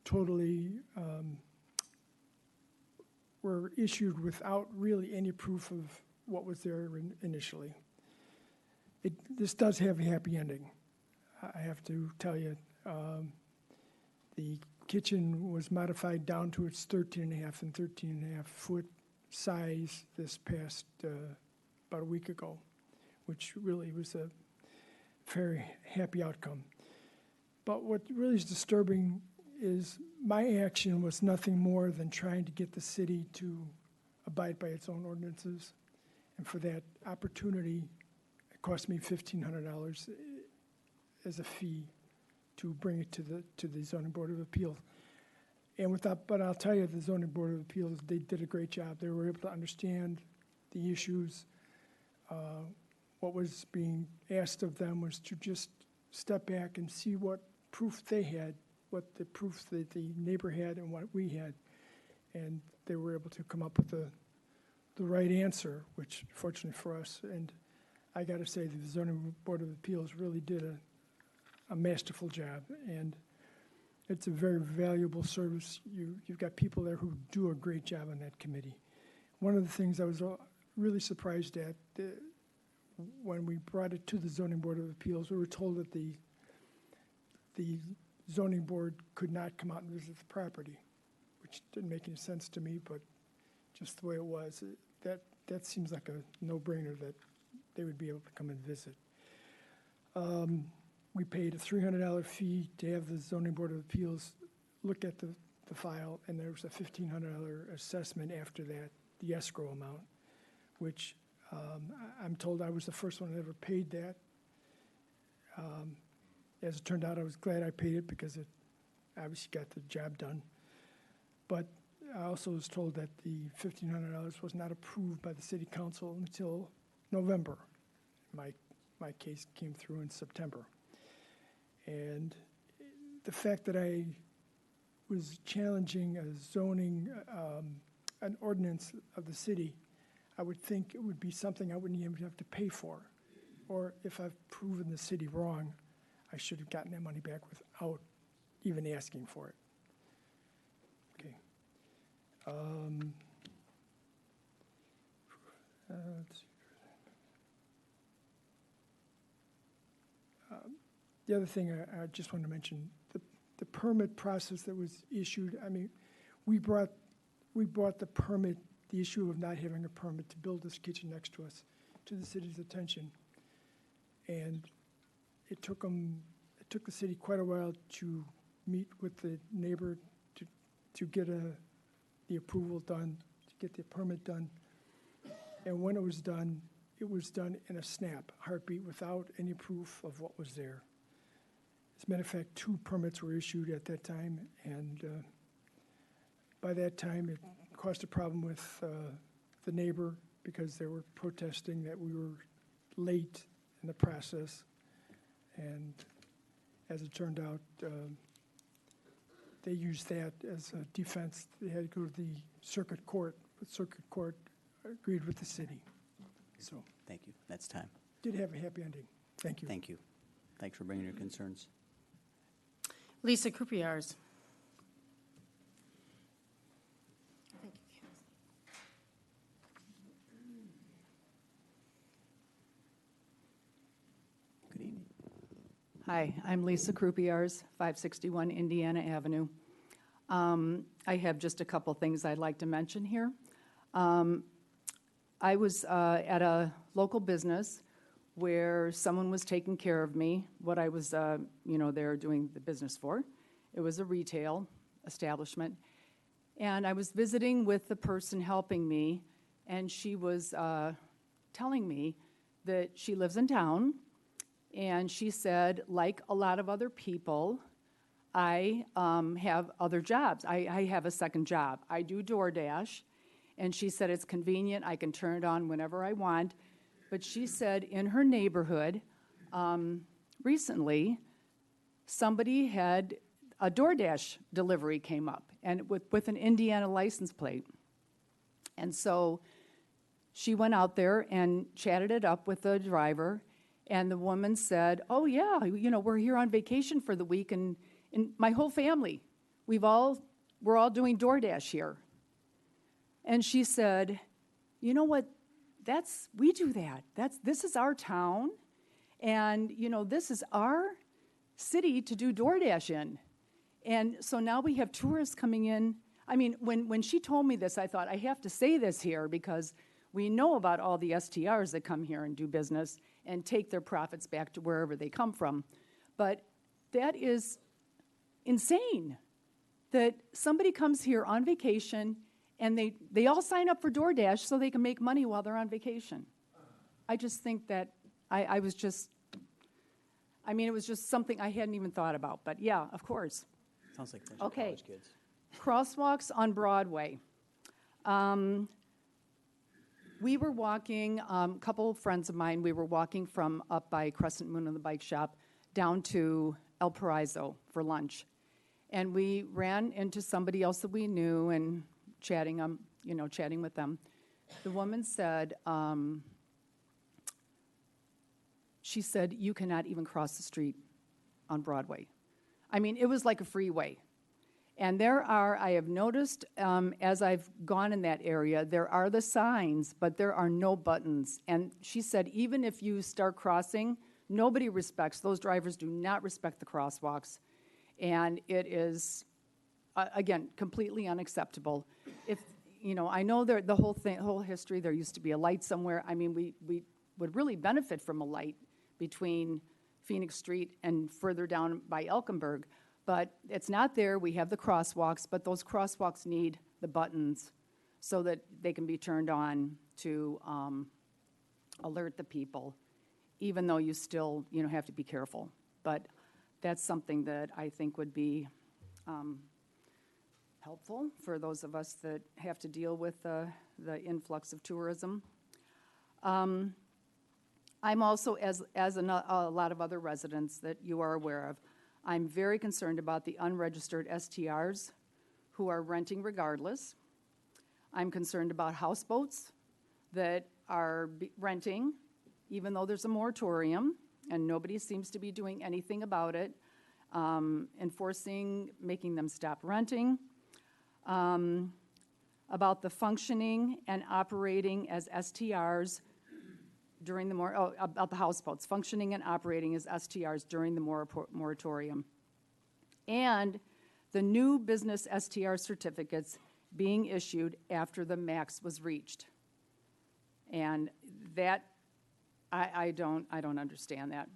totally, were issued without really any proof of what was there initially. This does have a happy ending, I have to tell you. The kitchen was modified down to its 13.5 and 13.5 foot size this past, about a week ago, which really was a very happy outcome. But what really is disturbing is my action was nothing more than trying to get the city to abide by its own ordinances. And for that opportunity, it cost me $1,500 as a fee to bring it to the Zoning Board of Appeals. And without, but I'll tell you, the Zoning Board of Appeals, they did a great job. They were able to understand the issues. What was being asked of them was to just step back and see what proof they had, what the proof that the neighbor had and what we had. And they were able to come up with the right answer, which fortunately for us. And I got to say, the Zoning Board of Appeals really did a masterful job. And it's a very valuable service. You've got people there who do a great job on that committee. One of the things I was really surprised at, when we brought it to the Zoning Board of Appeals, we were told that the zoning board could not come out and visit the property, which didn't make any sense to me, but just the way it was, that seems like a no-brainer that they would be able to come and visit. We paid a $300 fee to have the Zoning Board of Appeals look at the file, and there was a $1,500 assessment after that, the escrow amount, which I'm told I was the first one that ever paid that. As it turned out, I was glad I paid it because it obviously got the job done. But I also was told that the $1,500 was not approved by the city council until November. My case came through in September. And the fact that I was challenging a zoning, an ordinance of the city, I would think it would be something I wouldn't even have to pay for. Or if I've proven the city wrong, I should have gotten that money back without even asking for it. Okay. Let's see. The other thing I just wanted to mention, the permit process that was issued, I mean, we brought the permit, the issue of not having a permit to build this kitchen next to us, to the city's attention. And it took the city quite a while to meet with the neighbor to get the approval done, to get the permit done. And when it was done in a snap, heartbeat, without any proof of what was there. As a matter of fact, 2 permits were issued at that time, and by that time, it caused a problem with the neighbor because they were protesting that we were late in the process. And as it turned out, they used that as a defense. They had to go to the circuit court, but circuit court agreed with the city. So, Thank you. That's time. did have a happy ending. Thank you. Thank you. Thanks for bringing your concerns. Lisa Krupiars. Good evening. Hi, I'm Lisa Krupiars, 561 Indiana Avenue. I have just a couple things I'd like to mention here. I was at a local business where someone was taking care of me, what I was, there doing the business for. It was a retail establishment. And I was visiting with the person helping me, and she was telling me that she lives in town. And she said, like a lot of other people, I have other jobs. I have a second job. I do DoorDash. And she said it's convenient. I can turn it on whenever I want. But she said in her neighborhood, recently, somebody had a DoorDash delivery came up, and with an Indiana license plate. And so she went out there and chatted it up with the driver, and the woman said, oh, yeah, we're here on vacation for the week, and my whole family, we're all doing DoorDash here. And she said, you know what, we do that. This is our town, and, this is our city to do DoorDash in. And so now we have tourists coming in. I mean, when she told me this, I thought, I have to say this here because we know about all the STRs that come here and do business and take their profits back to wherever they come from. But that is insane that somebody comes here on vacation and they all sign up for DoorDash so they can make money while they're on vacation. I just think that it was just something I hadn't even thought about. But yeah, of course. Sounds like a bunch of college kids. Crosswalks on Broadway. We were walking, a couple of friends of mine, we were walking from up by Crescent Moon and the bike shop down to El Paraiso for lunch. And we ran into somebody else that we knew and chatting with them. The woman said, she said, you cannot even cross the street on Broadway. I mean, it was like a freeway. And I have noticed as I've gone in that area, there are the signs, but there are no buttons. And she said, even if you start crossing, nobody respects, those drivers do not respect the crosswalks. And it is, again, completely unacceptable. I know the whole history, there used to be a light somewhere. I mean, we would really benefit from a light between Phoenix Street and further down by Elkenberg. But it's not there. We have the crosswalks, but those crosswalks need the buttons so that they can be turned on to alert the people, even though you still, have to be careful. But that's something that I think would be helpful for those of us that have to deal with the influx of tourism. I'm also, as a lot of other residents that you are aware of, I'm very concerned about the unregistered STRs who are renting regardless. I'm concerned about houseboats that are renting, even though there's a moratorium, and nobody seems to be doing anything about it, making them stop renting, about the functioning and operating as STRs during about the houseboats, functioning and operating as STRs during the moratorium, and the new business STR certificates being issued after the max was reached. And that, I don't understand that.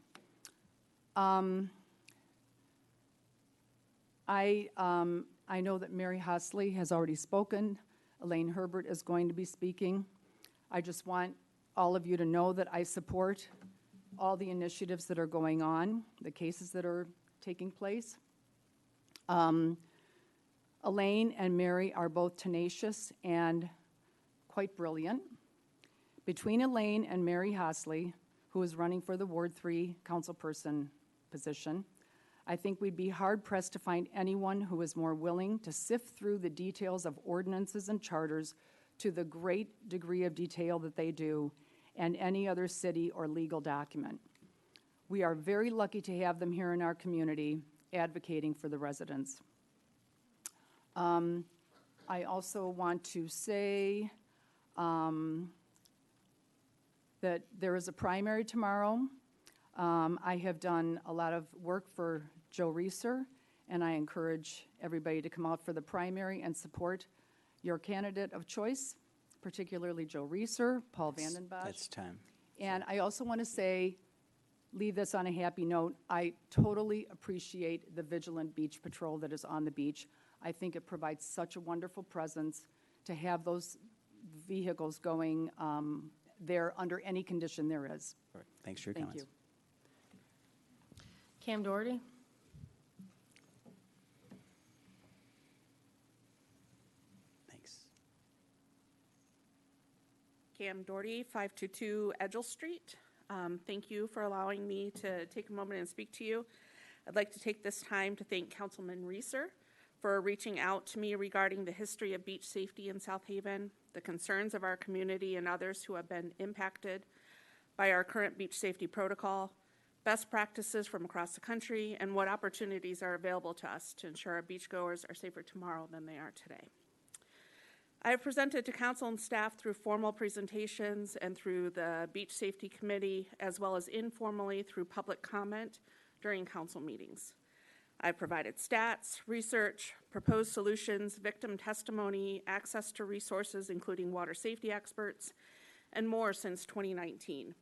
I know that Mary Hosley has already spoken. Elaine Herbert is going to be speaking. I just want all of you to know that I support all the initiatives that are going on, the cases that are taking place. Elaine and Mary are both tenacious and quite brilliant. Between Elaine and Mary Hosley, who is running for the Ward 3 councilperson position, I think we'd be hard-pressed to find anyone who is more willing to sift through the details of ordinances and charters to the great degree of detail that they do, and any other city or legal document. We are very lucky to have them here in our community advocating for the residents. I also want to say that there is a primary tomorrow. I have done a lot of work for Joe Reeser, and I encourage everybody to come out for the primary and support your candidate of choice, particularly Joe Reeser, Paul Vandenbosch. It's time. And I also want to say, leave this on a happy note, I totally appreciate the vigilant beach patrol that is on the beach. I think it provides such a wonderful presence to have those vehicles going there under any condition there is. All right. Thanks for your Thank comments. you. Cam Doherty? Thanks. Cam Doherty, 522 Edgell Street. Thank you for allowing me to take a moment and speak to you. I'd like to take this time to thank Councilman Reeser for reaching out to me regarding the history of beach safety in South Haven, the concerns of our community and others who have been impacted by our current beach safety protocol, best practices from across the country, and what opportunities are available to us to ensure our beachgoers are safer tomorrow than they are today. I have presented to council and staff through formal presentations and through the Beach Safety Committee, as well as informally through public comment during council meetings. I've provided stats, research, proposed solutions, victim testimony, access to resources, including water safety experts, and more since 2019,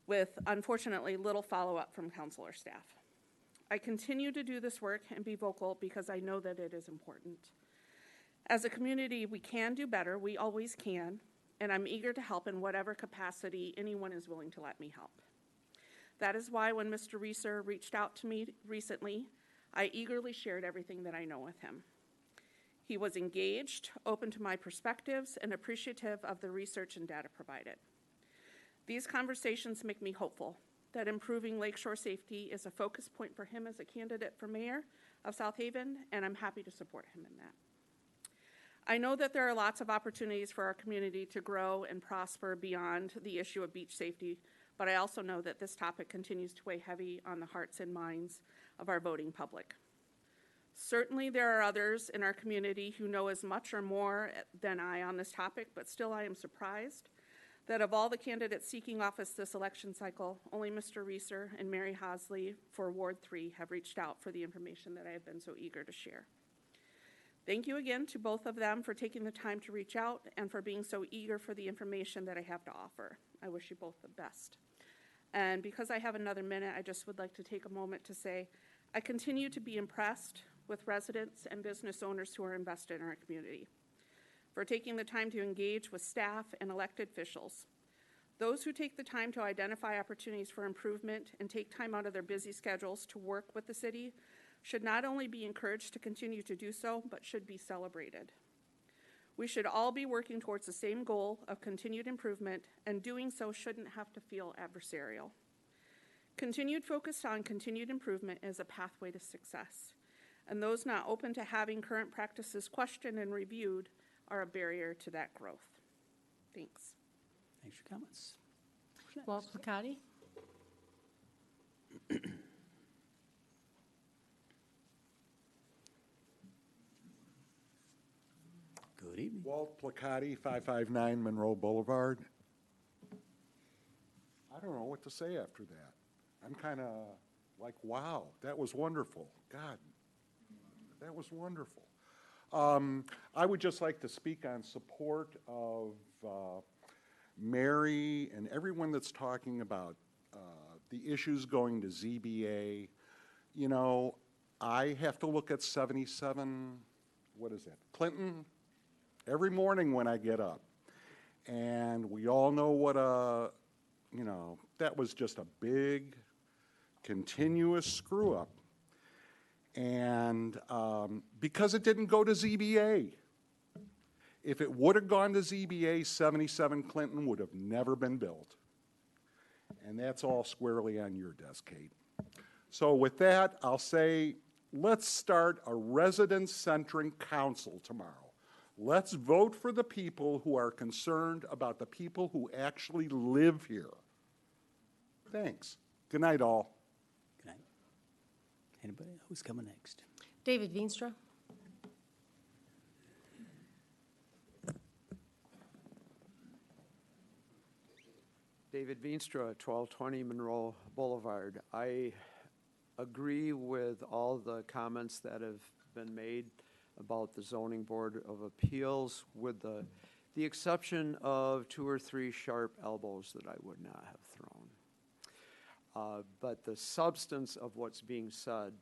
with unfortunately little follow-up from council or staff. I continue to do this work and be vocal because I know that it is important. As a community, we can do better, we always can, and I'm eager to help in whatever capacity anyone is willing to let me help. That is why when Mr. Reeser reached out to me recently, I eagerly shared everything that I know with him. He was engaged, open to my perspectives, and appreciative of the research and data provided. These conversations make me hopeful that improving lakeshore safety is a focus point for him as a candidate for mayor of South Haven, and I'm happy to support him in that. I know that there are lots of opportunities for our community to grow and prosper beyond the issue of beach safety, but I also know that this topic continues to weigh heavy on the hearts and minds of our voting public. Certainly there are others in our community who know as much or more than I on this topic, but still I am surprised that of all the candidates seeking office this election cycle, only Mr. Reeser and Mary Hosley for Ward 3 have reached out for the information that I have been so eager to share. Thank you again to both of them for taking the time to reach out and for being so eager for the information that I have to offer. I wish you both the best. And because I have another minute, I just would like to take a moment to say I continue to be impressed with residents and business owners who are invested in our community, for taking the time to engage with staff and elected officials. Those who take the time to identify opportunities for improvement and take time out of their busy schedules to work with the city should not only be encouraged to continue to do so, but should be celebrated. We should all be working towards the same goal of continued improvement, and doing so shouldn't have to feel adversarial. Continued focus on continued improvement is a pathway to success, and those not open to having current practices questioned and reviewed are a barrier to that growth. Thanks. Thanks for your comments. Walt Placati? Good evening. Walt Placati, 559 Monroe Boulevard. I don't know what to say after that. I'm kind of like, wow, that was wonderful. God, that was wonderful. I would just like to speak on support of Mary and everyone that's talking about the issues going to ZBA. You know, I have to look at 77, what is that, Clinton, every morning when I get up. And we all know what you know, that was just a big, continuous screw up. And because it didn't go to ZBA. If it would have gone to ZBA, 77 Clinton would have never been built. And that's all squarely on your desk, Kate. So with that, I'll say, let's start a resident-centric council tomorrow. Let's vote for the people who are concerned about the people who actually live here. Thanks. Good night, all. Good night. Anybody? Who's coming next? David Veenstra? David Veenstra, 1220 Monroe Boulevard. I agree with all the comments that have been made about the Zoning Board of Appeals, with the exception of 2 or 3 sharp elbows that I would not have thrown. But the substance of what's being said,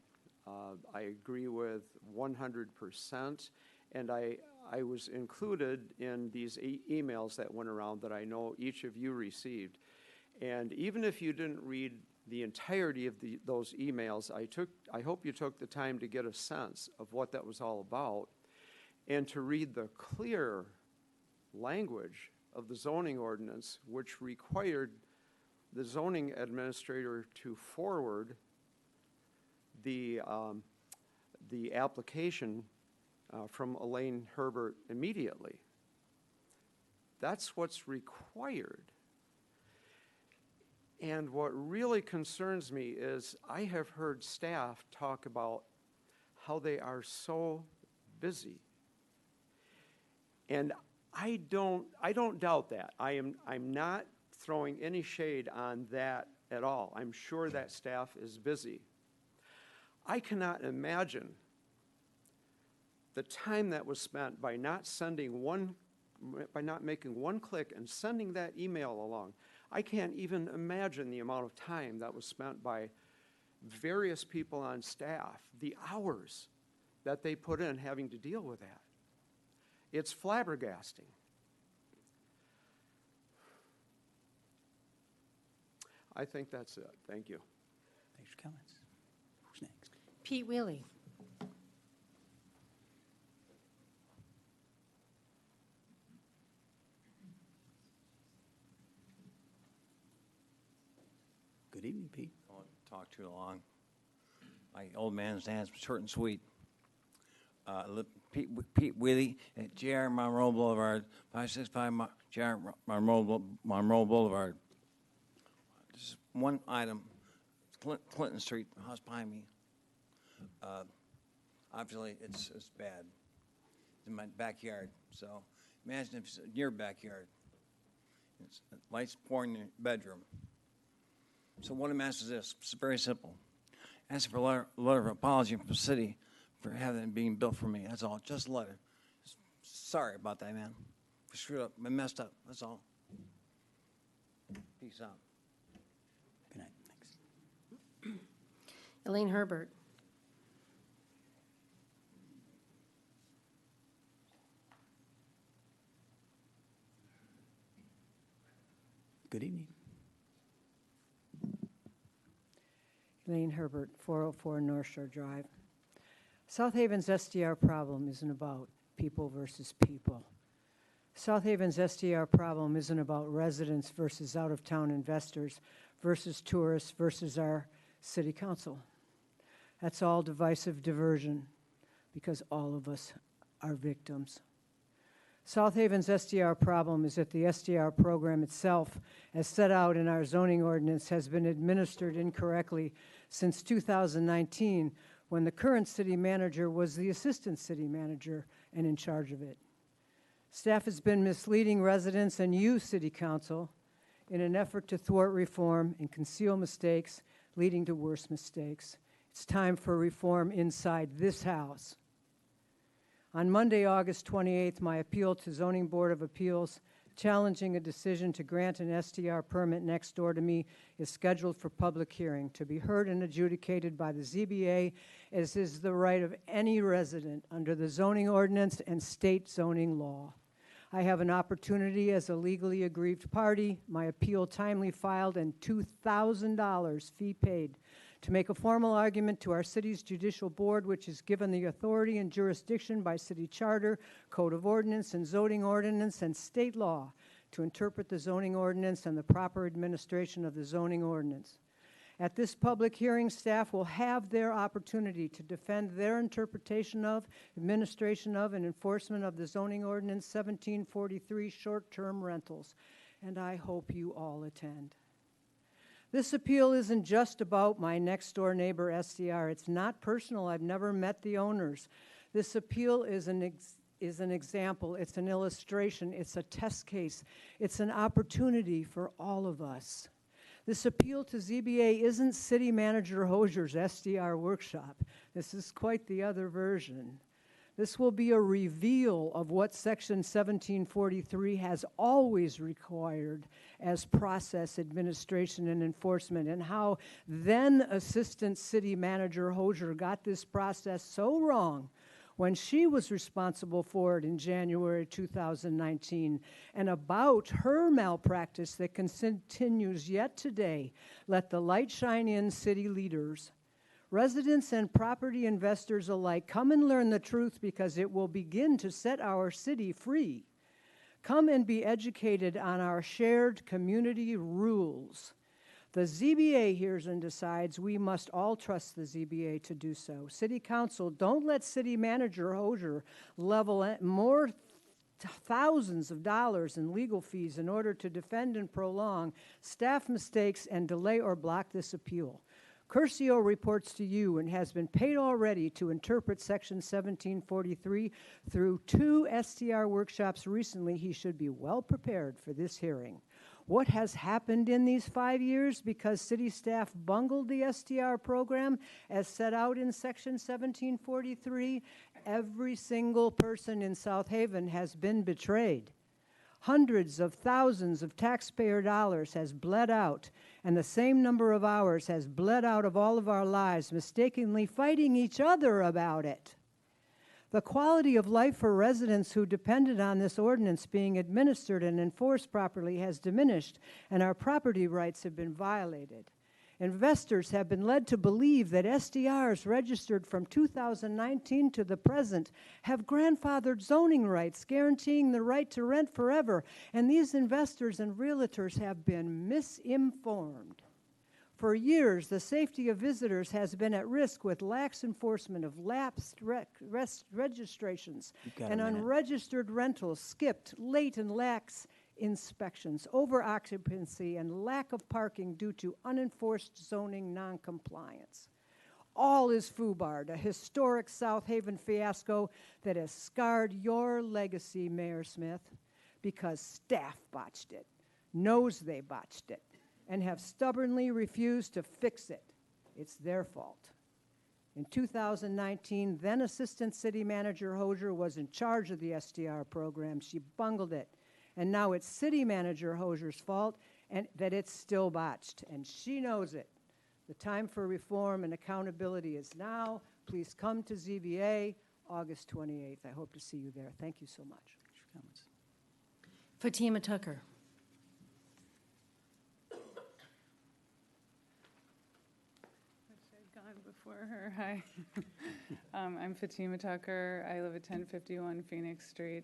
I agree with 100%, and I was included in these emails that went around that I know each of you received. And even if you didn't read the entirety of those emails, I hope you took the time to get a sense of what that was all about and to read the clear language of the zoning ordinance, which required the zoning administrator to forward the application from Elaine Herbert immediately. That's what's required. And what really concerns me is I have heard staff talk about how they are so busy. And I don't doubt that. I'm not throwing any shade on that at all. I'm sure that staff is busy. I cannot imagine the time that was spent by not making one click and sending that email along. I can't even imagine the amount of time that was spent by various people on staff, the hours that they put in having to deal with that. It's flabbergasting. I think that's it. Thank you. Thanks for comments. Who's next? Pete Wheelie. Good evening, Pete. I won't talk too long. My old man's dance was short and sweet. Pete Wheelie at J.R. Monroe Boulevard, 565 J.R. Monroe Boulevard. Just one item, Clinton Street, house behind me. Obviously, it's bad. It's in my backyard, so imagine if it's in your backyard. It's lights pouring in your bedroom. So what I'm asking is this, it's very simple. Ask for a letter of apology from the city for having it being built for me, that's all, just a letter. Sorry about that, man. I screwed up, I messed up, that's all. Peace out. Good night, thanks. Elaine Herbert. Good evening. Elaine Herbert, 404 North Shore Drive. South Haven's SDR problem isn't about people versus people. South Haven's SDR problem isn't about residents versus out-of-town investors versus tourists versus our city council. That's all divisive diversion because all of us are victims. South Haven's SDR problem is that the SDR program itself, as set out in our zoning ordinance, has been administered incorrectly since 2019, when the current city manager was the assistant city manager and in charge of it. Staff has been misleading residents and you, City Council, in an effort to thwart reform and conceal mistakes, leading to worse mistakes. It's time for reform inside this house. On Monday, August 28th, my appeal to Zoning Board of Appeals challenging a decision to grant an SDR permit next door to me is scheduled for public hearing to be heard and adjudicated by the ZBA, as is the right of any resident under the zoning ordinance and state zoning law. I have an opportunity as a legally aggrieved party, my appeal timely filed, and $2,000 fee paid to make a formal argument to our city's judicial board, which is given the authority and jurisdiction by city charter, code of ordinance, and zoning ordinance, and state law to interpret the zoning ordinance and the proper administration of the zoning ordinance. At this public hearing, staff will have their opportunity to defend their interpretation of, administration of, and enforcement of the zoning ordinance 1743 short-term rentals, and I hope you all attend. This appeal isn't just about my next-door neighbor, SDR. It's not personal. I've never met the owners. This appeal is an example. It's an illustration. It's a test case. It's an opportunity for all of us. This appeal to ZBA isn't City Manager Hosier's SDR workshop. This is quite the other version. This will be a reveal of what Section 1743 has always required as process, administration, and enforcement, and how then Assistant City Manager Hosier got this process so wrong when she was responsible for it in January 2019, and about her malpractice that continues yet today. Let the light shine in, city leaders. Residents and property investors alike, come and learn the truth, because it will begin to set our city free. Come and be educated on our shared community rules. The ZBA hears and decides. We must all trust the ZBA to do so. City Council, don't let City Manager Hosier level more thousands of dollars in legal fees in order to defend and prolong staff mistakes and delay or block this appeal. Curcio reports to you and has been paid already to interpret Section 1743 through 2 STR workshops recently. He should be well prepared for this hearing. What has happened in these 5 years because city staff bungled the STR program as set out in Section 1743? Every single person in South Haven has been betrayed. Hundreds of thousands of taxpayer dollars has bled out, and the same number of hours has bled out of all of our lives, mistakenly fighting each other about it. The quality of life for residents who depended on this ordinance being administered and enforced properly has diminished, and our property rights have been violated. Investors have been led to believe that SDRs registered from 2019 to the present have grandfathered zoning rights, guaranteeing the right to rent forever, and these investors and realtors have been misinformed. For years, the safety of visitors has been at risk with lax enforcement of lapsed registrations and unregistered rentals, skipped, late and lax inspections, over-occupancy, and lack of parking due to unenforced zoning noncompliance. All is FUBARD, a historic South Haven fiasco that has scarred your legacy, Mayor Smith, because staff botched it, knows they botched it, and have stubbornly refused to fix it. It's their fault. In 2019, then Assistant City Manager Hosier was in charge of the SDR program. She bungled it. And now it's City Manager Hosier's fault and that it's still botched, and she knows it. The time for reform and accountability is now. Please come to ZBA August 28th. I hope to see you there. Thank you so much. Fatima Tucker. Gone before her. Hi. I'm Fatima Tucker. I live at 1051 Phoenix Street.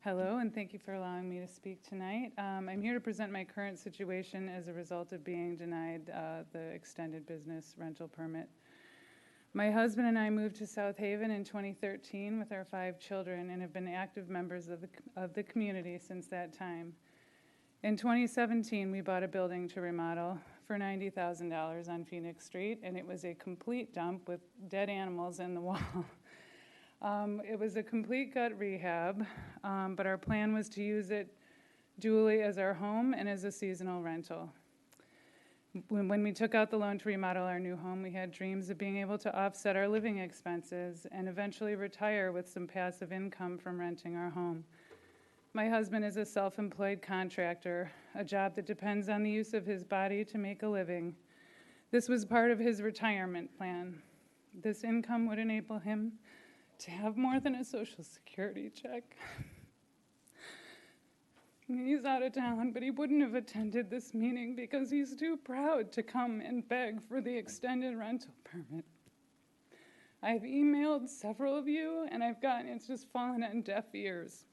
Hello, and thank you for allowing me to speak tonight. I'm here to present my current situation as a result of being denied the extended business rental permit. My husband and I moved to South Haven in 2013 with our 5 children and have been active members of the community since that time. In 2017, we bought a building to remodel for $90,000 on Phoenix Street, and it was a complete dump with dead animals in the wall. It was a complete gut rehab, but our plan was to use it dually as our home and as a seasonal rental. When we took out the loan to remodel our new home, we had dreams of being able to offset our living expenses and eventually retire with some passive income from renting our home. My husband is a self-employed contractor, a job that depends on the use of his body to make a living. This was part of his retirement plan. This income would enable him to have more than a Social Security check. He's out of town, but he wouldn't have attended this meeting because he's too proud to come and beg for the extended rental permit. I've emailed several of you, and it's just fallen on deaf ears.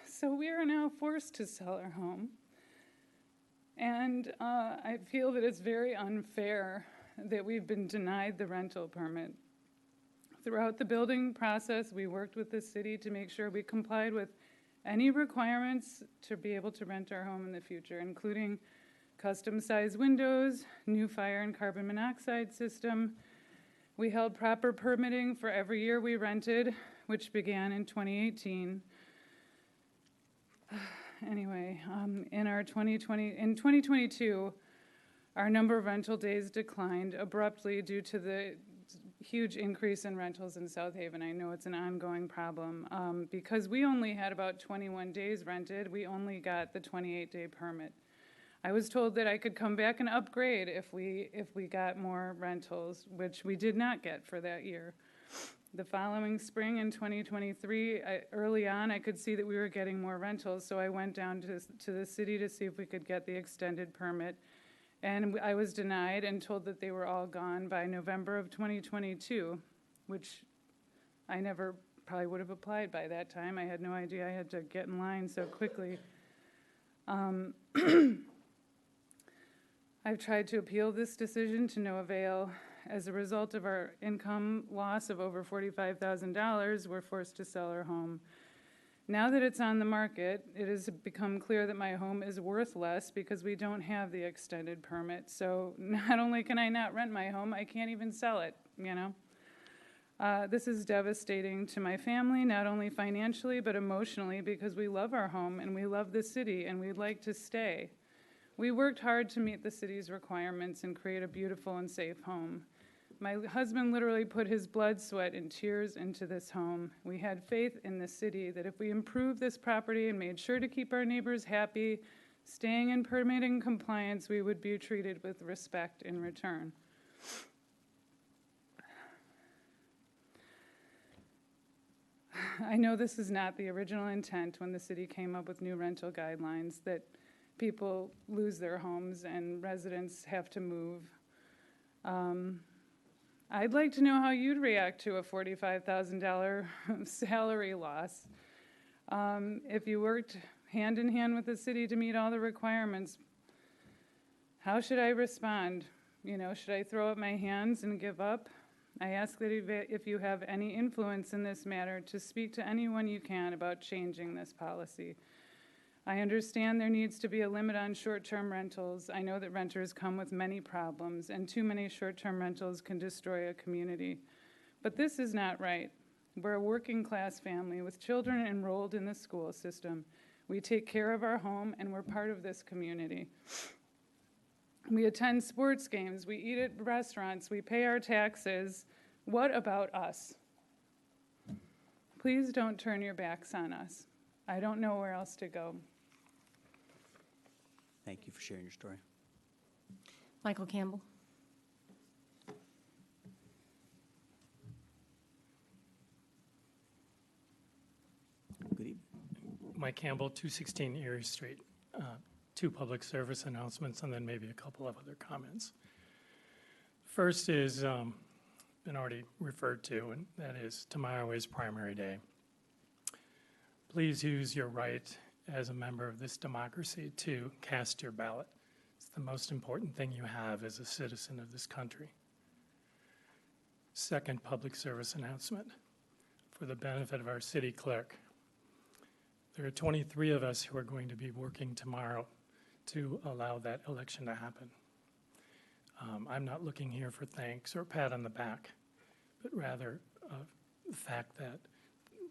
So we are now forced to sell our home, and I feel that it's very unfair that we've been denied the rental permit. Throughout the building process, we worked with the city to make sure we complied with any requirements to be able to rent our home in the future, including custom-sized windows, new fire and carbon monoxide system. We held proper permitting for every year we rented, which began in 2018. Anyway, in 2022, our number of rental days declined abruptly due to the huge increase in rentals in South Haven. I know it's an ongoing problem. Because we only had about 21 days rented, we only got the 28-day permit. I was told that I could come back and upgrade if we got more rentals, which we did not get for that year. The following spring in 2023, early on, I could see that we were getting more rentals, so I went down to the city to see if we could get the extended permit. And I was denied and told that they were all gone by November of 2022, which I never probably would have applied by that time. I had no idea I had to get in line so quickly. I've tried to appeal this decision to no avail. As a result of our income loss of over $45,000, we're forced to sell our home. Now that it's on the market, it has become clear that my home is worth less because we don't have the extended permit. So not only can I not rent my home, I can't even sell it, you know? This is devastating to my family, not only financially, but emotionally, because we love our home and we love the city and we'd like to stay. We worked hard to meet the city's requirements and create a beautiful and safe home. My husband literally put his blood, sweat, and tears into this home. We had faith in the city that if we improved this property and made sure to keep our neighbors happy, staying in permitting compliance, we would be treated with respect in return. I know this is not the original intent when the city came up with new rental guidelines, that people lose their homes and residents have to move. I'd like to know how you'd react to a $45,000 salary loss. If you worked hand in hand with the city to meet all the requirements, how should I respond? You know, should I throw up my hands and give up? I ask that if you have any influence in this matter, to speak to anyone you can about changing this policy. I understand there needs to be a limit on short-term rentals. I know that renters come with many problems, and too many short-term rentals can destroy a community. But this is not right. We're a working-class family with children enrolled in the school system. We take care of our home, and we're part of this community. We attend sports games, we eat at restaurants, we pay our taxes. What about us? Please don't turn your backs on us. I don't know where else to go. Thank you for sharing your story. Michael Campbell. Good evening. Mike Campbell, 216 Erie Street. Two public service announcements and then maybe a couple of other comments. First is been already referred to, and that is tomorrow is primary day. Please use your right as a member of this democracy to cast your ballot. It's the most important thing you have as a citizen of this country. Second public service announcement for the benefit of our city clerk. There are 23 of us who are going to be working tomorrow to allow that election to happen. I'm not looking here for thanks or a pat on the back, but rather the fact that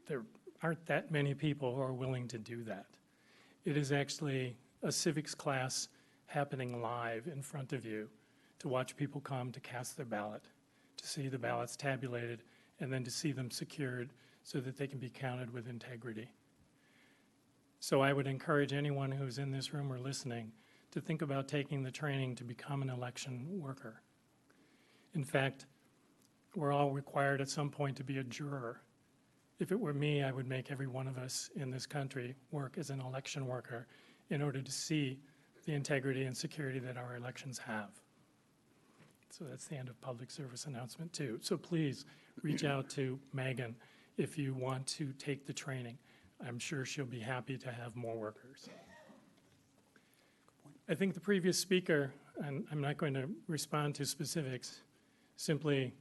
there aren't that many people who are willing to do that. It is actually a civics class happening live in front of you to watch people come to cast their ballot, to see the ballots tabulated, and then to see them secured so that they can be counted with integrity. So I would encourage anyone who's in this room or listening to think about taking the training to become an election worker. In fact, we're all required at some point to be a juror. If it were me, I would make every one of us in this country work as an election worker in order to see the integrity and security that our elections have. So that's the end of public service announcement too. So please reach out to Megan if you want to take the training. I'm sure she'll be happy to have more workers. I think the previous speaker, and I'm not going to respond to specifics, simply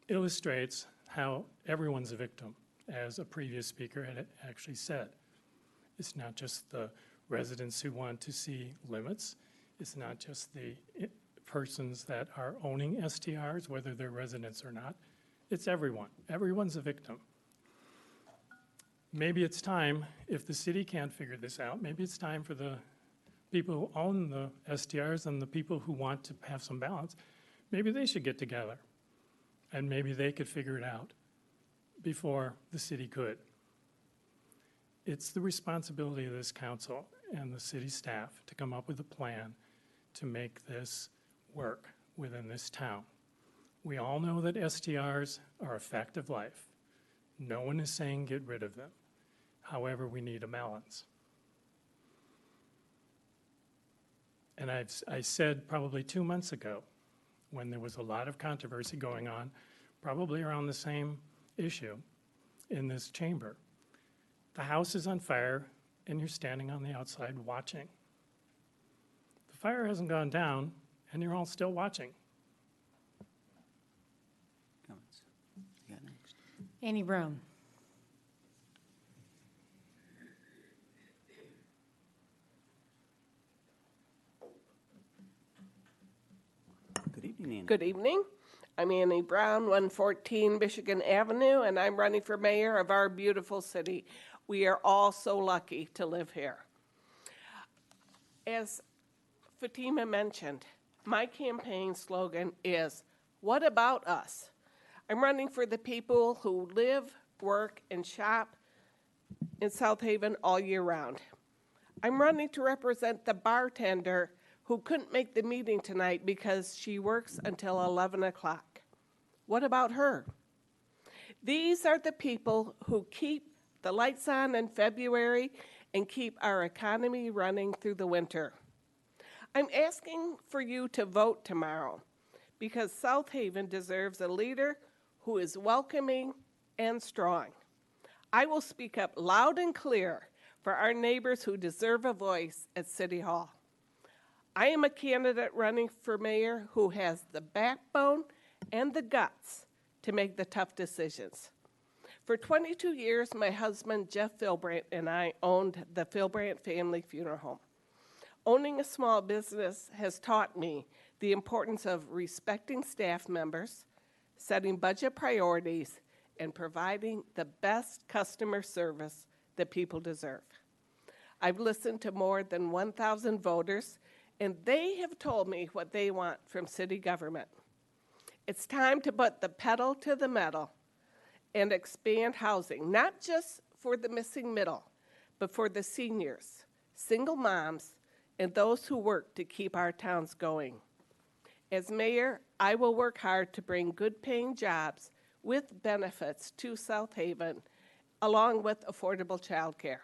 illustrates how everyone's a victim, as a previous speaker had actually said. It's not just the residents who want to see limits. It's not just the persons that are owning STRs, whether they're residents or not. It's everyone. Everyone's a victim. Maybe it's time, if the city can't figure this out, maybe it's time for the people who own the STRs and the people who want to have some balance, maybe they should get together and maybe they could figure it out before the city could. It's the responsibility of this council and the city staff to come up with a plan to make this work within this town. We all know that STRs are a fact of life. No one is saying get rid of them. However, we need a balance. And I said probably 2 months ago, when there was a lot of controversy going on, probably around the same issue in this chamber. The house is on fire. and you're standing on the outside watching. The fire hasn't gone down, and you're all still watching. Comments? You got next. Annie Brown. Good evening, Annie. Good evening. I'm Annie Brown, 114 Michigan Avenue, and I'm running for mayor of our beautiful city. We are all so lucky to live here. As Fatima mentioned, my campaign slogan is, "What about us?" I'm running for the people who live, work, and shop in South Haven all year round. I'm running to represent the bartender who couldn't make the meeting tonight because she works until 11 o'clock. What about her? These are the people who keep the lights on in February and keep our economy running through the winter. I'm asking for you to vote tomorrow because South Haven deserves a leader who is welcoming and strong. I will speak up loud and clear for our neighbors who deserve a voice at City Hall. I am a candidate running for mayor who has the backbone and the guts to make the tough decisions. For 22 years, my husband, Jeff Philbrandt, and I owned the Philbrandt Family Funeral Home. Owning a small business has taught me the importance of respecting staff members, setting budget priorities, and providing the best customer service that people deserve. I've listened to more than 1,000 voters, and they have told me what they want from city government. It's time to put the pedal to the metal and expand housing, not just for the missing middle, but for the seniors, single moms, and those who work to keep our towns going. As mayor, I will work hard to bring good-paying jobs with benefits to South Haven, along with affordable childcare.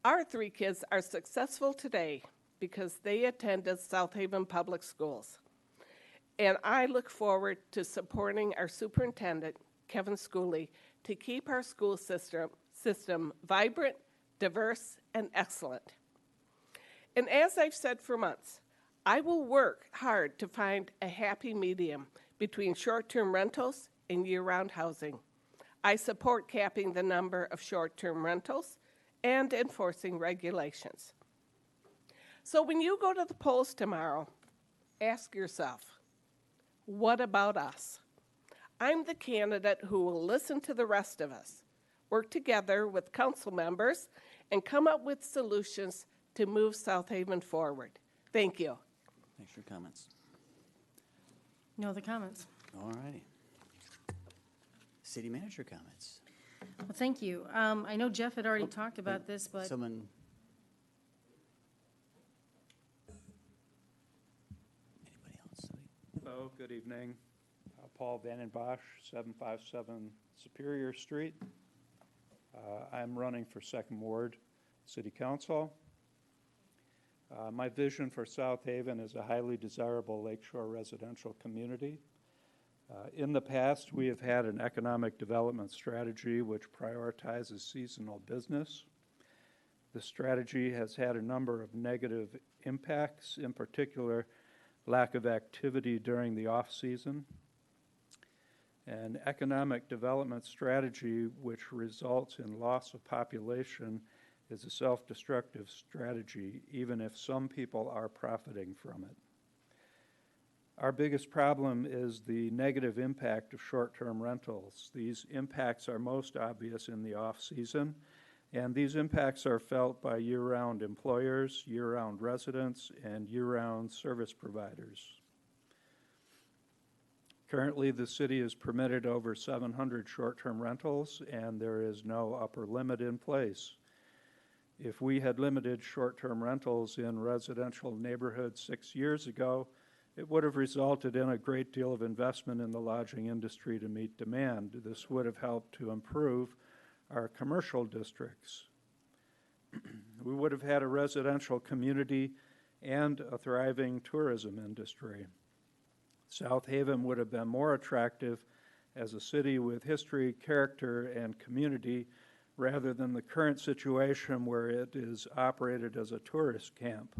Our 3 kids are successful today because they attended South Haven Public Schools. And I look forward to supporting our superintendent, Kevin Schooley, to keep our school system vibrant, diverse, and excellent. And as I've said for months, I will work hard to find a happy medium between short-term rentals and year-round housing. I support capping the number of short-term rentals and enforcing regulations. So when you go to the polls tomorrow, ask yourself, what about us? I'm the candidate who will listen to the rest of us, work together with council members, and come up with solutions to move South Haven forward. Thank you. Thanks for your comments. No other comments? All righty. City manager comments. Well, thank you. I know Jeff had already talked about this, but Someone. Anybody else? Hello, good evening. Paul Vandenbosch, 757 Superior Street. I'm running for Second Ward City Council. My vision for South Haven is a highly desirable lakeshore residential community. In the past, we have had an economic development strategy which prioritizes seasonal business. The strategy has had a number of negative impacts, in particular, lack of activity during the off-season. An economic development strategy which results in loss of population is a self-destructive strategy, even if some people are profiting from it. Our biggest problem is the negative impact of short-term rentals. These impacts are most obvious in the off-season, and these impacts are felt by year-round employers, year-round residents, and year-round service providers. Currently, the city is permitted over 700 short-term rentals, and there is no upper limit in place. If we had limited short-term rentals in residential neighborhoods 6 years ago, it would have resulted in a great deal of investment in the lodging industry to meet demand. This would have helped to improve our commercial districts. We would have had a residential community and a thriving tourism industry. South Haven would have been more attractive as a city with history, character, and community rather than the current situation where it is operated as a tourist camp.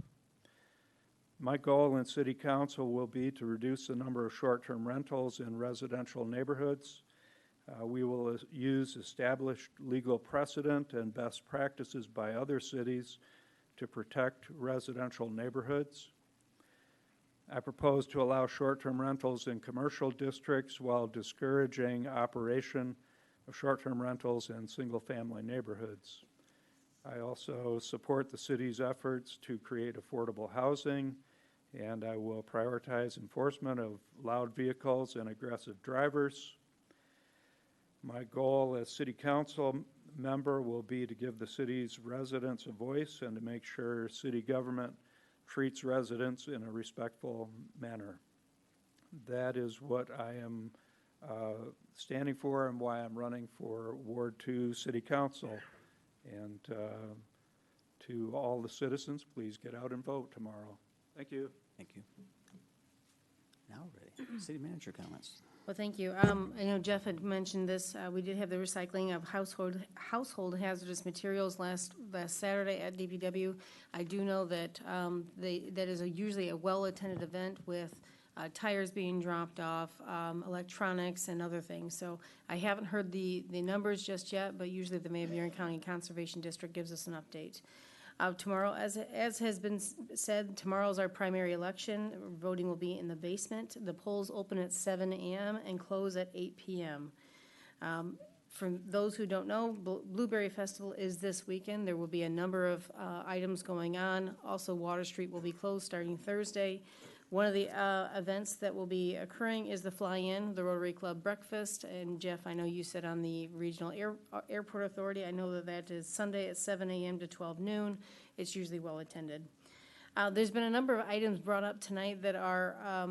My goal in City Council will be to reduce the number of short-term rentals in residential neighborhoods. We will use established legal precedent and best practices by other cities to protect residential neighborhoods. I propose to allow short-term rentals in commercial districts while discouraging operation of short-term rentals in single-family neighborhoods. I also support the city's efforts to create affordable housing, and I will prioritize enforcement of loud vehicles and aggressive drivers. My goal as City Council member will be to give the city's residents a voice and to make sure city government treats residents in a respectful manner. That is what I am standing for and why I'm running for Ward 2 City Council. And to all the citizens, please get out and vote tomorrow. Thank you. Thank you. Now we're ready. City manager comments. Well, thank you. I know Jeff had mentioned this. We did have the recycling of household hazardous materials last Saturday at DPW. I do know that that is usually a well-attended event with tires being dropped off, electronics, and other things. So I haven't heard the numbers just yet, but usually the Van Buren County Conservation District gives us an update. Tomorrow, as has been said, tomorrow is our primary election. Voting will be in the basement. The polls open at 7 a.m. and close at 8 p.m. For those who don't know, Blueberry Festival is this weekend. There will be a number of items going on. Also, Water Street will be closed starting Thursday. One of the events that will be occurring is the Fly-In, the Rotary Club Breakfast. And Jeff, I know you said on the Regional Airport Authority, I know that is Sunday at 7 a.m. to 12 noon. It's usually well attended. There's been a number of items brought up tonight that are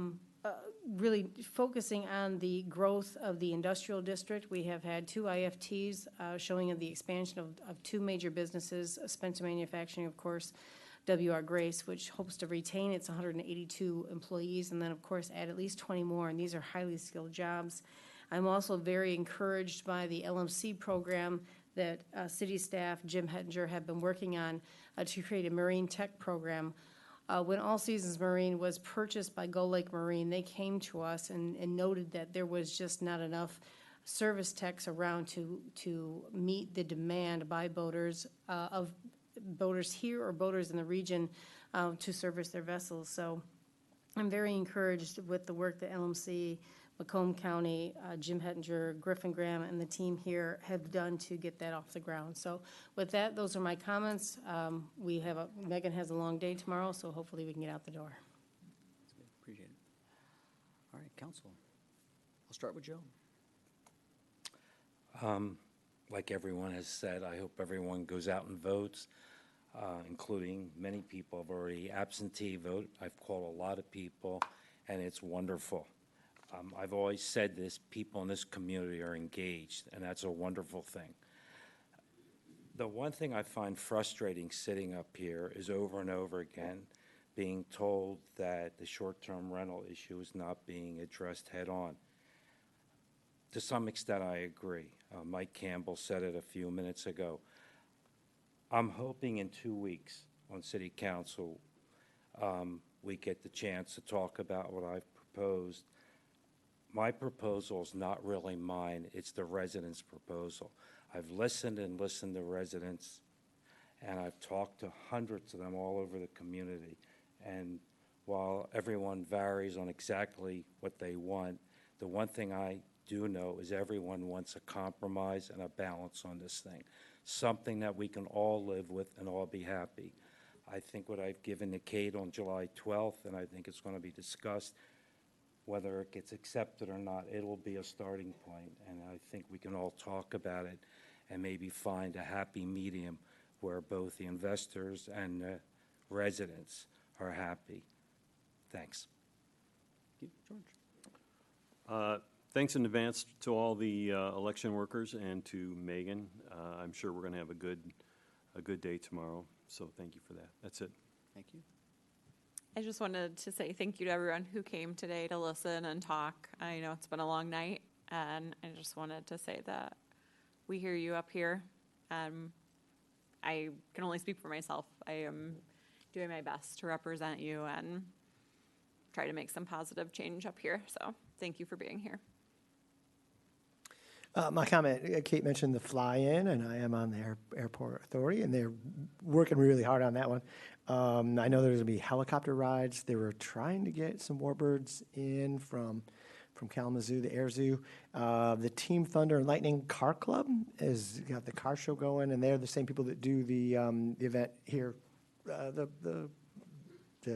really focusing on the growth of the industrial district. We have had 2 IFTs showing of the expansion of 2 major businesses, Spencer Manufacturing, of course, W.R. Grace, which hopes to retain its 182 employees and then, of course, add at least 20 more, and these are highly skilled jobs. I'm also very encouraged by the LMC program that city staff, Jim Hettinger, have been working on to create a marine tech program. When All Seasons Marine was purchased by Gull Lake Marine, they came to us and noted that there was just not enough service techs around to meet the demand by boaters of boaters here or boaters in the region to service their vessels. So I'm very encouraged with the work that LMC, Macomb County, Jim Hettinger, Griffin Graham, and the team here have done to get that off the ground. So with that, those are my comments. Megan has a long day tomorrow, so hopefully we can get out the door. That's good. Appreciate it. All right, council. I'll start with Joe. Like everyone has said, I hope everyone goes out and votes, including many people have already absentee vote. I've called a lot of people, and it's wonderful. I've always said this, people in this community are engaged, and that's a wonderful thing. The one thing I find frustrating sitting up here is over and over again being told that the short-term rental issue is not being addressed head-on. To some extent, I agree. Mike Campbell said it a few minutes ago. I'm hoping in 2 weeks on City Council, we get the chance to talk about what I've proposed. My proposal is not really mine, it's the residents' proposal. I've listened and listened to residents, and I've talked to hundreds of them all over the community. And while everyone varies on exactly what they want, the one thing I do know is everyone wants a compromise and a balance on this thing, something that we can all live with and all be happy. I think what I've given to Kate on July 12th, and I think it's going to be discussed, whether it gets accepted or not, it will be a starting point, and I think we can all talk about it and maybe find a happy medium where both the investors and the residents are happy. Thanks. Thank you, George. Thanks in advance to all the election workers and to Megan. I'm sure we're going to have a good day tomorrow, so thank you for that. That's it. Thank you. I just wanted to say thank you to everyone who came today to listen and talk. I know it's been a long night, and I just wanted to say that we hear you up here, I can only speak for myself. I am doing my best to represent you and try to make some positive change up here. So thank you for being here. My comment, Kate mentioned the fly-in, and I am on the airport authority, and they're working really hard on that one. I know there's going to be helicopter rides. They were trying to get some warbirds in from Kalamazoo, the Air Zoo. The Team Thunder and Lightning Car Club has got the car show going, and they're the same people that do the event here, the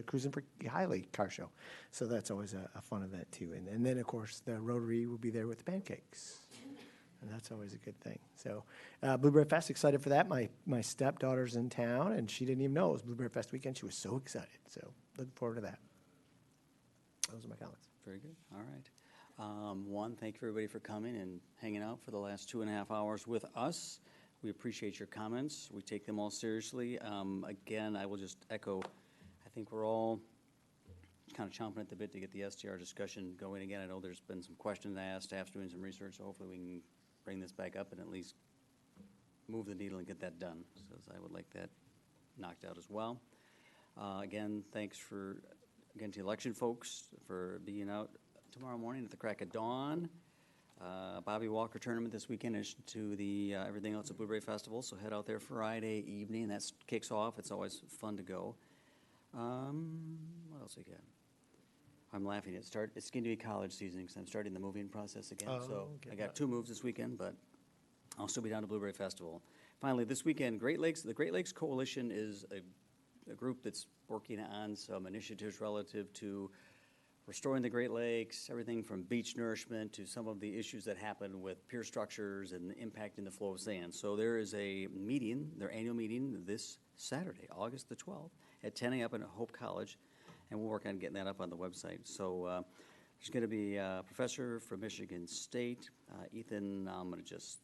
Cruisin' for Highly car show. So that's always a fun event too. And then of course the Rotary will be there with the pancakes. And that's always a good thing. So Blueberry Fest, excited for that. My stepdaughter's in town, and she didn't even know it was Blueberry Fest weekend. She was so excited. So looking forward to that. Those are my comments. Very good. All right. One, thank you everybody for coming and hanging out for the last 2.5 hours with us. We appreciate your comments. We take them all seriously. Again, I will just echo, I think we're all kind of chomping at the bit to get the STR discussion going again. I know there's been some questions asked, staff's doing some research, so hopefully we can bring this back up and at least move the needle and get that done. So I would like that knocked out as well. Again, thanks to election folks for being out tomorrow morning at the crack of dawn. Bobby Walker tournament this weekend, in addition to the everything else at Blueberry Festival. So head out there Friday evening. That kicks off. It's always fun to go. What else we got? I'm laughing. It's going to be college season because I'm starting the moving process again. So I got 2 moves this weekend, but I'll still be down to Blueberry Festival. Finally, this weekend, the Great Lakes Coalition is a group that's working on some initiatives relative to restoring the Great Lakes, everything from beach nourishment to some of the issues that happen with pier structures and impacting the flow of sand. So there is a meeting, their annual meeting, this Saturday, August the 12th, at 10 a.m. at Hope College, and we'll work on getting that up on the website. So there's going to be a professor from Michigan State, Ethan, I'm going to just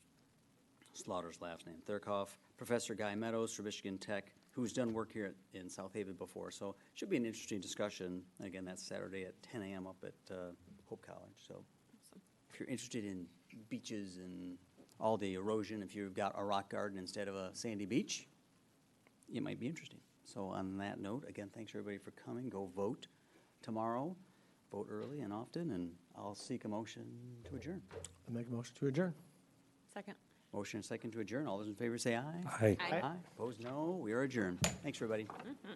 slaughter his last name, Thurkoff, Professor Guy Meadows from Michigan Tech, who's done work here in South Haven before. So it should be an interesting discussion. Again, that's Saturday at 10 a.m. up at Hope College. So if you're interested in beaches and all the erosion, if you've got a rock garden instead of a sandy beach, it might be interesting. So on that note, again, thanks everybody for coming. Go vote tomorrow. Vote early and often, and I'll seek a motion to adjourn. I'll make a motion to adjourn. Second. Motion and second to adjourn. All those in favor say aye. Aye. Aye. Aye. Opposed, no. We are adjourned. Thanks, everybody. Mm-hmm.